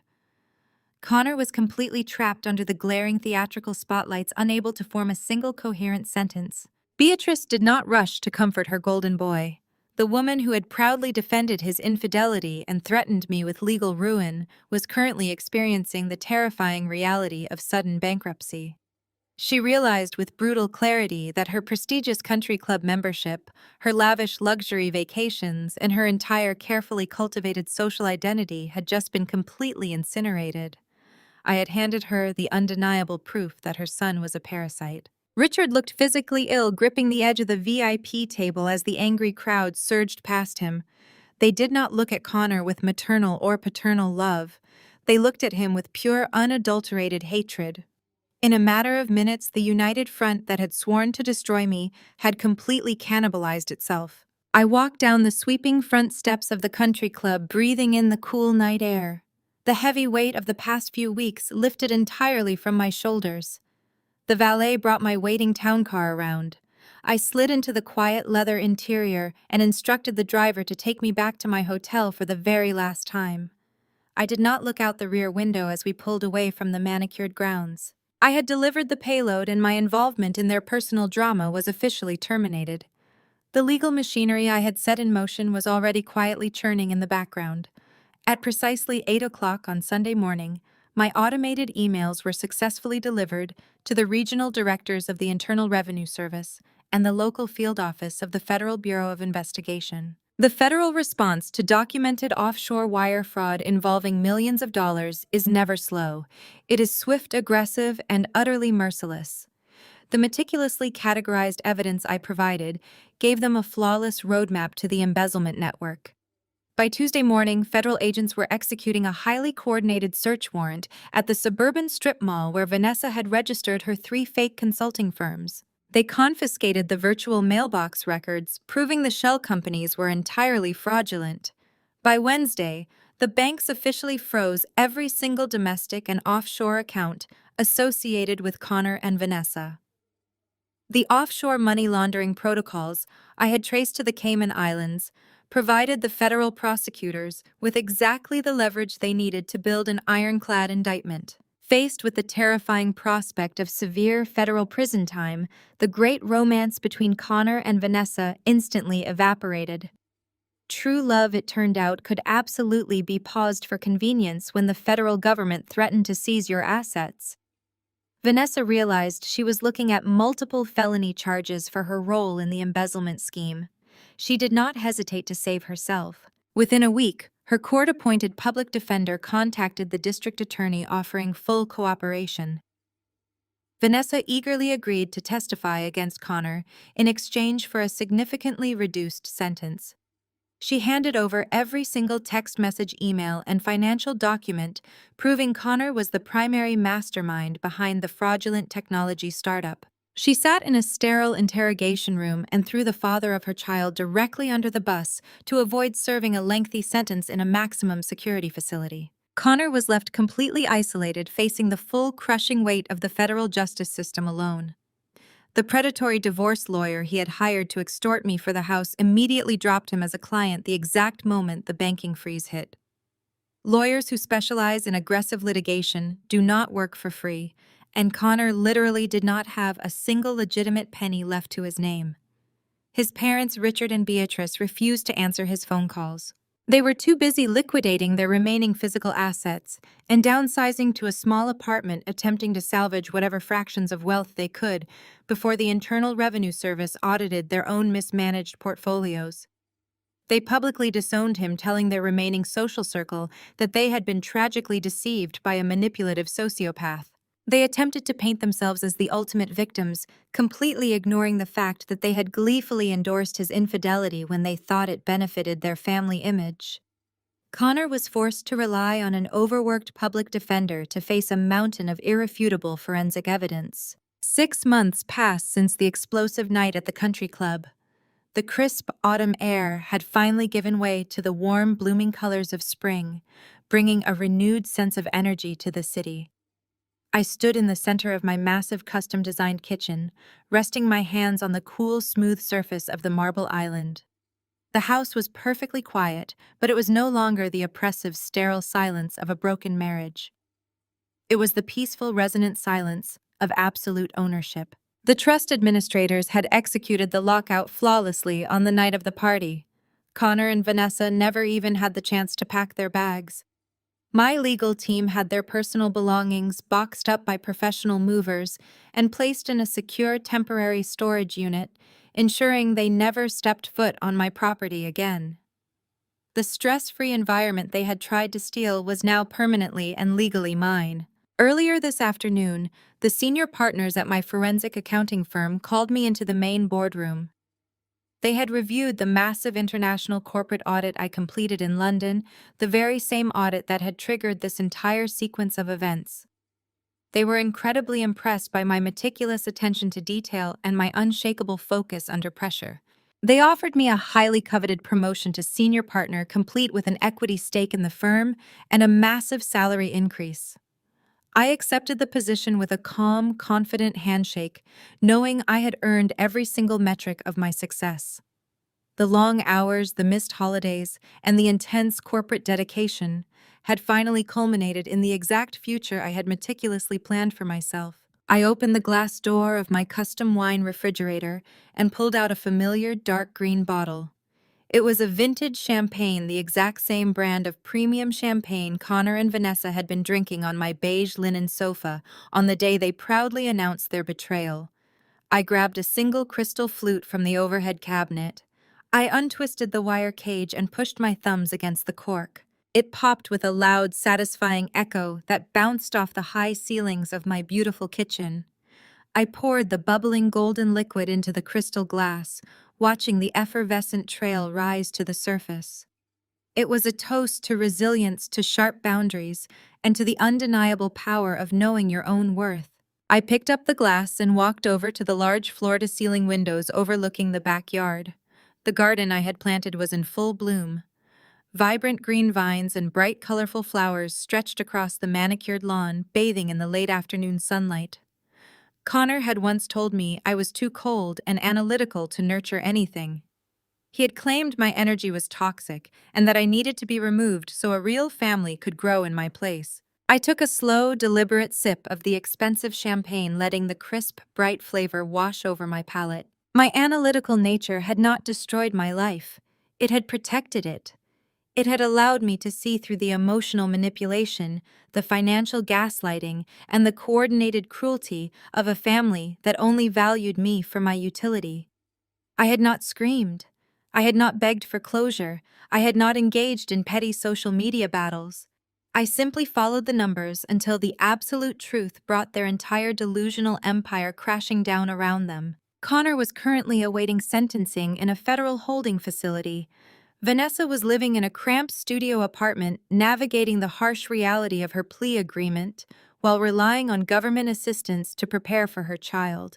Connor was completely trapped under the glaring theatrical spotlights, unable to form a single coherent sentence. Beatrice did not rush to comfort her golden boy. The woman who had proudly defended his infidelity and threatened me with legal ruin was currently experiencing the terrifying reality of sudden bankruptcy. She realized with brutal clarity that her prestigious country club membership, her lavish luxury vacations, and her entire carefully cultivated social identity had just been completely incinerated. I had handed her the undeniable proof that her son was a parasite. Richard looked physically ill, gripping the edge of the VIP table as the angry crowd surged past him. They did not look at Connor with maternal or paternal love. They looked at him with pure, unadulterated hatred. In a matter of minutes, the united front that had sworn to destroy me had completely cannibalized itself. I walked down the sweeping front steps of the country club, breathing in the cool night air. The heavy weight of the past few weeks lifted entirely from my shoulders. The valet brought my waiting town car around. I slid into the quiet leather interior and instructed the driver to take me back to my hotel for the very last time. I did not look out the rear window as we pulled away from the manicured grounds. I had delivered the payload, and my involvement in their personal drama was officially terminated. The legal machinery I had set in motion was already quietly churning in the background. At precisely 8 o'clock on Sunday morning, my automated emails were successfully delivered to the regional directors of the Internal Revenue Service and the local field office of the Federal Bureau of Investigation. The federal response to documented offshore wire fraud involving millions of dollars is never slow. It is swift, aggressive, and utterly merciless. The meticulously categorized evidence I provided gave them a flawless roadmap to the embezzlement network. By Tuesday morning, federal agents were executing a highly coordinated search warrant at the suburban strip mall where Vanessa had registered her 3 fake consulting firms. They confiscated the virtual mailbox records, proving the shell companies were entirely fraudulent. By Wednesday, the banks officially froze every single domestic and offshore account associated with Connor and Vanessa. The offshore money laundering protocols I had traced to the Cayman Islands provided the federal prosecutors with exactly the leverage they needed to build an ironclad indictment. Faced with the terrifying prospect of severe federal prison time, the great romance between Connor and Vanessa instantly evaporated. True love, it turned out, could absolutely be paused for convenience when the federal government threatened to seize your assets. Vanessa realized she was looking at multiple felony charges for her role in the embezzlement scheme. She did not hesitate to save herself. Within a week, her court-appointed public defender contacted the district attorney offering full cooperation. Vanessa eagerly agreed to testify against Connor in exchange for a significantly reduced sentence. She handed over every single text message, email, and financial document, proving Connor was the primary mastermind behind the fraudulent technology startup. She sat in a sterile interrogation room and threw the father of her child directly under the bus to avoid serving a lengthy sentence in a maximum security facility. Connor was left completely isolated, facing the full crushing weight of the federal justice system alone. The predatory divorce lawyer he had hired to extort me for the house immediately dropped him as a client the exact moment the banking freeze hit. Lawyers who specialize in aggressive litigation do not work for free, and Connor literally did not have a single legitimate penny left to his name. His parents, Richard and Beatrice, refused to answer his phone calls. They were too busy liquidating their remaining physical assets and downsizing to a small apartment, attempting to salvage whatever fractions of wealth they could before the Internal Revenue Service audited their own mismanaged portfolios. They publicly disowned him, telling their remaining social circle that they had been tragically deceived by a manipulative sociopath. They attempted to paint themselves as the ultimate victims, completely ignoring the fact that they had gleefully endorsed his infidelity when they thought it benefited their family image. Connor was forced to rely on an overworked public defender to face a mountain of irrefutable forensic evidence. 6 months passed since the explosive night at the country club. The crisp autumn air had finally given way to the warm, blooming colors of spring, bringing a renewed sense of energy to the city. I stood in the center of my massive custom-designed kitchen, resting my hands on the cool, smooth surface of the marble island. The house was perfectly quiet, but it was no longer the oppressive, sterile silence of a broken marriage. It was the peaceful, resonant silence of absolute ownership. The trust administrators had executed the lockout flawlessly on the night of the party. Connor and Vanessa never even had the chance to pack their bags. My legal team had their personal belongings boxed up by professional movers and placed in a secure temporary storage unit, ensuring they never stepped foot on my property again. The stress-free environment they had tried to steal was now permanently and legally mine. Earlier this afternoon, the senior partners at my forensic accounting firm called me into the main boardroom. They had reviewed the massive international corporate audit I completed in London, the very same audit that had triggered this entire sequence of events. They were incredibly impressed by my meticulous attention to detail and my unshakable focus under pressure. They offered me a highly coveted promotion to senior partner, complete with an equity stake in the firm and a massive salary increase. I accepted the position with a calm, confident handshake, knowing I had earned every single metric of my success. The long hours, the missed holidays, and the intense corporate dedication had finally culminated in the exact future I had meticulously planned for myself. I opened the glass door of my custom wine refrigerator and pulled out a familiar dark green bottle. It was a vintage champagne, the exact same brand of premium champagne Connor and Vanessa had been drinking on my beige linen sofa on the day they proudly announced their betrayal. I grabbed a single crystal flute from the overhead cabinet. I untwisted the wire cage and pushed my thumbs against the cork. It popped with a loud, satisfying echo that bounced off the high ceilings of my beautiful kitchen. I poured the bubbling golden liquid into the crystal glass, watching the effervescent trail rise to the surface. It was a toast to resilience, to sharp boundaries, and to the undeniable power of knowing your own worth. I picked up the glass and walked over to the large floor-to-ceiling windows overlooking the backyard. The garden I had planted was in full bloom. Vibrant green vines and bright, colorful flowers stretched across the manicured lawn, bathing in the late afternoon sunlight. Connor had once told me I was too cold and analytical to nurture anything. He had claimed my energy was toxic and that I needed to be removed so a real family could grow in my place. I took a slow, deliberate sip of the expensive champagne, letting the crisp, bright flavor wash over my palate. My analytical nature had not destroyed my life. It had protected it. It had allowed me to see through the emotional manipulation, the financial gaslighting, and the coordinated cruelty of a family that only valued me for my utility. I had not screamed. I had not begged for closure. I had not engaged in petty social media battles. I simply followed the numbers until the absolute truth brought their entire delusional empire crashing down around them. Connor was currently awaiting sentencing in a federal holding facility. Vanessa was living in a cramped studio apartment, navigating the harsh reality of her plea agreement while relying on government assistance to prepare for her child.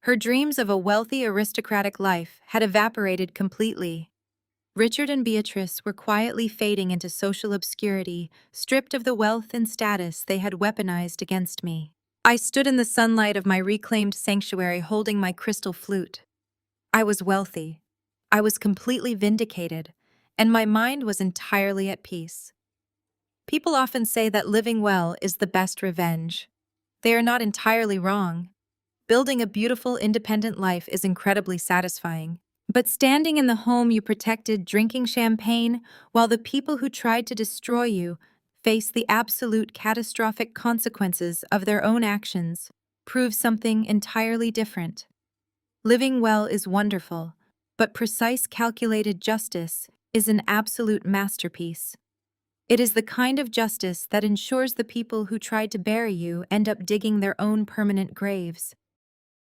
Her dreams of a wealthy, aristocratic life had evaporated completely. Richard and Beatrice were quietly fading into social obscurity, stripped of the wealth and status they had weaponized against me. I stood in the sunlight of my reclaimed sanctuary holding my crystal flute. I was wealthy. I was completely vindicated, and my mind was entirely at peace. People often say that living well is the best revenge. They are not entirely wrong. Building a beautiful, independent life is incredibly satisfying. But standing in the home you protected, drinking champagne, while the people who tried to destroy you face the absolute catastrophic consequences of their own actions, proves something entirely different. Living well is wonderful, but precise, calculated justice is an absolute masterpiece. It is the kind of justice that ensures the people who tried to bury you end up digging their own permanent graves.